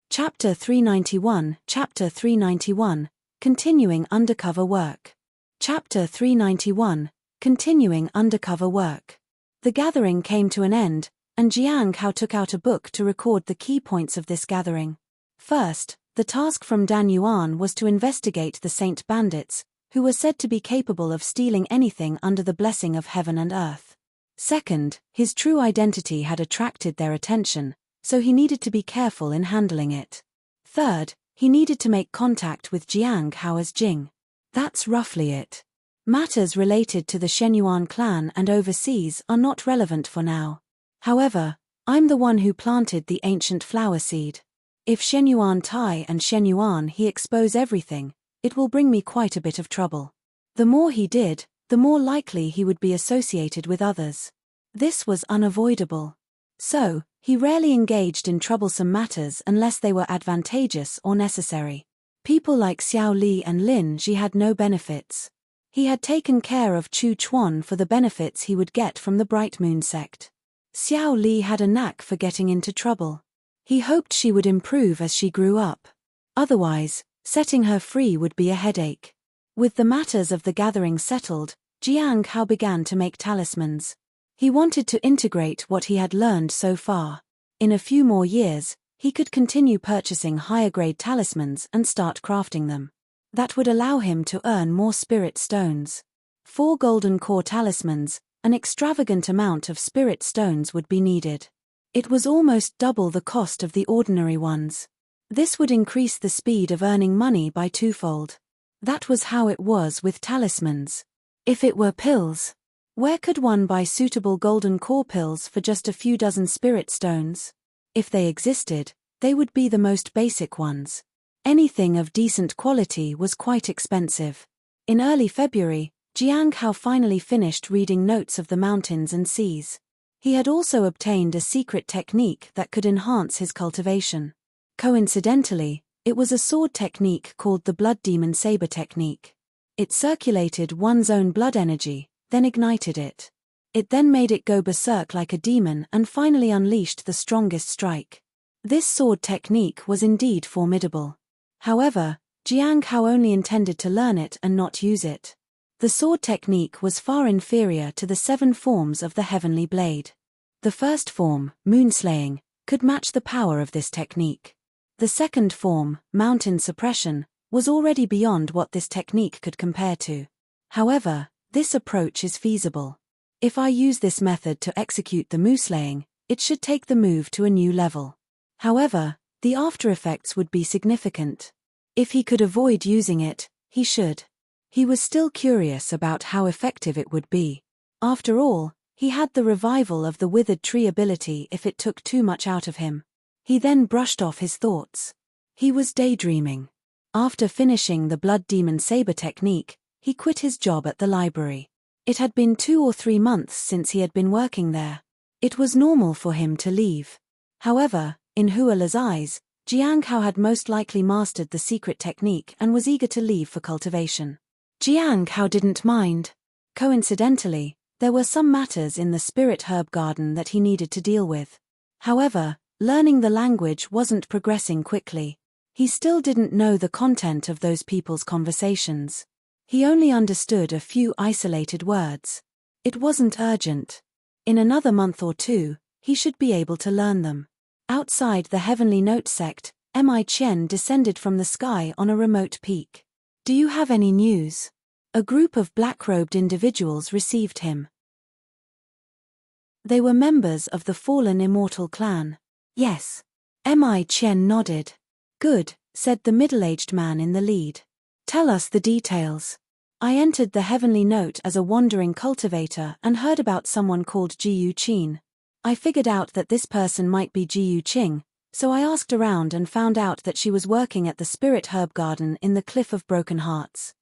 Chapter 391, Chapter 391, Continuing Undercover Work. Chapter 391, Continuing Undercover Work. The gathering came to an end, and Jiang Hao took out a book to record the key points of this gathering. First, the task from Dan Yuan was to investigate the Saint Bandits, who were said to be capable of stealing anything under the blessing of heaven and earth. Second, his true identity had attracted their attention, so he needed to be careful in handling it. Third, he needed to make contact with Jiang Hao as Jing. That's roughly it. Matters related to the Shenyuan clan and overseas are not relevant for now. However, I'm the one who planted the ancient flower seed. If Shenyuan Tai and Shenyuan he expose everything, it will bring me quite a bit of trouble. The more he did, the more likely he would be associated with others. This was unavoidable. So, he rarely engaged in troublesome matters unless they were advantageous or necessary. People like Xiao Li and Lin Ji had no benefits. He had taken care of Chu Chuan for the benefits he would get from the Bright Moon sect. Xiao Li had a knack for getting into trouble. He hoped she would improve as she grew up. Otherwise, setting her free would be a headache. With the matters of the gathering settled, Jiang Hao began to make talismans. He wanted to integrate what he had learned so far. In a few more years, he could continue purchasing higher-grade talismans and start crafting them. That would allow him to earn more spirit stones. 4 golden core talismans, an extravagant amount of spirit stones would be needed. It was almost double the cost of the ordinary ones. This would increase the speed of earning money by 2-fold. That was how it was with talismans. If it were pills, where could one buy suitable golden core pills for just a few dozen spirit stones? If they existed, they would be the most basic ones. Anything of decent quality was quite expensive. In early February, Jiang Hao finally finished reading Notes of the Mountains and Seas. He had also obtained a secret technique that could enhance his cultivation. Coincidentally, it was a sword technique called the Blood Demon Saber technique. It circulated one's own blood energy, then ignited it. It then made it go berserk like a demon and finally unleashed the strongest strike. This sword technique was indeed formidable. However, Jiang Hao only intended to learn it and not use it. The sword technique was far inferior to the 7 forms of the heavenly blade. The first form, moonslaying, could match the power of this technique. The second form, mountain suppression, was already beyond what this technique could compare to. However, this approach is feasible. If I use this method to execute the moonslaying, it should take the move to a new level. However, the after effects would be significant. If he could avoid using it, he should. He was still curious about how effective it would be. After all, he had the revival of the withered tree ability if it took too much out of him. He then brushed off his thoughts. He was daydreaming. After finishing the Blood Demon Saber technique, he quit his job at the library. It had been 2 or 3 months since he had been working there. It was normal for him to leave. However, in Huala's eyes, Jiang Hao had most likely mastered the secret technique and was eager to leave for cultivation. Jiang Hao didn't mind. Coincidentally, there were some matters in the spirit herb garden that he needed to deal with. However, learning the language wasn't progressing quickly. He still didn't know the content of those people's conversations. He only understood a few isolated words. It wasn't urgent. In another month or 2, he should be able to learn them. Outside the Heavenly Note sect, Mi Qian descended from the sky on a remote peak. "Do you have any news?" A group of black-robed individuals received him. They were members of the fallen immortal clan. "Yes." Mi Qian nodded. "Good," said the middle-aged man in the lead. "Tell us the details." "I entered the Heavenly Note as a wandering cultivator and heard about someone called Jiyu Qin. I figured out that this person might be Jiyu Qing, so I asked around and found out that she was working at the Spirit Herb Garden in the Cliff of Broken Hearts.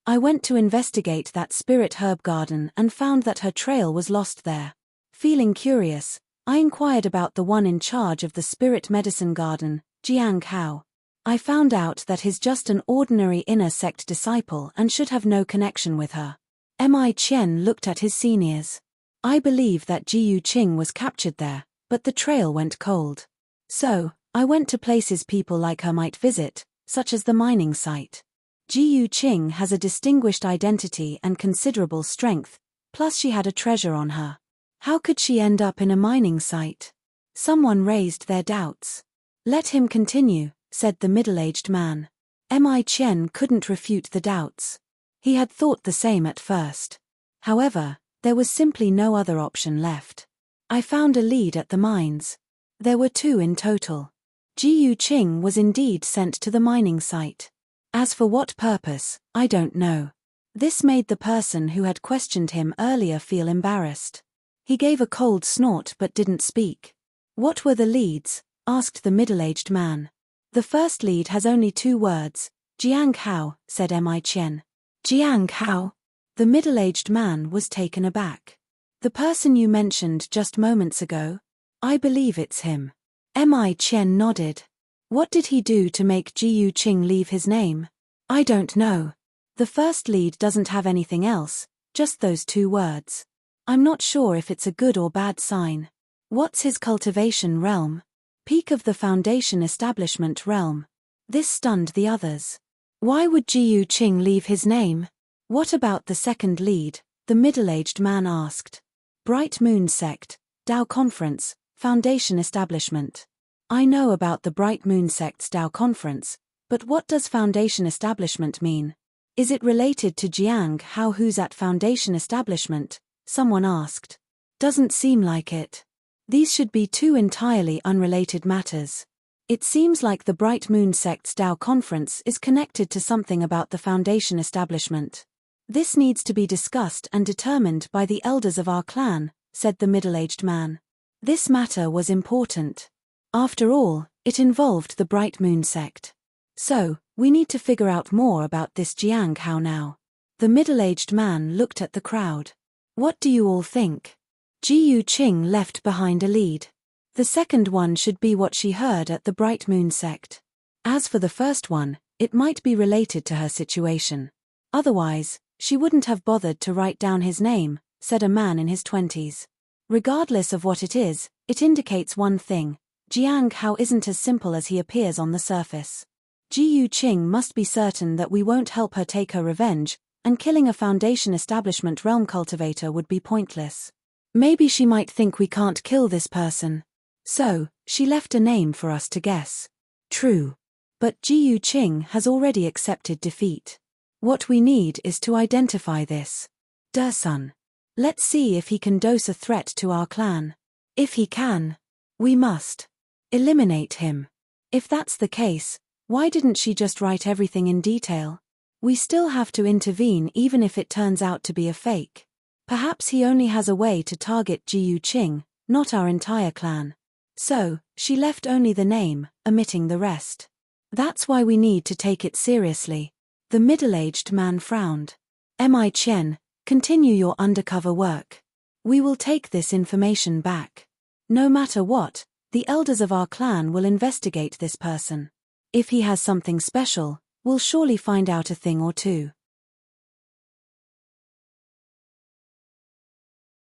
I went to investigate that Spirit Herb Garden and found that her trail was lost there. Feeling curious, I inquired about the one in charge of the Spirit Medicine Garden, Jiang Hao. I found out that he's just an ordinary inner sect disciple and should have no connection with her. Mi Qian looked at his seniors. I believe that Jiyu Qing was captured there, but the trail went cold. So, I went to places people like her might visit, such as the mining site. Jiyu Qing has a distinguished identity and considerable strength, plus she had a treasure on her. How could she end up in a mining site? Someone raised their doubts. "Let him continue," said the middle-aged man. Mi Qian couldn't refute the doubts. He had thought the same at first. However, there was simply no other option left. I found a lead at the mines. There were 2 in total. Jiyu Qing was indeed sent to the mining site. As for what purpose, I don't know. This made the person who had questioned him earlier feel embarrassed. He gave a cold snort but didn't speak. What were the leads? Asked the middle-aged man. The first lead has only 2 words. Jiang Hao, said Mi Qian. Jiang Hao? The middle-aged man was taken aback. The person you mentioned just moments ago? I believe it's him. Mi Qian nodded. What did he do to make Ji Yuqing leave his name? I don't know. The first lead doesn't have anything else, just those 2 words. I'm not sure if it's a good or bad sign. What's his cultivation realm? Peak of the Foundation establishment realm. This stunned the others. Why would Ji Yuqing leave his name? What about the second lead? The middle-aged man asked. Bright Moon Sect, Dao Conference, Foundation establishment. I know about the Bright Moon Sect's Dao Conference, but what does Foundation establishment mean? Is it related to Jiang Hao who's at Foundation establishment? Someone asked. Doesn't seem like it. These should be 2 entirely unrelated matters. It seems like the Bright Moon Sect's Dao Conference is connected to something about the Foundation establishment. This needs to be discussed and determined by the elders of our clan, said the middle-aged man. This matter was important. After all, it involved the Bright Moon Sect. So, we need to figure out more about this Jiang Hao now. The middle-aged man looked at the crowd. What do you all think? Ji Yuqing left behind a lead. The second one should be what she heard at the Bright Moon Sect. As for the first one, it might be related to her situation. Otherwise, she wouldn't have bothered to write down his name, said a man in his 20s. Regardless of what it is, it indicates one thing. Jiang Hao isn't as simple as he appears on the surface. Ji Yuqing must be certain that we won't help her take her revenge, and killing a Foundation establishment realm cultivator would be pointless. Maybe she might think we can't kill this person. So, she left a name for us to guess. True. But Ji Yuqing has already accepted defeat. What we need is to identify this. Sun. Let's see if he can dose a threat to our clan. If he can, we must eliminate him. If that's the case, why didn't she just write everything in detail? We still have to intervene even if it turns out to be a fake. Perhaps he only has a way to target Ji Yuqing, not our entire clan. So, she left only the name, omitting the rest. That's why we need to take it seriously. The middle-aged man frowned. Mi Qian, continue your undercover work. We will take this information back. No matter what, the elders of our clan will investigate this person. If he has something special, we'll surely find out a thing or 2.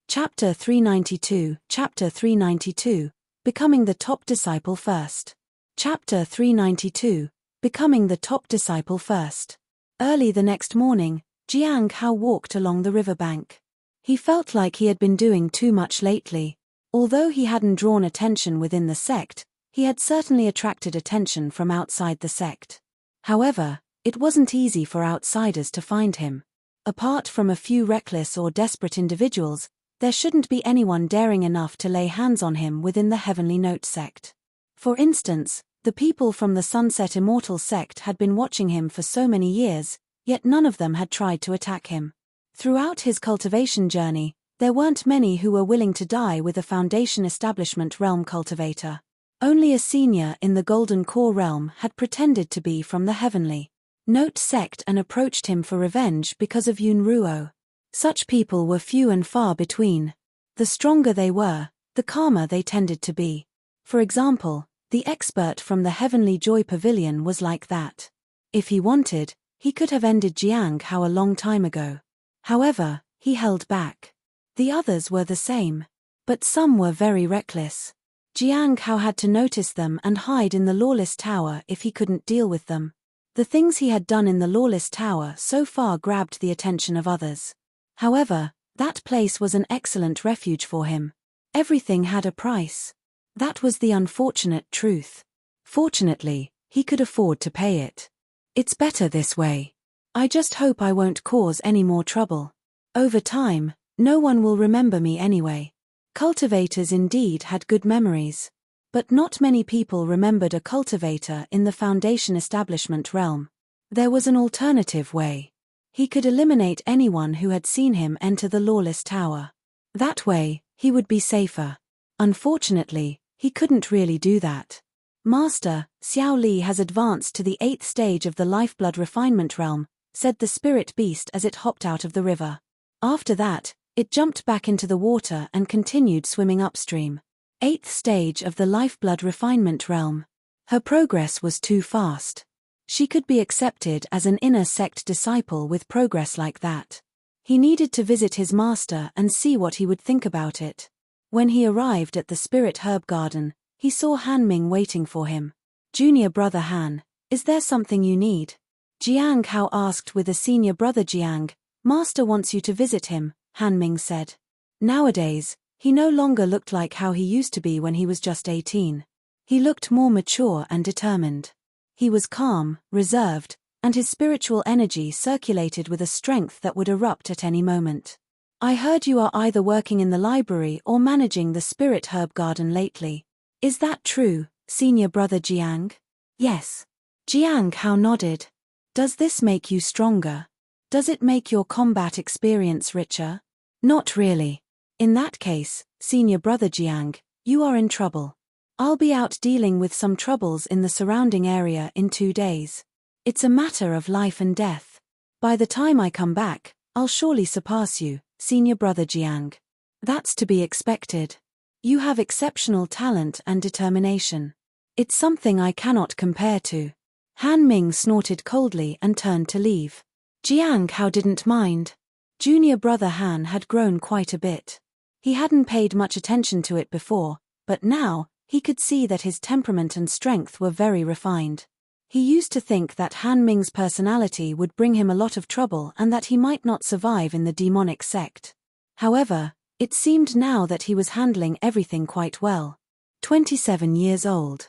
Chapter 392, Chapter 392, Becoming the Top Disciple First. Chapter 392, Becoming the Top Disciple First. Early the next morning, Jiang Hao walked along the riverbank. He felt like he had been doing too much lately. Although he hadn't drawn attention within the sect, he had certainly attracted attention from outside the sect. However, it wasn't easy for outsiders to find him. Apart from a few reckless or desperate individuals, there shouldn't be anyone daring enough to lay hands on him within the Heavenly Note sect. For instance, the people from the Sunset Immortal sect had been watching him for so many years, yet none of them had tried to attack him. Throughout his cultivation journey, there weren't many who were willing to die with a Foundation establishment realm cultivator. Only a senior in the Golden Core realm had pretended to be from the Heavenly Note sect and approached him for revenge because of Yunruo. Such people were few and far between. The stronger they were, the calmer they tended to be. For example, the expert from the Heavenly Joy Pavilion was like that. If he wanted, he could have ended Jiang Hao a long time ago. However, he held back. The others were the same. But some were very reckless. Jiang Hao had to notice them and hide in the Lawless Tower if he couldn't deal with them. The things he had done in the Lawless Tower so far grabbed the attention of others. However, that place was an excellent refuge for him. Everything had a price. That was the unfortunate truth. Fortunately, he could afford to pay it. It's better this way. I just hope I won't cause any more trouble. Over time, no one will remember me anyway. Cultivators indeed had good memories. But not many people remembered a cultivator in the Foundation establishment realm. There was an alternative way. He could eliminate anyone who had seen him enter the lawless tower. That way, he would be safer. Unfortunately, he couldn't really do that. Master, Xiao Li has advanced to the 8th stage of the lifeblood refinement realm, said the spirit beast as it hopped out of the river. After that, it jumped back into the water and continued swimming upstream. 8th stage of the lifeblood refinement realm. Her progress was too fast. She could be accepted as an inner sect disciple with progress like that. He needed to visit his master and see what he would think about it. When he arrived at the spirit herb garden, he saw Han Ming waiting for him. Junior brother Han, is there something you need? Jiang Hao asked with a senior brother. Jiang, master wants you to visit him, Han Ming said. Nowadays, he no longer looked like how he used to be when he was just 18. He looked more mature and determined. He was calm, reserved, and his spiritual energy circulated with a strength that would erupt at any moment. I heard you are either working in the library or managing the spirit herb garden lately. Is that true, senior brother Jiang? Yes. Jiang Hao nodded. Does this make you stronger? Does it make your combat experience richer? Not really. In that case, senior brother Jiang, you are in trouble. I'll be out dealing with some troubles in the surrounding area in 2 days. It's a matter of life and death. By the time I come back, I'll surely surpass you, senior brother Jiang. That's to be expected. You have exceptional talent and determination. It's something I cannot compare to. Han Ming snorted coldly and turned to leave. Jiang Hao didn't mind. Junior brother Han had grown quite a bit. He hadn't paid much attention to it before, but now, he could see that his temperament and strength were very refined. He used to think that Han Ming's personality would bring him a lot of trouble and that he might not survive in the demonic sect. However, it seemed now that he was handling everything quite well. 27 years old.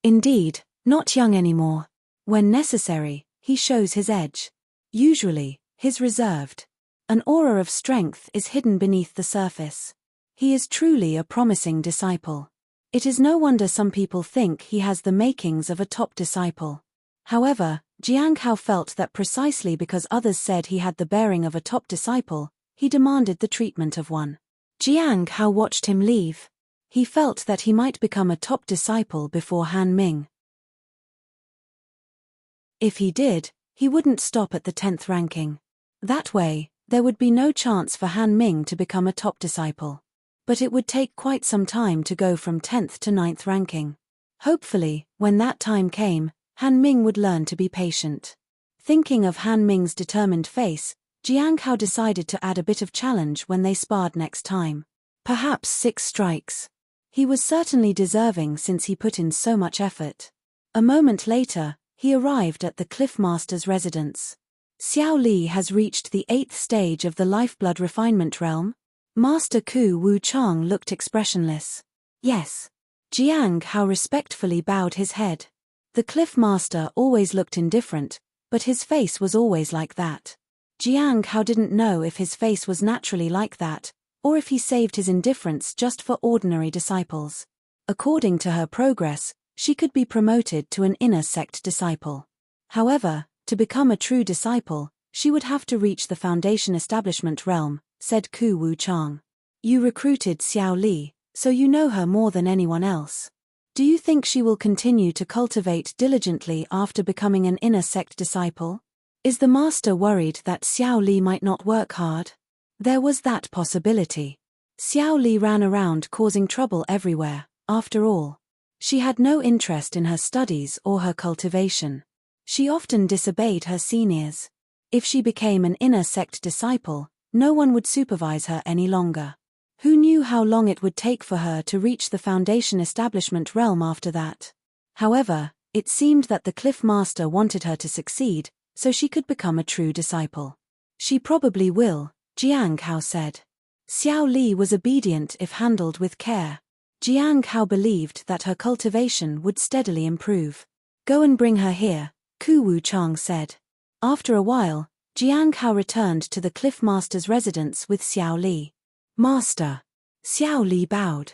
Indeed, not young anymore. When necessary, he shows his edge. Usually, he's reserved. An aura of strength is hidden beneath the surface. He is truly a promising disciple. It is no wonder some people think he has the makings of a top disciple. However, Jiang Hao felt that precisely because others said he had the bearing of a top disciple, he demanded the treatment of one. Jiang Hao watched him leave. He felt that he might become a top disciple before Han Ming. If he did, he wouldn't stop at the 10th ranking. That way, there would be no chance for Han Ming to become a top disciple. But it would take quite some time to go from 10th to 9th ranking. Hopefully, when that time came, Han Ming would learn to be patient. Thinking of Han Ming's determined face, Jiang Hao decided to add a bit of challenge when they sparred next time. Perhaps 6 strikes. He was certainly deserving since he put in so much effort. A moment later, he arrived at the Cliff Master's residence. Xiao Li has reached the 8th stage of the lifeblood refinement realm. Master Ku Wu Chang looked expressionless. Yes. Jiang Hao respectfully bowed his head. The Cliff Master always looked indifferent, but his face was always like that. Jiang Hao didn't know if his face was naturally like that, or if he saved his indifference just for ordinary disciples. According to her progress, she could be promoted to an inner sect disciple. However, to become a true disciple, she would have to reach the foundation establishment realm, said Ku Wu Chang. You recruited Xiao Li, so you know her more than anyone else. Do you think she will continue to cultivate diligently after becoming an inner sect disciple? Is the master worried that Xiao Li might not work hard? There was that possibility. Xiao Li ran around causing trouble everywhere, after all. She had no interest in her studies or her cultivation. She often disobeyed her seniors. If she became an inner sect disciple, no one would supervise her any longer. Who knew how long it would take for her to reach the foundation establishment realm after that? However, it seemed that the Cliff Master wanted her to succeed, so she could become a true disciple. She probably will, Jiang Hao said. Xiao Li was obedient if handled with care. Jiang Hao believed that her cultivation would steadily improve. Go and bring her here, Ku Wu Chang said. After a while, Jiang Hao returned to the Cliff Master's residence with Xiao Li. Master. Xiao Li bowed.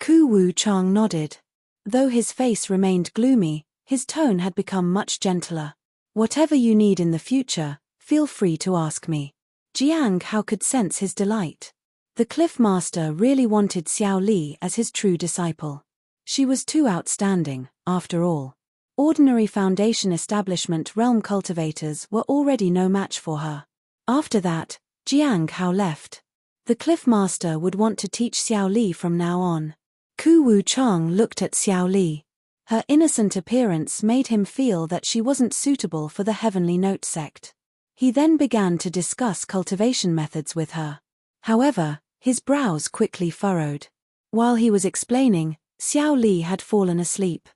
Ku Wu Chang nodded. Though his face remained gloomy, His tone had become much gentler. "Whatever you need in the future, feel free to ask me." Jiang Hao could sense his delight. The Cliff Master really wanted Xiao Li as his true disciple. She was too outstanding, after all. Ordinary Foundation Establishment realm cultivators were already no match for her. After that, Jiang Hao left. The Cliff Master would want to teach Xiao Li from now on. Ku Wu Chang looked at Xiao Li. Her innocent appearance made him feel that she wasn't suitable for the Heavenly Note sect. He then began to discuss cultivation methods with her. However, his brows quickly furrowed. While he was explaining, Xiao Li had fallen asleep.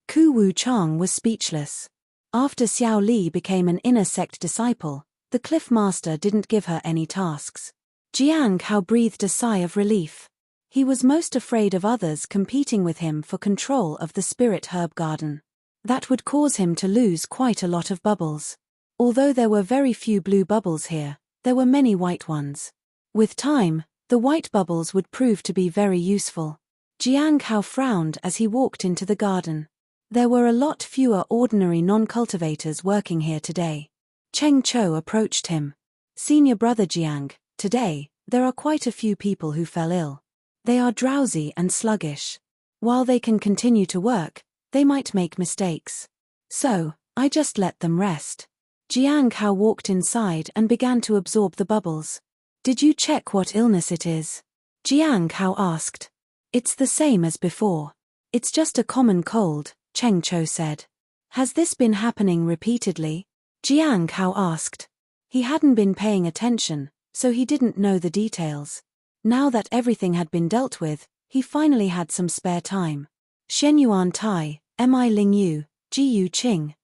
Ku Wu Chang was speechless. After Xiao Li became an inner sect disciple, the Cliff Master didn't give her any tasks. Jiang Hao breathed a sigh of relief. He was most afraid of others competing with him for control of the spirit herb garden. That would cause him to lose quite a lot of bubbles. Although there were very few blue bubbles here, there were many white ones. With time, the white bubbles would prove to be very useful. Jiang Hao frowned as he walked into the garden. There were a lot fewer ordinary non-cultivators working here today. Cheng Cho approached him. "Senior brother Jiang, today, there are quite a few people who fell ill. They are drowsy and sluggish. While they can continue to work, they might make mistakes. So, I just let them rest." Jiang Hao walked inside and began to absorb the bubbles. "Did you check what illness it is?" Jiang Hao asked. "It's the same as before. It's just a common cold," Cheng Cho said. "Has this been happening repeatedly?" Jiang Hao asked. He hadn't been paying attention, so he didn't know the details. Now that everything had been dealt with, he finally had some spare time. Shen Yuan Tai, Mi Ling Yu, Ji Yu Qing.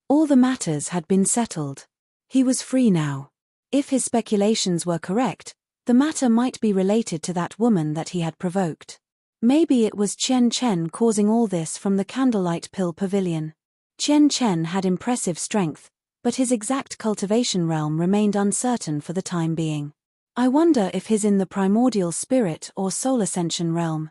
All the matters had been settled. He was free now. If his speculations were correct, the matter might be related to that woman that he had provoked. Maybe it was Chen Chen causing all this from the Candlelight Pill Pavilion. Chen Chen had impressive strength, but his exact cultivation realm remained uncertain for the time being. I wonder if he's in the primordial spirit or soul ascension realm.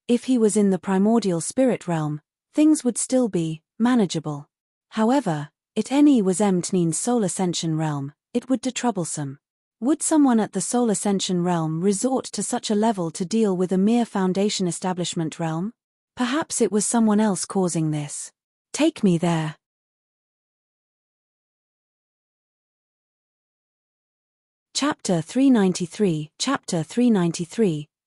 If he was in the primordial spirit realm, things would still be manageable. However, if any was Mtnin's soul ascension realm, it would be troublesome. Would someone at the soul ascension realm resort to such a level to deal with a mere foundation establishment realm? Perhaps it was someone else causing this. Take me there. Chapter 393,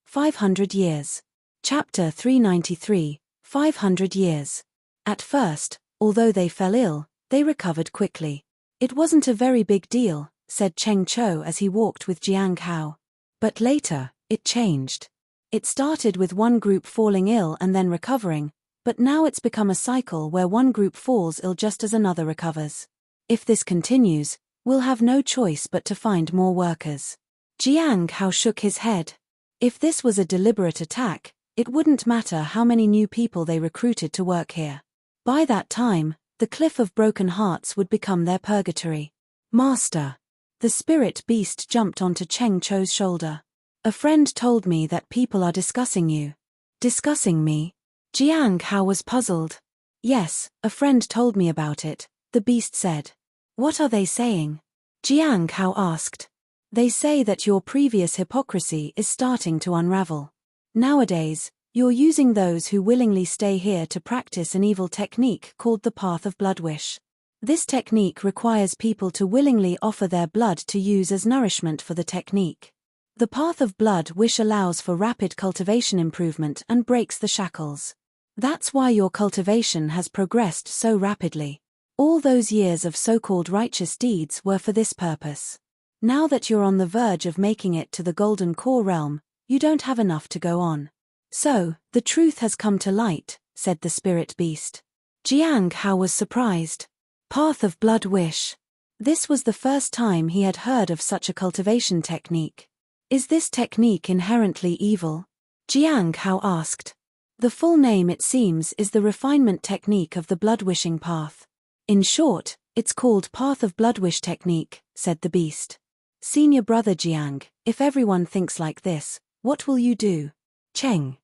500 years. Chapter 393, 500 years. At first, although they fell ill, they recovered quickly. "It wasn't a very big deal," said Cheng Cho as he walked with Jiang Hao. But later, it changed. It started with one group falling ill and then recovering, but now it's become a cycle where one group falls ill just as another recovers. If this continues, we'll have no choice but to find more workers. Jiang Hao shook his head. If this was a deliberate attack, it wouldn't matter how many new people they recruited to work here. By that time, the Cliff of Broken Hearts would become their purgatory. "Master." The spirit beast jumped onto Cheng Cho's shoulder. "A friend told me that people are discussing you." "Discussing me?" Jiang Hao was puzzled. "Yes, a friend told me about it," the beast said. "What are they saying?" Jiang Hao asked. "They say that your previous hypocrisy is starting to unravel. Nowadays, you're using those who willingly stay here to practice an evil technique called the Path of Blood Wish. This technique requires people to willingly offer their blood to use as nourishment for the technique. The Path of Blood Wish allows for rapid cultivation improvement and breaks the shackles. That's why your cultivation has progressed so rapidly. All those years of so-called righteous deeds were for this purpose. Now that you're on the verge of making it to the Golden Core realm, you don't have enough to go on. So, the truth has come to light," said the spirit beast. Jiang Hao was surprised. Path of Blood Wish. This was the first time he had heard of such a cultivation technique. "Is this technique inherently evil?" Jiang Hao asked. "The full name, it seems, is the Refinement Technique of the Blood Wishing Path. In short, it's called Path of Blood Wish Technique," said the beast. "Senior brother Jiang, if everyone thinks like this, what will you do?" Cheng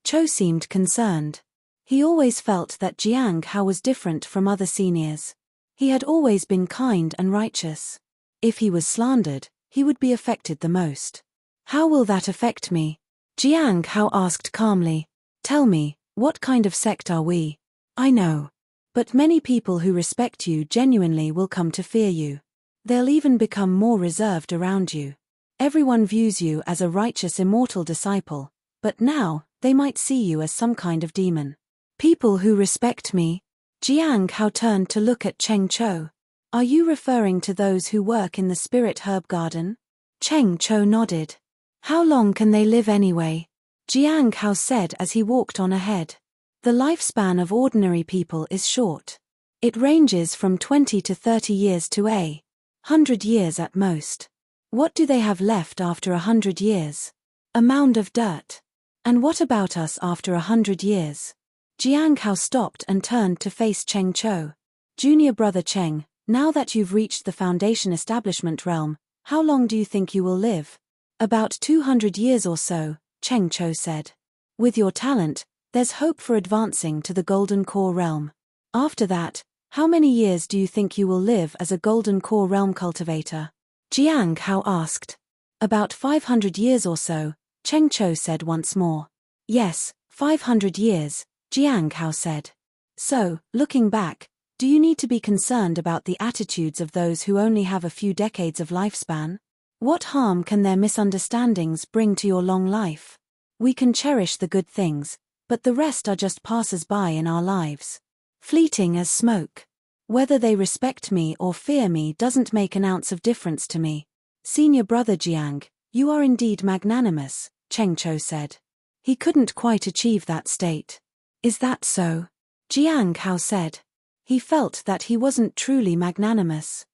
Cho seemed concerned. He always felt that Jiang Hao was different from other seniors. He had always been kind and righteous. If he was slandered, he would be affected the most. How will that affect me? Jiang Hao asked calmly. Tell me, what kind of sect are we? I know. But many people who respect you genuinely will come to fear you. They'll even become more reserved around you. Everyone views you as a righteous immortal disciple, but now, they might see you as some kind of demon. People who respect me? Jiang Hao turned to look at Cheng Cho. Are you referring to those who work in the spirit herb garden? Cheng Cho nodded. How long can they live anyway? Jiang Hao said as he walked on ahead. The lifespan of ordinary people is short. It ranges from 20 to 30 years to 100 years at most. What do they have left after 100 years? A mound of dirt. And what about us after 100 years? Jiang Hao stopped and turned to face Cheng Cho. Junior brother Cheng, now that you've reached the Foundation Establishment realm, how long do you think you will live? About 200 years or so, Cheng Cho said. With your talent, there's hope for advancing to the Golden Core realm. After that, how many years do you think you will live as a Golden Core realm cultivator? Jiang Hao asked. About 500 years or so, Cheng Cho said once more. Yes, 500 years, Jiang Hao said. So, looking back, do you need to be concerned about the attitudes of those who only have a few decades of lifespan? What harm can their misunderstandings bring to your long life? We can cherish the good things, but the rest are just passers-by in our lives. Fleeting as smoke. Whether they respect me or fear me doesn't make an ounce of difference to me. Senior brother Jiang, you are indeed magnanimous, Cheng Cho said. He couldn't quite achieve that state. Is that so? Jiang Hao said. He felt that he wasn't truly magnanimous.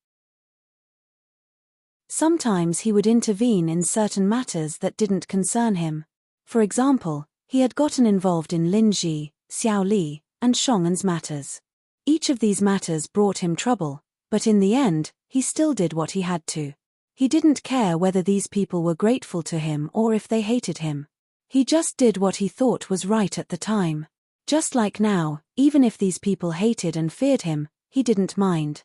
Sometimes he would intervene in certain matters that didn't concern him. For example, he had gotten involved in Lin Ji, Xiao Li, and Shong'an's matters. Each of these matters brought him trouble, but in the end, he still did what he had to. He didn't care whether these people were grateful to him or if they hated him. He just did what he thought was right at the time. Just like now, even if these people hated and feared him, he didn't mind.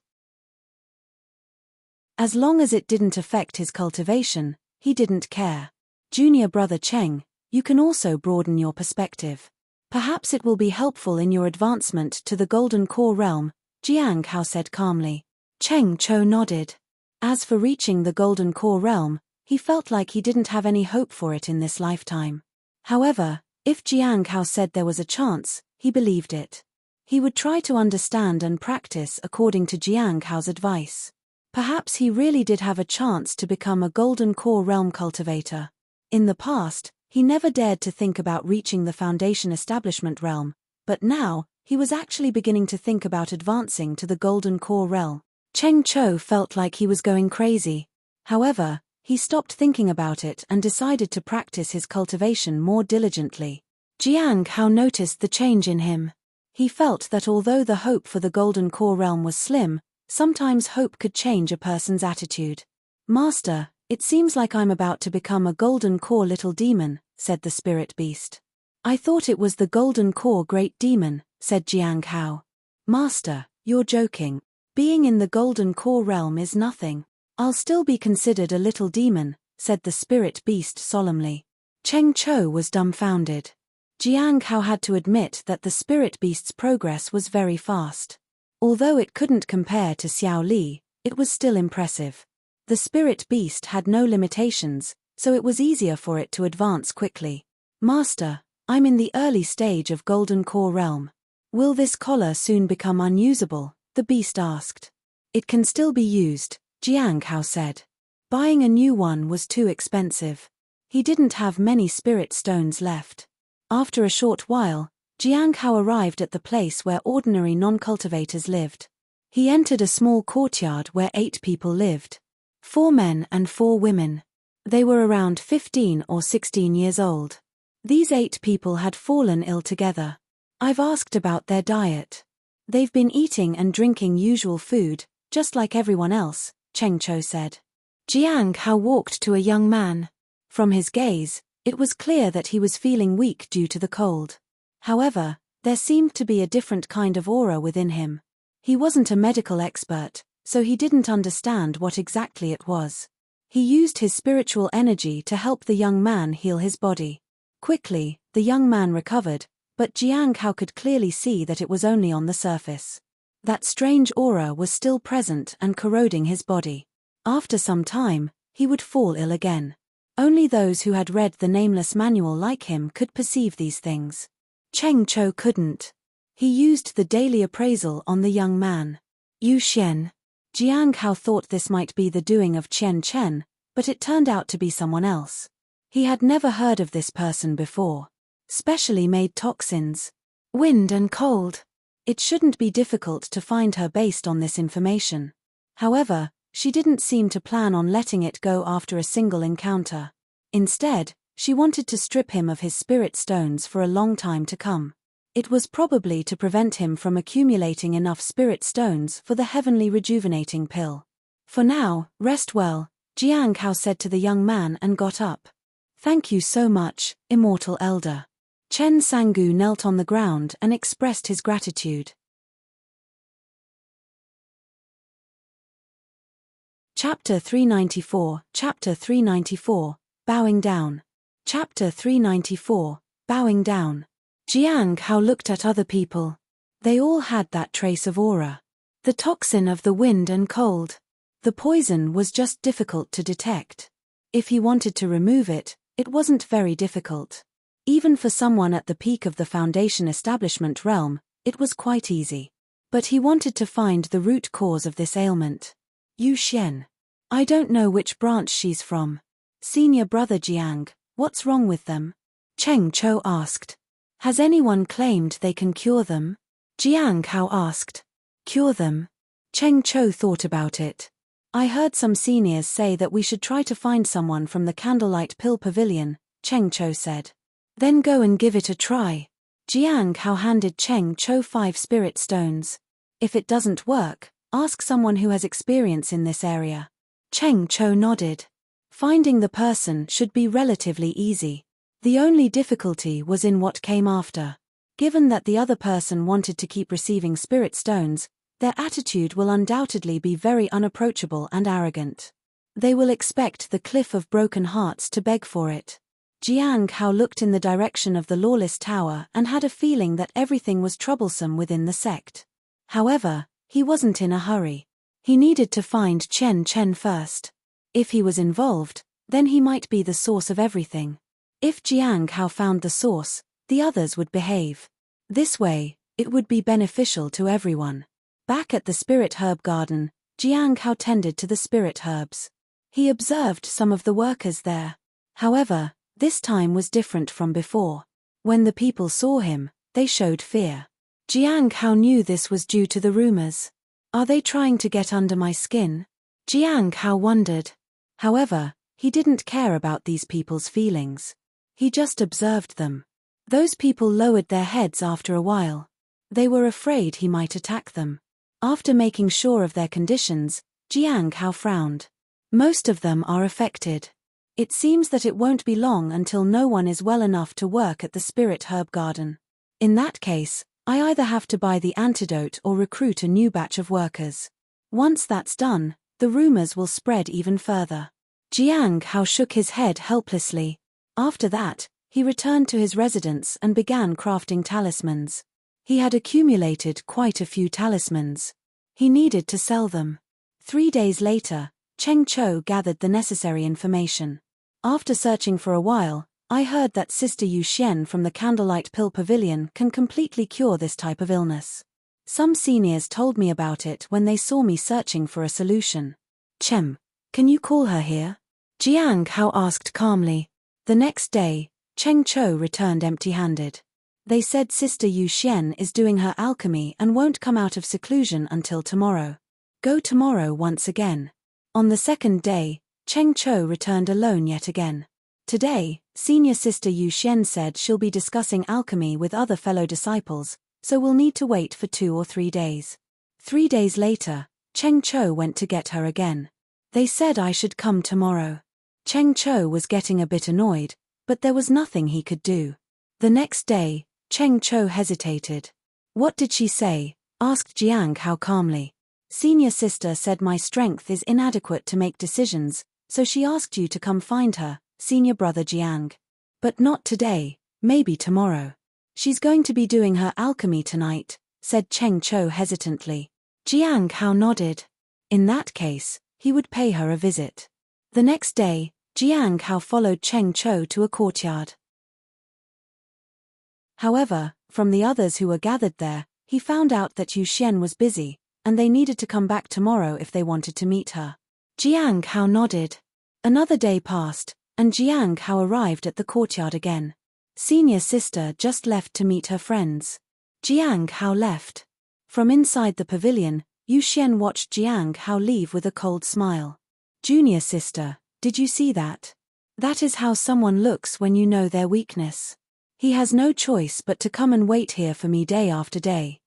As long as it didn't affect his cultivation, he didn't care. Junior brother Cheng, you can also broaden your perspective. Perhaps it will be helpful in your advancement to the Golden Core realm, Jiang Hao said calmly. Cheng Cho nodded. As for reaching the Golden Core realm, he felt like he didn't have any hope for it in this lifetime. However, if Jiang Hao said there was a chance, he believed it. He would try to understand and practice according to Jiang Hao's advice. Perhaps he really did have a chance to become a Golden Core realm cultivator. In the past, he never dared to think about reaching the Foundation Establishment realm, but now, he was actually beginning to think about advancing to the Golden Core realm. Cheng Cho felt like he was going crazy. However, he stopped thinking about it and decided to practice his cultivation more diligently. Jiang Hao noticed the change in him. He felt that although the hope for the Golden Core realm was slim, sometimes hope could change a person's attitude. Master, it seems like I'm about to become a Golden Core little demon, said the spirit beast. I thought it was the Golden Core great demon, said Jiang Hao. Master, you're joking. Being in the Golden Core realm is nothing. I'll still be considered a little demon, said the spirit beast solemnly. Cheng Cho was dumbfounded. Jiang Hao had to admit that the spirit beast's progress was very fast. Although it couldn't compare to Xiao Li, it was still impressive. The spirit beast had no limitations, so it was easier for it to advance quickly. Master, I'm in the early stage of Golden Core realm. Will this collar soon become unusable? The beast asked. It can still be used, Jiang Hao said. Buying a new one was too expensive. He didn't have many spirit stones left. After a short while, Jiang Hao arrived at the place where ordinary non-cultivators lived. He entered a small courtyard where 8 people lived. 4 men and 4 women. They were around 15 or 16 years old. These 8 people had fallen ill together. I've asked about their diet. They've been eating and drinking usual food, just like everyone else, Cheng Cho said. Jiang Hao walked to a young man. From his gaze, It was clear that he was feeling weak due to the cold. However, there seemed to be a different kind of aura within him. He wasn't a medical expert, so he didn't understand what exactly it was. He used his spiritual energy to help the young man heal his body. Quickly, the young man recovered, but Jiang Hao could clearly see that it was only on the surface. That strange aura was still present and corroding his body. After some time, he would fall ill again. Only those who had read the nameless manual like him could perceive these things. Cheng Chou couldn't. He used the daily appraisal on the young man. Yu Xian. Jiang Hao thought this might be the doing of Chen Chen, but it turned out to be someone else. He had never heard of this person before. Specially made toxins. Wind and cold. It shouldn't be difficult to find her based on this information. However, she didn't seem to plan on letting it go after a single encounter. Instead, she wanted to strip him of his spirit stones for a long time to come. It was probably to prevent him from accumulating enough spirit stones for the heavenly rejuvenating pill. For now, rest well, Jiang Hao said to the young man and got up. Thank you so much, immortal elder. Chen Sangu knelt on the ground and expressed his gratitude. Chapter 394, Chapter 394, Bowing Down. Chapter 394, Bowing Down. Jiang Hao looked at other people. They all had that trace of aura. The toxin of the wind and cold. The poison was just difficult to detect. If he wanted to remove it, it wasn't very difficult. Even for someone at the peak of the Foundation establishment realm, it was quite easy. But he wanted to find the root cause of this ailment. Yu Xian. I don't know which branch she's from. Senior brother Jiang, what's wrong with them? Cheng Chou asked. Has anyone claimed they can cure them? Jiang Hao asked. Cure them? Cheng Chou thought about it. I heard some seniors say that we should try to find someone from the Candlelight Pill Pavilion, Cheng Chou said. Then go and give it a try. Jiang Hao handed Cheng Chou 5 spirit stones. If it doesn't work, ask someone who has experience in this area. Cheng Chou nodded. Finding the person should be relatively easy. The only difficulty was in what came after. Given that the other person wanted to keep receiving spirit stones, their attitude will undoubtedly be very unapproachable and arrogant. They will expect the Cliff of Broken Hearts to beg for it. Jiang Hao looked in the direction of the Lawless Tower and had a feeling that everything was troublesome within the sect. However, he wasn't in a hurry. He needed to find Chen Chen first. If he was involved, then he might be the source of everything. If Jiang Hao found the source, the others would behave. This way, it would be beneficial to everyone. Back at the Spirit Herb Garden, Jiang Hao tended to the spirit herbs. He observed some of the workers there. However, this time was different from before. When the people saw him, they showed fear. Jiang Hao knew this was due to the rumors. Are they trying to get under my skin? Jiang Hao wondered. However, he didn't care about these people's feelings. He just observed them. Those people lowered their heads after a while. They were afraid he might attack them. After making sure of their conditions, Jiang Hao frowned. Most of them are affected. It seems that it won't be long until no one is well enough to work at the Spirit Herb Garden. In that case, I either have to buy the antidote or recruit a new batch of workers. Once that's done, the rumors will spread even further. Jiang Hao shook his head helplessly. After that, he returned to his residence and began crafting talismans. He had accumulated quite a few talismans. He needed to sell them. 3 days later, Cheng Chou gathered the necessary information. After searching for a while, I heard that Sister Yu Xian from the Candlelight Pill Pavilion can completely cure this type of illness. Some seniors told me about it when they saw me searching for a solution. Chem, can you call her here? Jiang Hao asked calmly. The next day, Cheng Chou returned empty-handed. They said Sister Yu Xian is doing her alchemy and won't come out of seclusion until tomorrow. Go tomorrow once again. On the second day, Cheng Chou returned alone yet again. Today, Senior Sister Yu Xian said she'll be discussing alchemy with other fellow disciples, so we'll need to wait for 2 or 3 days. 3 days later, Cheng Chou went to get her again. They said I should come tomorrow. Cheng Chou was getting a bit annoyed, But there was nothing he could do. The next day, Cheng Cho hesitated. "What did she say?" asked Jiang Hao calmly. "Senior sister said my strength is inadequate to make decisions, so she asked you to come find her, senior brother Jiang. But not today, maybe tomorrow. She's going to be doing her alchemy tonight," said Cheng Cho hesitantly. Jiang Hao nodded. In that case, he would pay her a visit. The next day, Jiang Hao followed Cheng Cho to a courtyard. However, from the others who were gathered there, he found out that Yu Xian was busy, and they needed to come back tomorrow if they wanted to meet her. Jiang Hao nodded. Another day passed, and Jiang Hao arrived at the courtyard again. Senior sister just left to meet her friends. Jiang Hao left. From inside the pavilion, Yu Xian watched Jiang Hao leave with a cold smile. "Junior sister, did you see that? That is how someone looks when you know their weakness. He has no choice but to come and wait here for me day after day.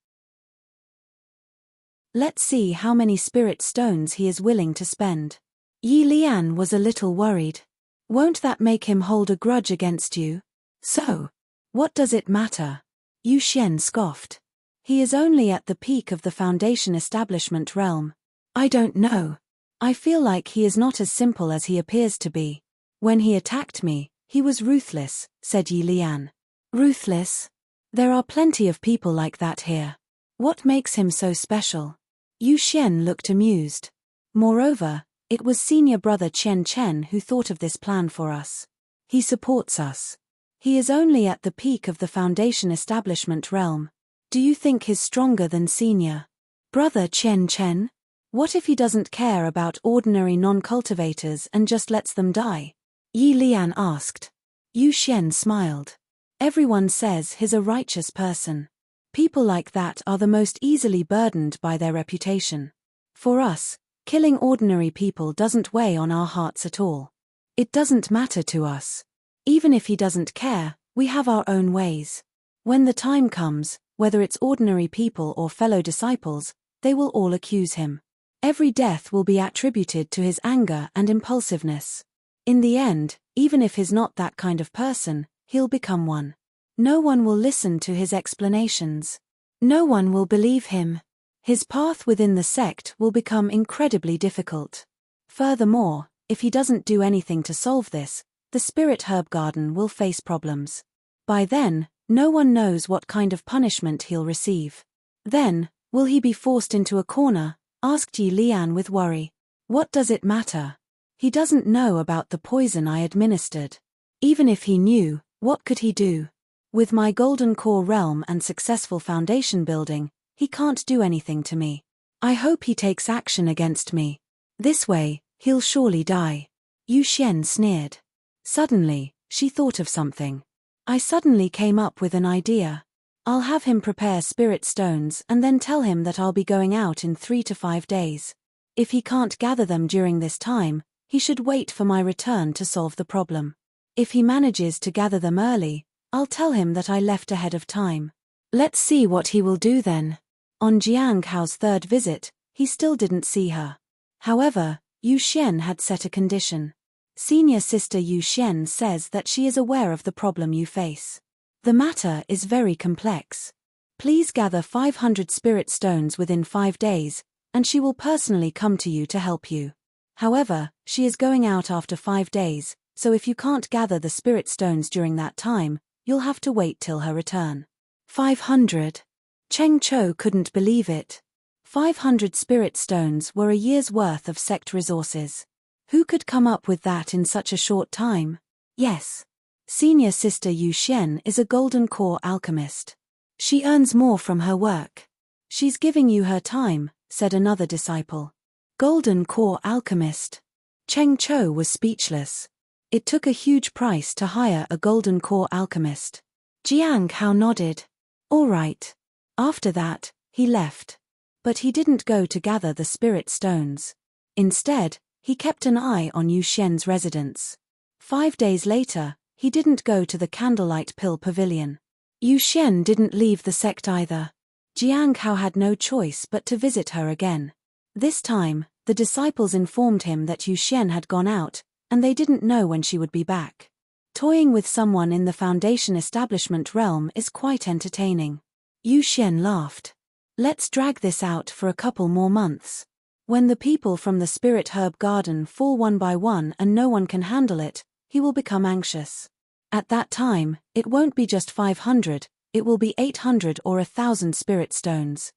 Let's see how many spirit stones he is willing to spend." Yi Lian was a little worried. "Won't that make him hold a grudge against you?" "So, what does it matter?" Yu Xian scoffed. "He is only at the peak of the Foundation establishment realm. I don't know. I feel like he is not as simple as he appears to be. When he attacked me, he was ruthless," said Yi Lian. "Ruthless? There are plenty of people like that here. What makes him so special?" Yu Xian looked amused. "Moreover, it was senior brother Chen Chen who thought of this plan for us. He supports us. He is only at the peak of the Foundation establishment realm. Do you think he's stronger than senior brother Chen Chen? What if he doesn't care about ordinary non-cultivators and just lets them die?" Yi Lian asked. Yu Xian smiled. "Everyone says he's a righteous person. People like that are the most easily burdened by their reputation. For us, killing ordinary people doesn't weigh on our hearts at all. It doesn't matter to us. Even if he doesn't care, we have our own ways. When the time comes, whether it's ordinary people or fellow disciples, they will all accuse him. Every death will be attributed to his anger and impulsiveness. In the end, even if he's not that kind of person, he'll become one. No one will listen to his explanations. No one will believe him. His path within the sect will become incredibly difficult. Furthermore, if he doesn't do anything to solve this, the Spirit Herb Garden will face problems. By then, no one knows what kind of punishment he'll receive. Then, will he be forced into a corner?" asked Yi Lian with worry. "What does it matter? He doesn't know about the poison I administered. Even if he knew, what could he do? With my golden core realm and successful foundation building, he can't do anything to me. I hope he takes action against me. This way, he'll surely die." Yu Xian sneered. Suddenly, she thought of something. "I suddenly came up with an idea. I'll have him prepare spirit stones and then tell him that I'll be going out in 3 to 5 days. If he can't gather them during this time, he should wait for my return to solve the problem. If he manages to gather them early, I'll tell him that I left ahead of time. Let's see what he will do then." On Jiang Hao's third visit, he still didn't see her. However, Yu Xian had set a condition. Senior sister Yu Xian says that she is aware of the problem you face. The matter is very complex. Please gather 500 spirit stones within 5 days, and she will personally come to you to help you. However, she is going out after 5 days, so if you can't gather the spirit stones during that time, you'll have to wait till her return. 500. Cheng Cho couldn't believe it. 500 spirit stones were a year's worth of sect resources. Who could come up with that in such a short time? Yes. Senior sister Yu Xian is a golden core alchemist. She earns more from her work. She's giving you her time, said another disciple. Golden core alchemist. Cheng Cho was speechless. It took a huge price to hire a golden core alchemist. Jiang Hao nodded. All right. After that, he left. But he didn't go to gather the spirit stones. Instead, he kept an eye on Yu Xian's residence. 5 days later, he didn't go to the Candlelight Pill Pavilion. Yu Xian didn't leave the sect either. Jiang Hao had no choice but to visit her again. This time, the disciples informed him that Yu Xian had gone out, and they didn't know when she would be back. Toying with someone in the Foundation establishment realm is quite entertaining. Yu Xian laughed. Let's drag this out for a couple more months. When the people from the Spirit Herb Garden fall one by one and no one can handle it, he will become anxious. At that time, it won't be just 500, it will be 800 or 1,000 spirit stones.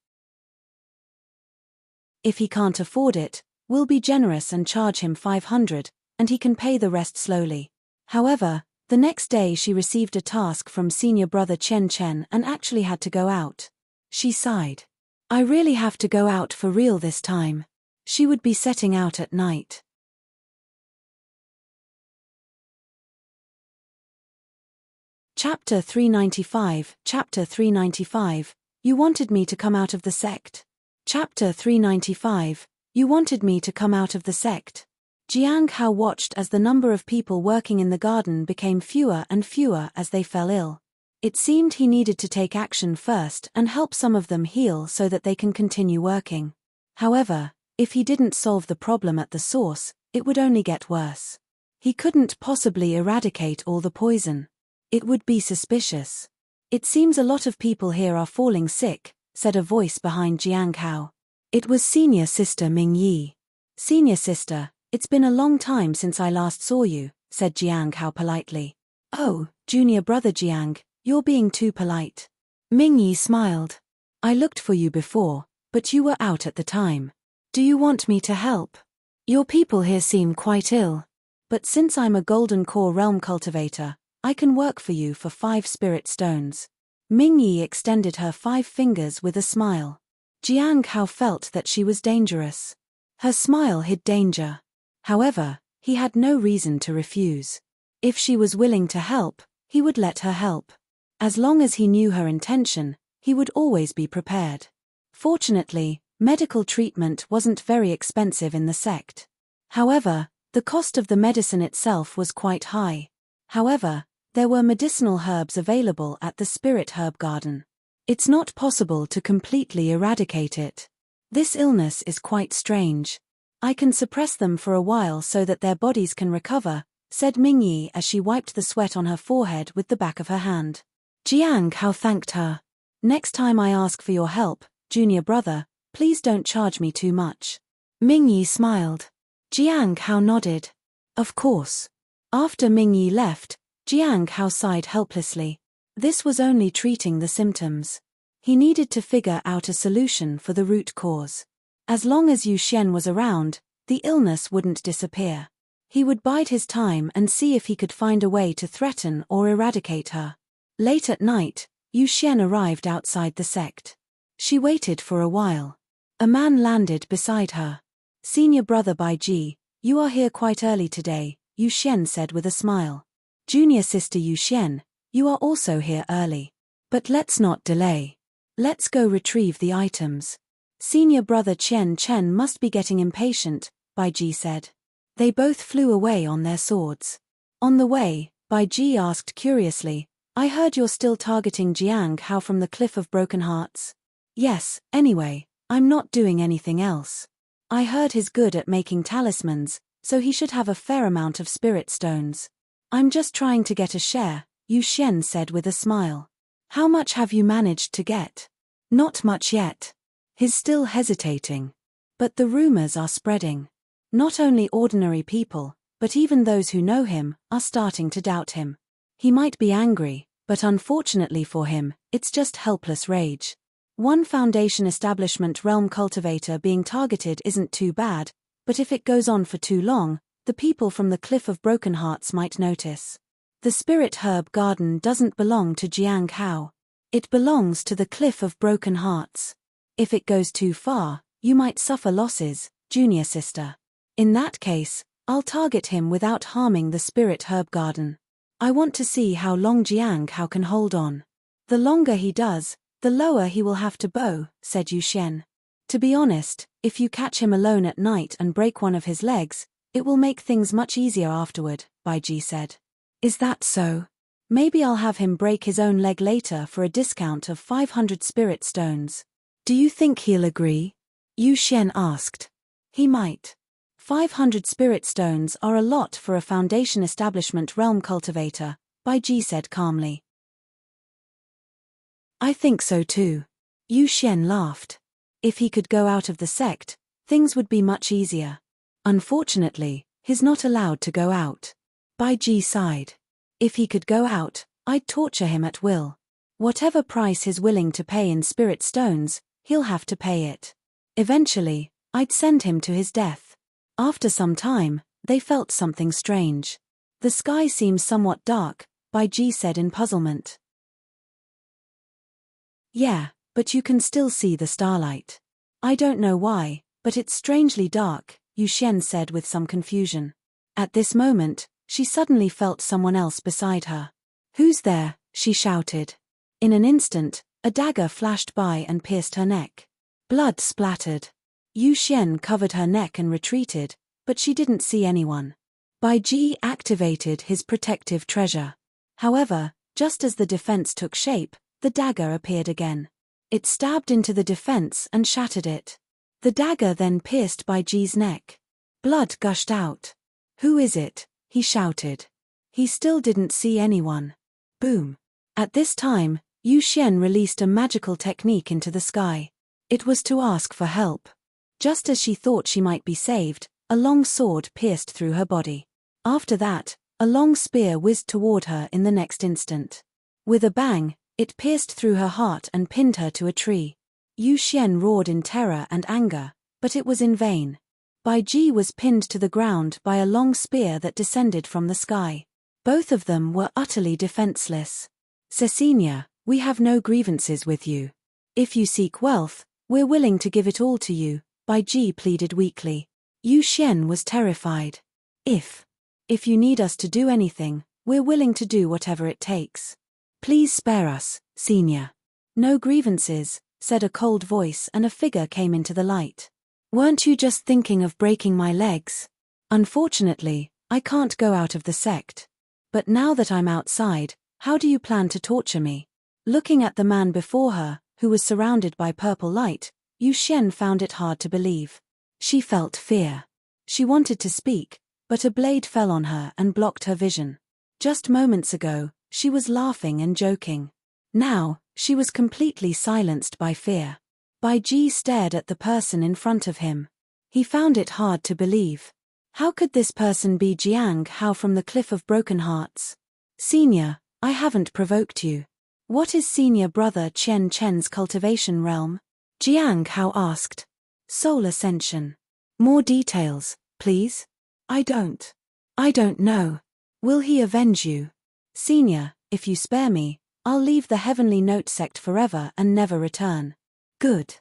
If he can't afford it, we'll be generous and charge him 500, and he can pay the rest slowly. However, the next day she received a task from senior brother Chen Chen and actually had to go out. She sighed. I really have to go out for real this time. She would be setting out at night. Chapter 395. Chapter 395. You wanted me to come out of the sect. Chapter 395. You wanted me to come out of the sect. Jiang Hao watched as the number of people working in the garden became fewer and fewer as they fell ill. It seemed he needed to take action first and help some of them heal so that they can continue working. However, if he didn't solve the problem at the source, it would only get worse. He couldn't possibly eradicate all the poison. It would be suspicious. It seems a lot of people here are falling sick, said a voice behind Jiang Hao. It was senior sister Ming Yi. Senior sister, it's been a long time since I last saw you, said Jiang Hao politely. Oh, junior brother Jiang, you're being too polite. Ming Yi smiled. I looked for you before, but you were out at the time. Do you want me to help? Your people here seem quite ill. But since I'm a golden core realm cultivator, I can work for you for 5 spirit stones. Ming Yi extended her 5 fingers with a smile. Jiang Hao felt that she was dangerous. Her smile hid danger. However, he had no reason to refuse. If she was willing to help, he would let her help. As long as he knew her intention, he would always be prepared. Fortunately, medical treatment wasn't very expensive in the sect. However, the cost of the medicine itself was quite high. However, there were medicinal herbs available at the Spirit Herb Garden. It's not possible to completely eradicate it. This illness is quite strange. I can suppress them for a while so that their bodies can recover, said Ming Yi as she wiped the sweat on her forehead with the back of her hand. Jiang Hao thanked her. Next time I ask for your help, junior brother, please don't charge me too much. Ming Yi smiled. Jiang Hao nodded. Of course. After Ming Yi left, Jiang Hao sighed helplessly. This was only treating the symptoms. He needed to figure out a solution for the root cause. As long as Yu Xian was around, the illness wouldn't disappear. He would bide his time and see if he could find a way to threaten or eradicate her. Late at night, Yu Xian arrived outside the sect. She waited for a while. A man landed beside her. Senior brother Bai Ji, you are here quite early today, Yu Xian said with a smile. Junior sister Yu Xian, you are also here early. But let's not delay. Let's go retrieve the items. Senior brother Chen Chen must be getting impatient, Bai Ji said. They both flew away on their swords. On the way, Bai Ji asked curiously, I heard you're still targeting Jiang Hao from the Cliff of Broken Hearts? Yes, anyway, I'm not doing anything else. I heard he's good at making talismans, so he should have a fair amount of spirit stones. I'm just trying to get a share, Yu Xian said with a smile. How much have you managed to get? Not much yet. He's still hesitating. But the rumors are spreading. Not only ordinary people, but even those who know him, are starting to doubt him. He might be angry, but unfortunately for him, it's just helpless rage. One Foundation establishment realm cultivator being targeted isn't too bad, but if it goes on for too long, the people from the Cliff of Broken Hearts might notice. The Spirit Herb Garden doesn't belong to Jiang Hao. It belongs to the Cliff of Broken Hearts. If it goes too far, you might suffer losses, junior sister. In that case, I'll target him without harming the Spirit Herb Garden. I want to see how long Jiang Hao can hold on. The longer he does, the lower he will have to bow, said Yu Xian. To be honest, if you catch him alone at night and break one of his legs, it will make things much easier afterward, Bai Ji said. Is that so? Maybe I'll have him break his own leg later for a discount of 500 spirit stones. Do you think he'll agree? Yu Xian asked. He might. 500 spirit stones are a lot for a Foundation Establishment realm cultivator, Bai Ji said calmly. I think so too. Yu Xian laughed. If he could go out of the sect, things would be much easier. Unfortunately, he's not allowed to go out. Bai Ji sighed. If he could go out, I'd torture him at will. Whatever price he's willing to pay in spirit stones, he'll have to pay it. Eventually, I'd send him to his death. After some time, they felt something strange. The sky seems somewhat dark, Bai Ji said in puzzlement. Yeah, but you can still see the starlight. I don't know why, but it's strangely dark, Yu Xian said with some confusion. At this moment, she suddenly felt someone else beside her. Who's there? She shouted. In an instant, a dagger flashed by and pierced her neck. Blood splattered. Yu Xian covered her neck and retreated, but she didn't see anyone. Bai Ji activated his protective treasure. However, just as the defense took shape, the dagger appeared again. It stabbed into the defense and shattered it. The dagger then pierced Bai Ji's neck. Blood gushed out. Who is it? He shouted. He still didn't see anyone. Boom. At this time, Yu Xian released a magical technique into the sky. It was to ask for help. Just as she thought she might be saved, a long sword pierced through her body. After that, a long spear whizzed toward her in the next instant. With a bang, it pierced through her heart and pinned her to a tree. Yu Xian roared in terror and anger, but it was in vain. Bai Ji was pinned to the ground by a long spear that descended from the sky. Both of them were utterly defenseless. Cecilia, we have no grievances with you. If you seek wealth, we're willing to give it all to you, Bai Ji pleaded weakly. Yu Xian was terrified. If you need us to do anything, we're willing to do whatever it takes. Please spare us, Senior. No grievances, said a cold voice and a figure came into the light. Weren't you just thinking of breaking my legs? Unfortunately, I can't go out of the sect. But now that I'm outside, how do you plan to torture me? Looking at the man before her, who was surrounded by purple light, Yu Xian found it hard to believe. She felt fear. She wanted to speak, but a blade fell on her and blocked her vision. Just moments ago, she was laughing and joking. Now, she was completely silenced by fear. Bai Ji stared at the person in front of him. He found it hard to believe. How could this person be Jiang Hao from the Cliff of Broken Hearts? Senior, I haven't provoked you. What is Senior Brother Chen Chen's cultivation realm? Jiang Hao asked. Soul Ascension. More details, please? I don't know. Will he avenge you? Senior, if you spare me, I'll leave the Heavenly Note sect forever and never return. Good.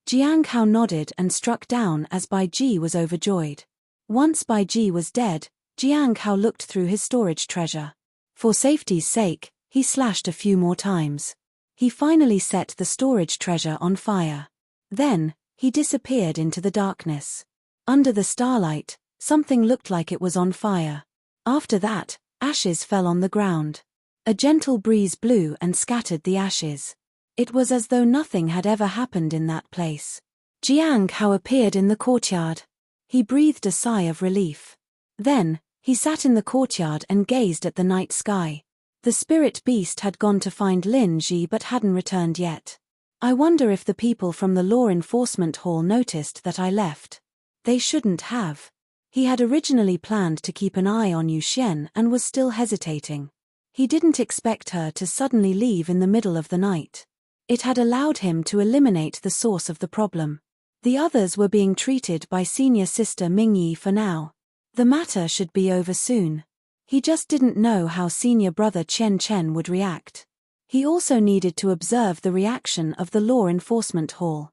Jiang Hao nodded and struck down as Bai Ji was overjoyed. Once Bai Ji was dead, Jiang Hao looked through his storage treasure. For safety's sake, he slashed a few more times. He finally set the storage treasure on fire. Then, he disappeared into the darkness. Under the starlight, something looked like it was on fire. After that, ashes fell on the ground. A gentle breeze blew and scattered the ashes. It was as though nothing had ever happened in that place. Jiang Hao appeared in the courtyard. He breathed a sigh of relief. Then, he sat in the courtyard and gazed at the night sky. The spirit beast had gone to find Lin Ji but hadn't returned yet. I wonder if the people from the law enforcement hall noticed that I left. They shouldn't have. He had originally planned to keep an eye on Yu Xian and was still hesitating. He didn't expect her to suddenly leave in the middle of the night. It had allowed him to eliminate the source of the problem. The others were being treated by senior sister Mingyi for now. The matter should be over soon. He just didn't know how senior brother Chen Chen would react. He also needed to observe the reaction of the law enforcement hall.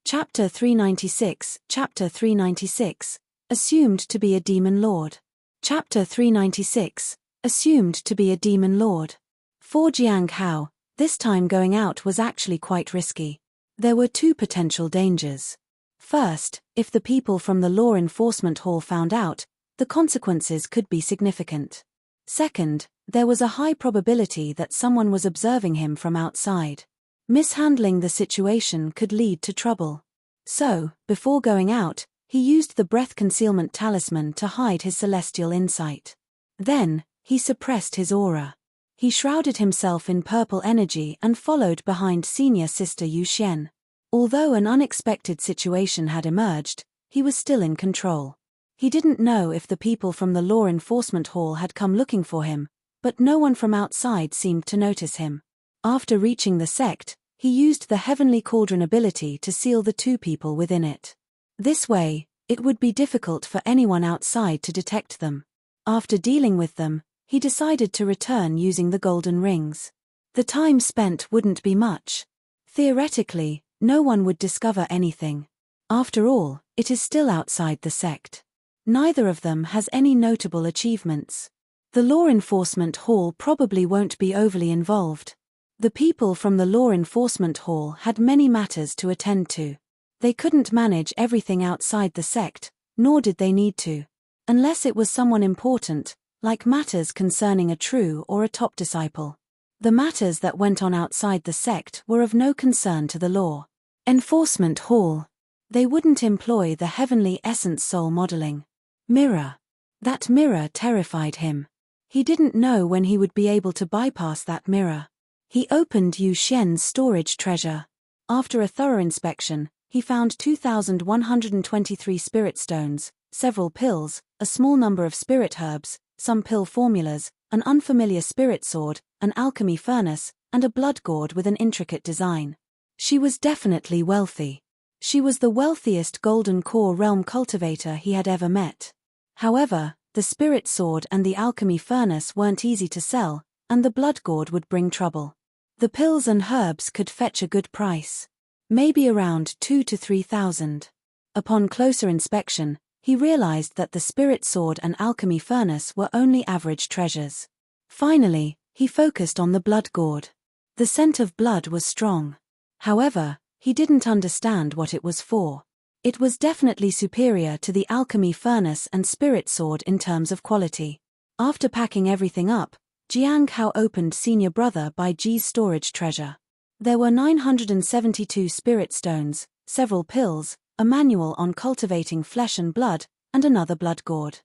Chapter 396, Chapter 396, Assumed to be a Demon Lord. Chapter 396, Assumed to be a Demon Lord. For Jiang Hao, this time going out was actually quite risky. There were two potential dangers. First, if the people from the law enforcement hall found out, the consequences could be significant. Second, there was a high probability that someone was observing him from outside. Mishandling the situation could lead to trouble. So, before going out, he used the breath concealment talisman to hide his celestial insight. Then, he suppressed his aura. He shrouded himself in purple energy and followed behind senior sister Yu Xian. Although an unexpected situation had emerged, he was still in control. He didn't know if the people from the law enforcement hall had come looking for him, but no one from outside seemed to notice him. After reaching the sect, he used the Heavenly Cauldron ability to seal the two people within it. This way, it would be difficult for anyone outside to detect them. After dealing with them, he decided to return using the golden rings. The time spent wouldn't be much. Theoretically, no one would discover anything. After all, it is still outside the sect. Neither of them has any notable achievements. The law enforcement hall probably won't be overly involved. The people from the law enforcement hall had many matters to attend to. They couldn't manage everything outside the sect, nor did they need to. Unless it was someone important, like matters concerning a true or a top disciple. The matters that went on outside the sect were of no concern to the law enforcement hall. They wouldn't employ the heavenly essence soul modeling. Mirror. That mirror terrified him. He didn't know when he would be able to bypass that mirror. He opened Yu Xian's storage treasure. After a thorough inspection, he found 2,123 spirit stones, several pills, a small number of spirit herbs, some pill formulas, an unfamiliar spirit sword, an alchemy furnace, and a blood gourd with an intricate design. She was definitely wealthy. She was the wealthiest golden core realm cultivator he had ever met. However, the spirit sword and the alchemy furnace weren't easy to sell, and the blood gourd would bring trouble. The pills and herbs could fetch a good price. Maybe around 2,000 to 3,000. Upon closer inspection, he realized that the spirit sword and alchemy furnace were only average treasures. Finally, he focused on the blood gourd. The scent of blood was strong. However, he didn't understand what it was for. It was definitely superior to the alchemy furnace and spirit sword in terms of quality. After packing everything up, Jiang Hao opened senior brother Bai Ji's storage treasure. There were 972 spirit stones, several pills, a manual on cultivating flesh and blood, and another blood gourd.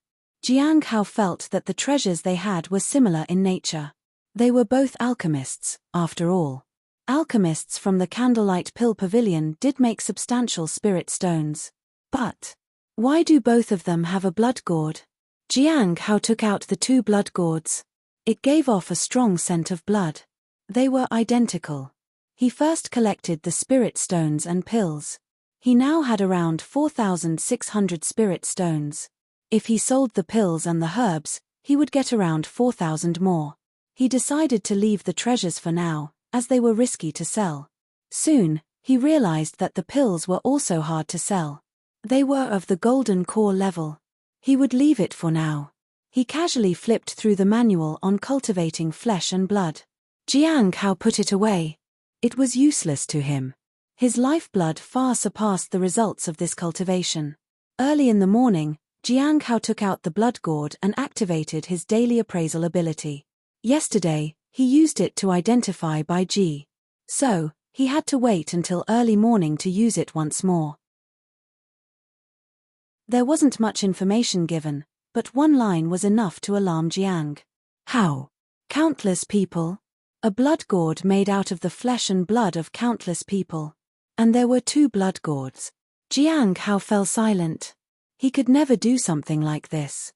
Jiang Hao felt that the treasures they had were similar in nature. They were both alchemists, after all. Alchemists from the Candlelight Pill Pavilion did make substantial spirit stones. But why do both of them have a blood gourd? Jiang Hao took out the two blood gourds. It gave off a strong scent of blood. They were identical. He first collected the spirit stones and pills. He now had around 4,600 spirit stones. If he sold the pills and the herbs, he would get around 4,000 more. He decided to leave the treasures for now, as they were risky to sell. Soon, he realized that the pills were also hard to sell. They were of the golden core level. He would leave it for now. He casually flipped through the manual on cultivating flesh and blood. Jiang Hao put it away. It was useless to him. His lifeblood far surpassed the results of this cultivation. Early in the morning, Jiang Hao took out the blood gourd and activated his daily appraisal ability. Yesterday, he used it to identify Bai Ji. So, he had to wait until early morning to use it once more. There wasn't much information given, but one line was enough to alarm Jiang. How? Countless people? A blood gourd made out of the flesh and blood of countless people. And there were two blood gourds. Jiang Hao fell silent. He could never do something like this.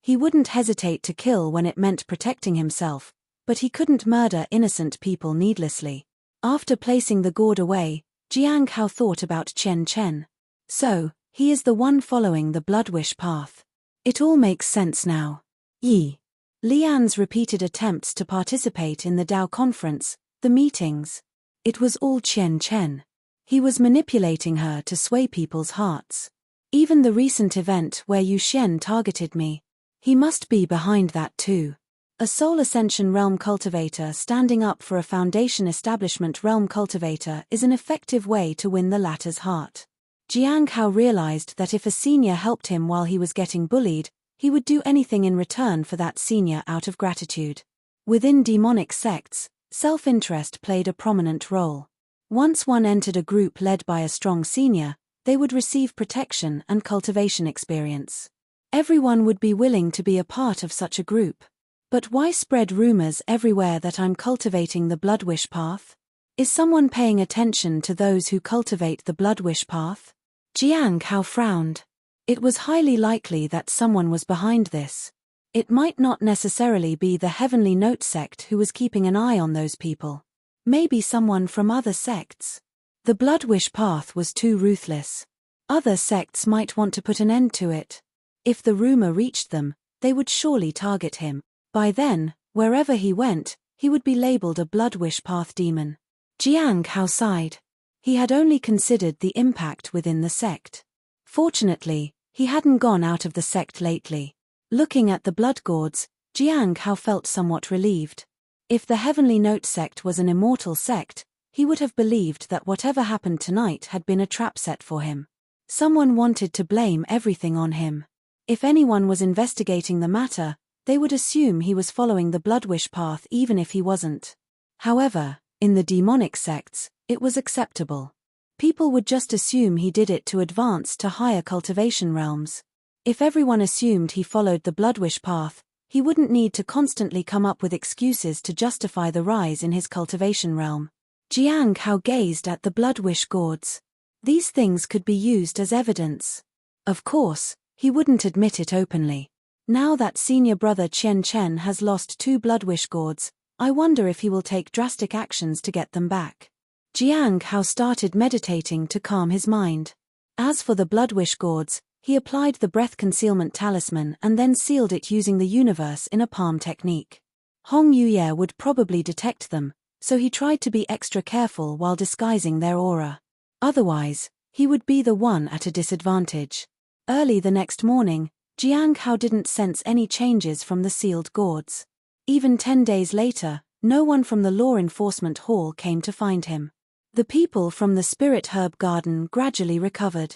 He wouldn't hesitate to kill when it meant protecting himself, but he couldn't murder innocent people needlessly. After placing the gourd away, Jiang Hao thought about Chen Chen. So, he is the one following the blood wish path. It all makes sense now. Yi. Lian's repeated attempts to participate in the Dao conference, the meetings. It was all Chen Chen. He was manipulating her to sway people's hearts. Even the recent event where Yu Xian targeted me. He must be behind that too. A Soul Ascension Realm Cultivator standing up for a Foundation Establishment Realm Cultivator is an effective way to win the latter's heart. Jiang Hao realized that if a senior helped him while he was getting bullied, he would do anything in return for that senior out of gratitude. Within demonic sects, Self-interest played a prominent role. Once one entered a group led by a strong senior, they would receive protection and cultivation experience. Everyone would be willing to be a part of such a group. But why spread rumors everywhere that I'm cultivating the Bloodwish path? Is someone paying attention to those who cultivate the Bloodwish path? Jiang Hao frowned. It was highly likely that someone was behind this. It might not necessarily be the Heavenly Note sect who was keeping an eye on those people. Maybe someone from other sects. The Bloodwish path was too ruthless. Other sects might want to put an end to it. If the rumor reached them, they would surely target him. By then, wherever he went, he would be labeled a Bloodwish path demon. Jiang Hao sighed. He had only considered the impact within the sect. Fortunately, he hadn't gone out of the sect lately. Looking at the blood gourds, Jiang Hao felt somewhat relieved. If the Heavenly Note sect was an immortal sect, he would have believed that whatever happened tonight had been a trap set for him. Someone wanted to blame everything on him. If anyone was investigating the matter, they would assume he was following the Bloodwish path even if he wasn't. However, in the demonic sects, it was acceptable. People would just assume he did it to advance to higher cultivation realms. If everyone assumed he followed the Bloodwish path, he wouldn't need to constantly come up with excuses to justify the rise in his cultivation realm. Jiang Hao gazed at the Bloodwish gourds. These things could be used as evidence. Of course, he wouldn't admit it openly. Now that senior brother Chen Chen has lost 2 Bloodwish gourds, I wonder if he will take drastic actions to get them back. Jiang Hao started meditating to calm his mind. As for the Bloodwish gourds, he applied the breath concealment talisman and then sealed it using the universe in a palm technique. Hong Yuye would probably detect them, so he tried to be extra careful while disguising their aura. Otherwise, he would be the one at a disadvantage. Early the next morning, Jiang Hao didn't sense any changes from the sealed gourds. Even 10 days later, no one from the law enforcement hall came to find him. The people from the spirit herb garden gradually recovered.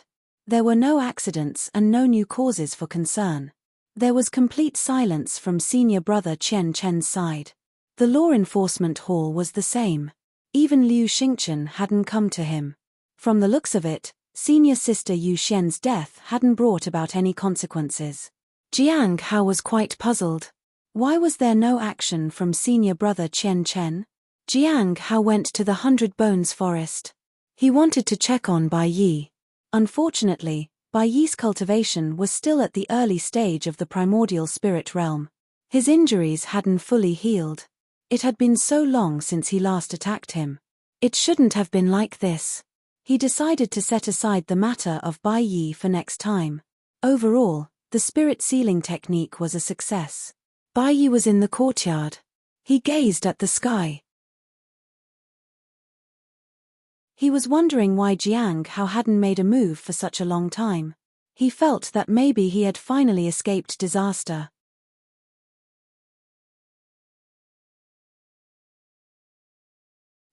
There were no accidents and no new causes for concern. There was complete silence from senior brother Chen Chen's side. The law enforcement hall was the same. Even Liu Xingchen hadn't come to him. From the looks of it, senior sister Yu Xian's death hadn't brought about any consequences. Jiang Hao was quite puzzled. Why was there no action from senior brother Chen Chen? Jiang Hao went to the 100 Bones forest. He wanted to check on Bai Yi. Unfortunately, Bai Yi's cultivation was still at the early stage of the primordial spirit realm. His injuries hadn't fully healed. It had been so long since he last attacked him. It shouldn't have been like this. He decided to set aside the matter of Bai Yi for next time. Overall, the spirit sealing technique was a success. Bai Yi was in the courtyard. He gazed at the sky. He was wondering why Jiang Hao hadn't made a move for such a long time. He felt that maybe he had finally escaped disaster.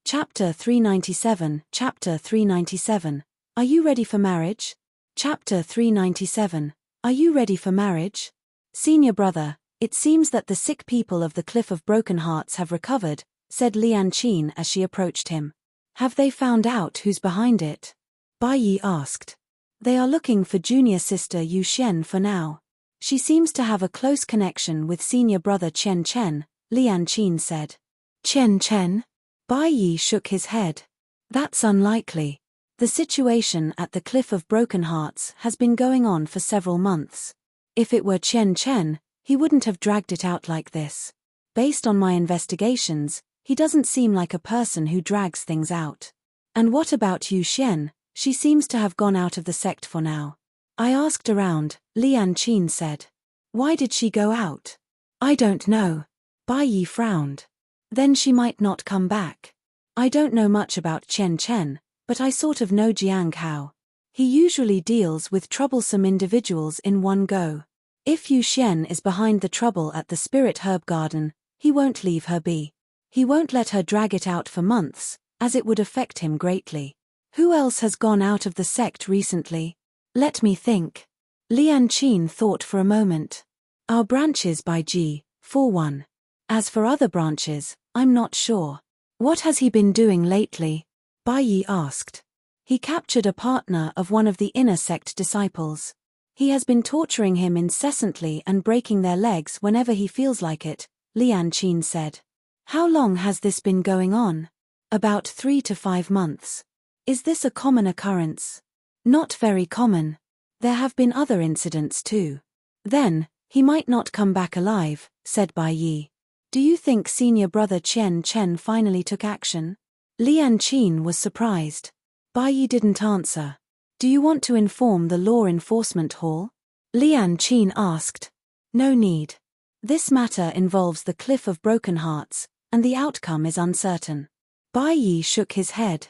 Chapter 397. Chapter 397. Are you ready for marriage? Chapter 397. Are you ready for marriage? Senior brother, it seems that the sick people of the Cliff of Broken Hearts have recovered, said Lian Qin as she approached him. Have they found out who's behind it? Bai Yi asked. They are looking for junior sister Yu Xian for now. She seems to have a close connection with senior brother Chen Chen, Lian Qin said. Chen Chen? Bai Yi shook his head. That's unlikely. The situation at the Cliff of Broken Hearts has been going on for several months. If it were Chen Chen, he wouldn't have dragged it out like this. Based on my investigations, he doesn't seem like a person who drags things out. And what about Yu Xian? She seems to have gone out of the sect for now. I asked around, Lian Qin said. Why did she go out? I don't know. Bai Yi frowned. Then she might not come back. I don't know much about Chen Chen, but I sort of know Jiang Hao. He usually deals with troublesome individuals in one go. If Yu Xian is behind the trouble at the Spirit Herb Garden, he won't leave her be. He won't let her drag it out for months, as it would affect him greatly. Who else has gone out of the sect recently? Let me think. Lian Qin thought for a moment. Our branches by G, 4-1. As for other branches, I'm not sure. What has he been doing lately? Bai Yi asked. He captured a partner of one of the inner sect disciples. He has been torturing him incessantly and breaking their legs whenever he feels like it, Lian Qin said. How long has this been going on? About 3 to 5 months. Is this a common occurrence? Not very common. There have been other incidents too. Then, he might not come back alive, said Bai Yi. Do you think senior brother Chen Chen finally took action? Lian Qin was surprised. Bai Yi didn't answer. Do you want to inform the Law Enforcement Hall? Lian Qin asked. No need. This matter involves the Cliff of Broken Hearts, and the outcome is uncertain. Bai Yi shook his head.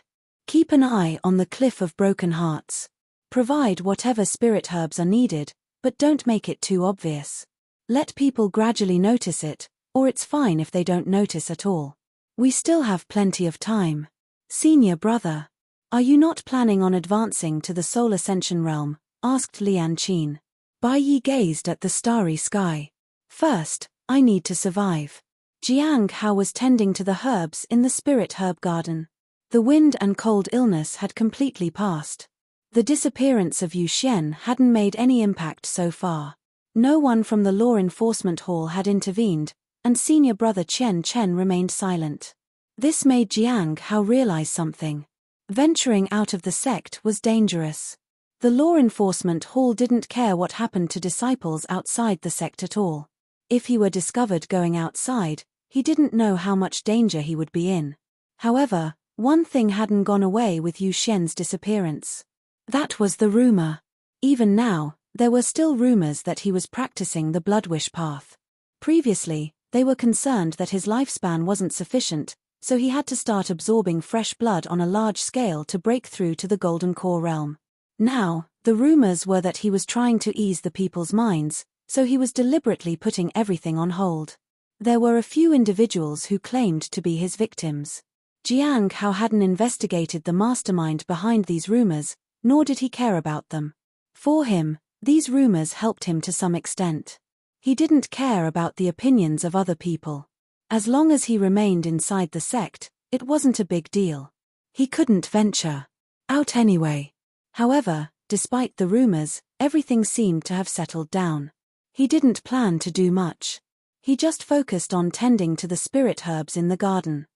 Keep an eye on the Cliff of Broken Hearts. Provide whatever spirit herbs are needed, but don't make it too obvious. Let people gradually notice it, or it's fine if they don't notice at all. We still have plenty of time. Senior brother. Are you not planning on advancing to the Soul Ascension realm? Asked Lian Qin. Bai Yi gazed at the starry sky. First, I need to survive. Jiang Hao was tending to the herbs in the spirit herb garden. The wind and cold illness had completely passed. The disappearance of Yu Xian hadn't made any impact so far. No one from the Law Enforcement Hall had intervened, and senior brother Chen Chen remained silent. This made Jiang Hao realize something. Venturing out of the sect was dangerous. The Law Enforcement Hall didn't care what happened to disciples outside the sect at all. If he were discovered going outside, he didn't know how much danger he would be in. However, one thing hadn't gone away with Yu Xian's disappearance. That was the rumor. Even now, there were still rumors that he was practicing the Bloodwish path. Previously, they were concerned that his lifespan wasn't sufficient, so he had to start absorbing fresh blood on a large scale to break through to the Golden Core realm. Now, the rumors were that he was trying to ease the people's minds, so he was deliberately putting everything on hold. There were a few individuals who claimed to be his victims. Jiang Hao hadn't investigated the mastermind behind these rumors, nor did he care about them. For him, these rumors helped him to some extent. He didn't care about the opinions of other people. As long as he remained inside the sect, it wasn't a big deal. He couldn't venture out anyway. However, despite the rumors, everything seemed to have settled down. He didn't plan to do much. He just focused on tending to the spirit herbs in the garden.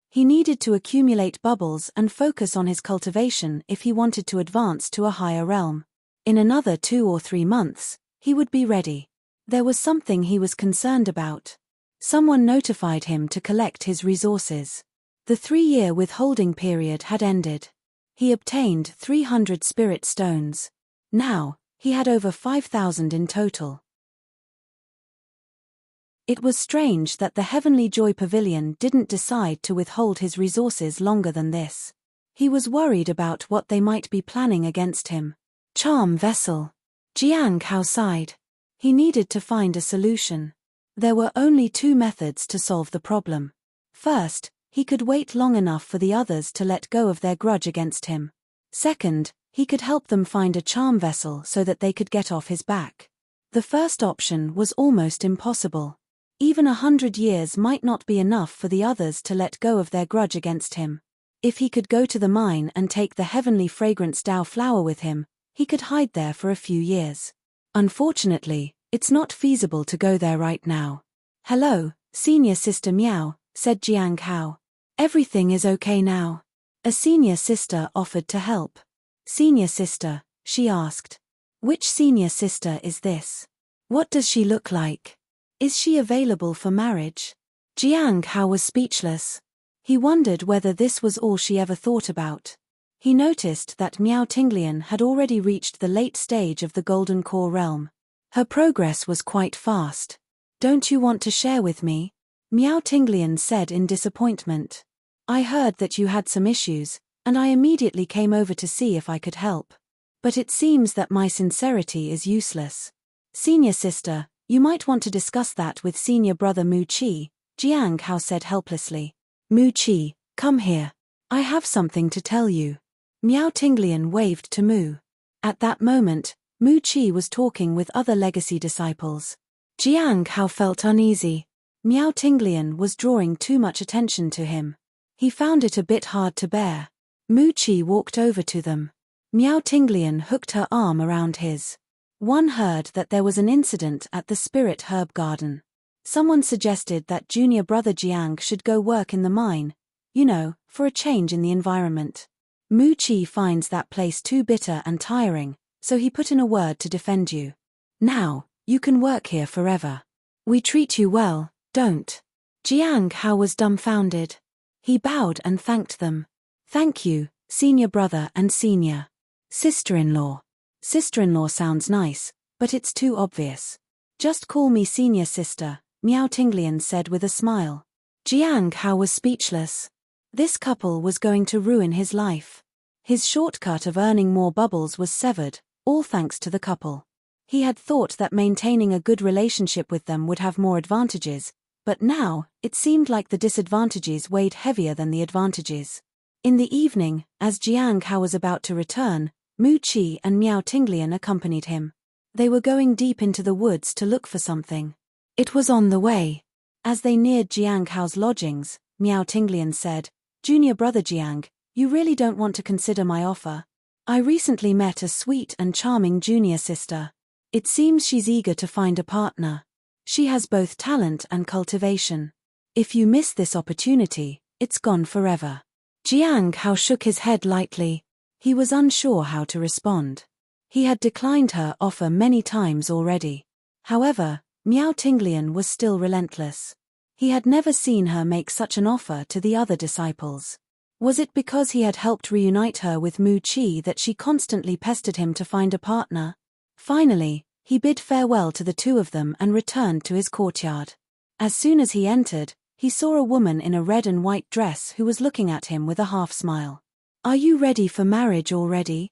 He needed to accumulate bubbles and focus on his cultivation if he wanted to advance to a higher realm. In another 2 or 3 months, he would be ready. There was something he was concerned about. Someone notified him to collect his resources. The 3-year withholding period had ended. He obtained 300 spirit stones. Now, he had over 5,000 in total. It was strange that the Heavenly Joy Pavilion didn't decide to withhold his resources longer than this. He was worried about what they might be planning against him. Charm vessel. Jiang Hao sighed. He needed to find a solution. There were only 2 methods to solve the problem. First, he could wait long enough for the others to let go of their grudge against him. Second, he could help them find a charm vessel so that they could get off his back. The first option was almost impossible. Even 100 years might not be enough for the others to let go of their grudge against him. If he could go to the mine and take the heavenly fragrance Dao flower with him, he could hide there for a few years. Unfortunately, it's not feasible to go there right now. Hello, senior sister Miao, said Jiang Hao. Everything is okay now. A senior sister offered to help. Senior sister, she asked. Which senior sister is this? What does she look like? Is she available for marriage? Jiang Hao was speechless. He wondered whether this was all she ever thought about. He noticed that Miao Tinglian had already reached the late stage of the Golden Core realm. Her progress was quite fast. Don't you want to share with me? Miao Tinglian said in disappointment. I heard that you had some issues, and I immediately came over to see if I could help. But it seems that my sincerity is useless. Senior sister, you might want to discuss that with senior brother Mu Qi, Jiang Hao said helplessly. Mu Qi, come here. I have something to tell you. Miao Tinglian waved to Mu. At that moment, Mu Qi was talking with other legacy disciples. Jiang Hao felt uneasy. Miao Tinglian was drawing too much attention to him. He found it a bit hard to bear. Mu Chi walked over to them. Miao Tinglian hooked her arm around his. One heard that there was an incident at the Spirit Herb Garden. Someone suggested that junior brother Jiang should go work in the mine, for a change in the environment. Mu Chi finds that place too bitter and tiring, so he put in a word to defend you. Now, you can work here forever. We treat you well, don't? Jiang Hao was dumbfounded. He bowed and thanked them. Thank you, senior brother and senior sister-in-law. Sister-in-law sounds nice, but it's too obvious. Just call me senior sister, Miao Tinglian said with a smile. Jiang Hao was speechless. This couple was going to ruin his life. His shortcut of earning more bubbles was severed, all thanks to the couple. He had thought that maintaining a good relationship with them would have more advantages, but now, it seemed like the disadvantages weighed heavier than the advantages. In the evening, as Jiang Hao was about to return, Mu Chi and Miao Tinglian accompanied him. They were going deep into the woods to look for something. It was on the way. As they neared Jiang Hao's lodgings, Miao Tinglian said, Junior brother Jiang, you really don't want to consider my offer? I recently met a sweet and charming junior sister. It seems she's eager to find a partner. She has both talent and cultivation. If you miss this opportunity, it's gone forever. Jiang Hao shook his head lightly. He was unsure how to respond. He had declined her offer many times already. However, Miao Tinglian was still relentless. He had never seen her make such an offer to the other disciples. Was it because he had helped reunite her with Mu Chi that she constantly pestered him to find a partner? Finally, he bid farewell to the two of them and returned to his courtyard. As soon as he entered, he saw a woman in a red and white dress who was looking at him with a half-smile. Are you ready for marriage already?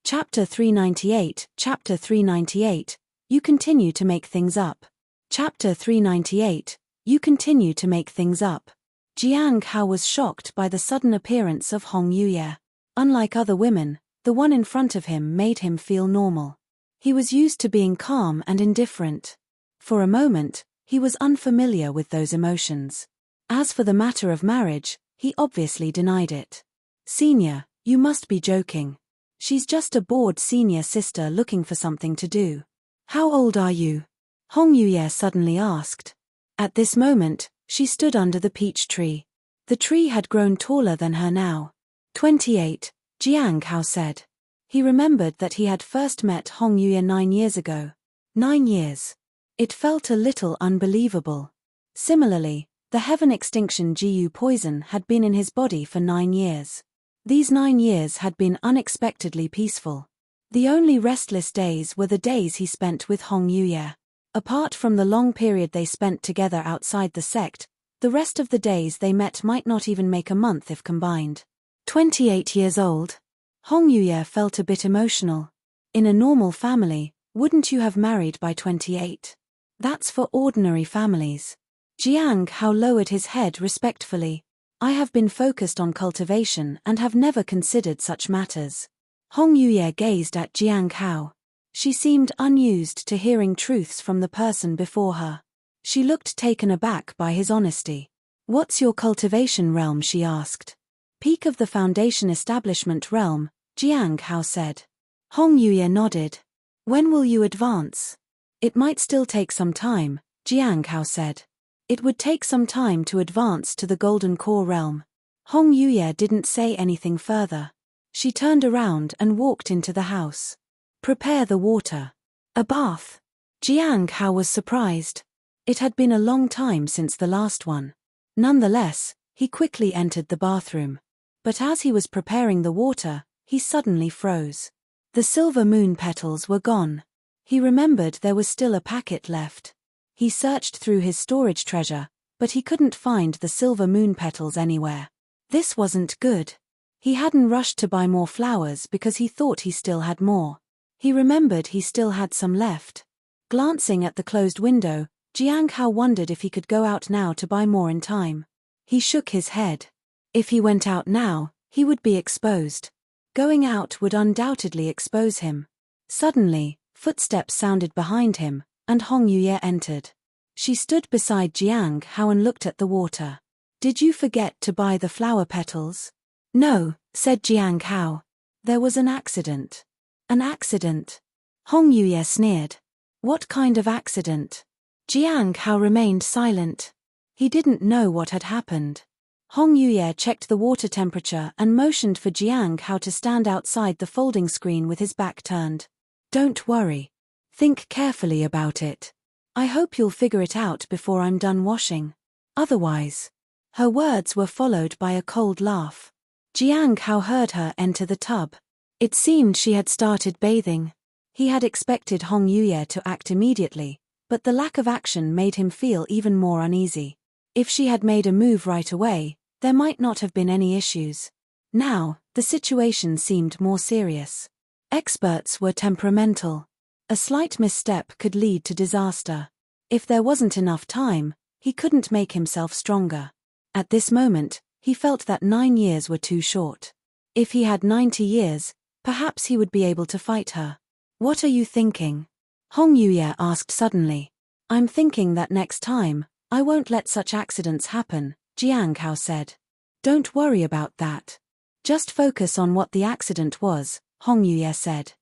Chapter 398, Chapter 398, You continue to make things up. Chapter 398, You continue to make things up. Jiang Hao was shocked by the sudden appearance of Hong Yuye. Unlike other women, the one in front of him made him feel normal. He was used to being calm and indifferent. For a moment, he was unfamiliar with those emotions. As for the matter of marriage, he obviously denied it. Senior, you must be joking. She's just a bored senior sister looking for something to do. How old are you? Hong Yuye suddenly asked. At this moment, she stood under the peach tree. The tree had grown taller than her now. 28, Jiang Hao said. He remembered that he had first met Hong Yuye 9 years ago. 9 years. It felt a little unbelievable. Similarly, the heaven extinction Gu poison had been in his body for 9 years. These 9 years had been unexpectedly peaceful. The only restless days were the days he spent with Hong Yuye. Apart from the long period they spent together outside the sect, the rest of the days they met might not even make a month if combined. 28 years old. Hong Yuye felt a bit emotional. In a normal family, wouldn't you have married by 28? That's for ordinary families. Jiang Hao lowered his head respectfully. I have been focused on cultivation and have never considered such matters. Hong Yuye gazed at Jiang Hao. She seemed unused to hearing truths from the person before her. She looked taken aback by his honesty. What's your cultivation realm? She asked. Peak of the Foundation Establishment realm, Jiang Hao said. Hong Yuye nodded. When will you advance? It might still take some time, Jiang Hao said. It would take some time to advance to the Golden Core realm. Hong Yuye didn't say anything further. She turned around and walked into the house. Prepare the water. A bath. Jiang Hao was surprised. It had been a long time since the last one. Nonetheless, he quickly entered the bathroom. But as he was preparing the water, he suddenly froze. The silver moon petals were gone. He remembered there was still a packet left. He searched through his storage treasure, but he couldn't find the silver moon petals anywhere. This wasn't good. He hadn't rushed to buy more flowers because he thought he still had more. He remembered he still had some left. Glancing at the closed window, Jiang Hao wondered if he could go out now to buy more in time. He shook his head. If he went out now, he would be exposed. Going out would undoubtedly expose him. Suddenly, Footsteps sounded behind him, and Hong Yuye entered. She stood beside Jiang Hao and looked at the water. "Did you forget to buy the flower petals?" "No," said Jiang Hao. "There was an accident." "An accident?" Hong Yuye sneered. "What kind of accident?" Jiang Hao remained silent. He didn't know what had happened. Hong Yuye checked the water temperature and motioned for Jiang Hao to stand outside the folding screen with his back turned. "Don't worry. Think carefully about it. I hope you'll figure it out before I'm done washing. Otherwise." Her words were followed by a cold laugh. Jiang Hao heard her enter the tub. It seemed she had started bathing. He had expected Hong Yuye to act immediately, but the lack of action made him feel even more uneasy. If she had made a move right away, there might not have been any issues. Now, the situation seemed more serious. Experts were temperamental. A slight misstep could lead to disaster. If there wasn't enough time, he couldn't make himself stronger. At this moment, he felt that 9 years were too short. If he had 90 years, perhaps he would be able to fight her. "What are you thinking?" Hong Yuye asked suddenly. "I'm thinking that next time, I won't let such accidents happen," Jiang Hao said. "Don't worry about that. Just focus on what the accident was," Hong Yuye said.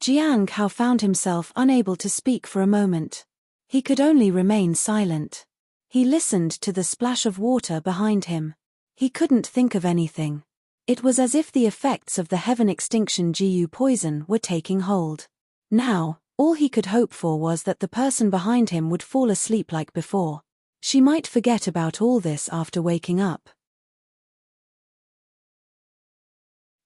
Jiang Hao found himself unable to speak for a moment. He could only remain silent. He listened to the splash of water behind him. He couldn't think of anything. It was as if the effects of the heaven extinction GU poison were taking hold. Now, all he could hope for was that the person behind him would fall asleep like before. She might forget about all this after waking up.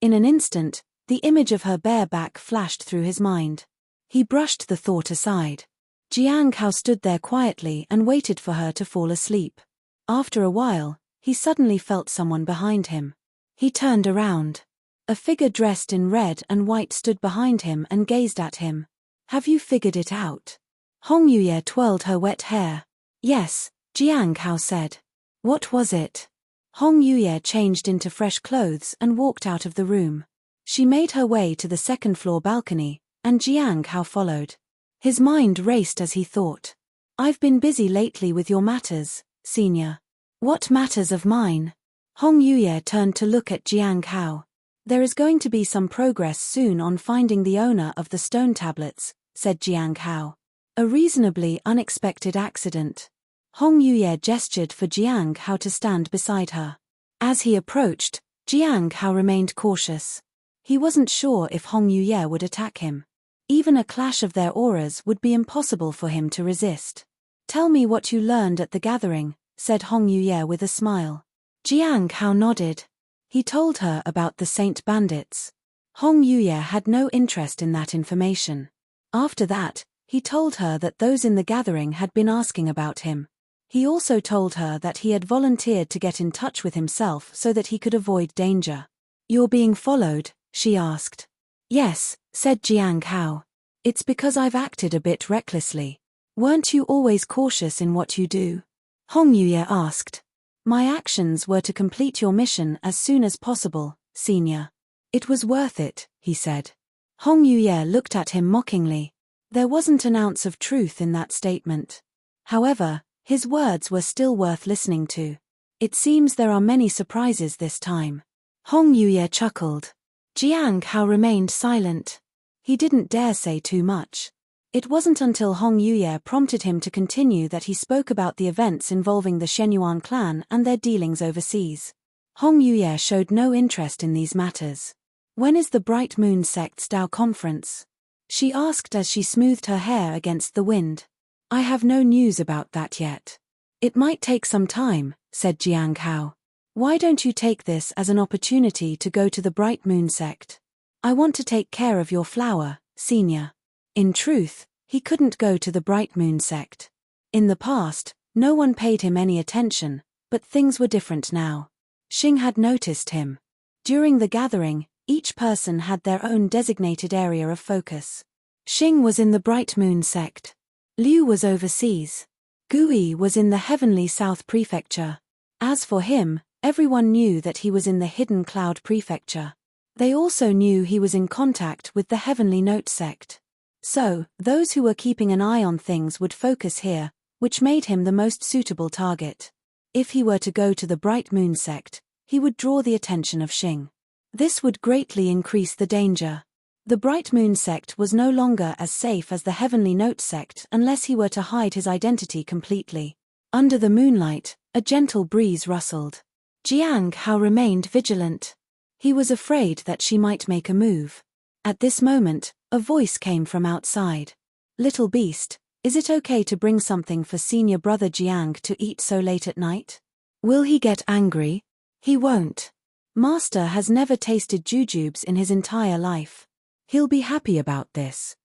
In an instant, the image of her bare back flashed through his mind. He brushed the thought aside. Jiang Hao stood there quietly and waited for her to fall asleep. After a while, he suddenly felt someone behind him. He turned around. A figure dressed in red and white stood behind him and gazed at him. "Have you figured it out?" Hong Yuye twirled her wet hair. "Yes," Jiang Hao said. "What was it?" Hong Yuye changed into fresh clothes and walked out of the room. She made her way to the second-floor balcony, and Jiang Hao followed. His mind raced as he thought. "I've been busy lately with your matters, senior." "What matters of mine?" Hong Yuye turned to look at Jiang Hao. "There is going to be some progress soon on finding the owner of the stone tablets," said Jiang Hao. "A reasonably unexpected accident." Hong Yuye gestured for Jiang Hao to stand beside her. As he approached, Jiang Hao remained cautious. He wasn't sure if Hong Yuye would attack him. Even a clash of their auras would be impossible for him to resist. "Tell me what you learned at the gathering," said Hong Yuye with a smile. Jiang Hao nodded. He told her about the Saint Bandits. Hong Yuye had no interest in that information. After that, he told her that those in the gathering had been asking about him. He also told her that he had volunteered to get in touch with himself so that he could avoid danger. "You're being followed?" she asked. "Yes," said Jiang Hao. "It's because I've acted a bit recklessly. Weren't you always cautious in what you do?" Hong Yuye asked. "My actions were to complete your mission as soon as possible, senior." "It was worth it," he said. Hong Yuye looked at him mockingly. There wasn't an ounce of truth in that statement. However, his words were still worth listening to. "It seems there are many surprises this time." Hong Yuye chuckled. Jiang Hao remained silent. He didn't dare say too much. It wasn't until Hong Yuye prompted him to continue that he spoke about the events involving the Shenyuan clan and their dealings overseas. Hong Yuye showed no interest in these matters. "When is the Bright Moon Sect's Tao conference?" she asked as she smoothed her hair against the wind. "I have no news about that yet." "It might take some time," said Jiang Hao. "Why don't you take this as an opportunity to go to the Bright Moon Sect? I want to take care of your flower, senior." In truth, he couldn't go to the Bright Moon Sect. In the past, no one paid him any attention, but things were different now. Xing had noticed him. During the gathering, each person had their own designated area of focus. Xing was in the Bright Moon Sect. Liu was overseas. Gui was in the Heavenly South Prefecture. As for him, everyone knew that he was in the Hidden Cloud Prefecture. They also knew he was in contact with the Heavenly Note sect. So, those who were keeping an eye on things would focus here, which made him the most suitable target. If he were to go to the Bright Moon sect, he would draw the attention of Xing. This would greatly increase the danger. The Bright Moon sect was no longer as safe as the Heavenly Note sect unless he were to hide his identity completely. Under the moonlight, a gentle breeze rustled. Jiang Hao remained vigilant. He was afraid that she might make a move. At this moment, a voice came from outside. "Little beast, is it okay to bring something for senior brother Jiang to eat so late at night? Will he get angry?" "He won't. Master has never tasted jujubes in his entire life. He'll be happy about this."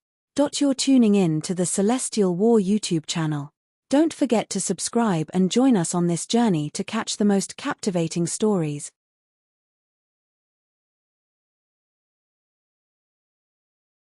You're tuning in to the Celestial War YouTube channel. Don't forget to subscribe and join us on this journey to catch the most captivating stories,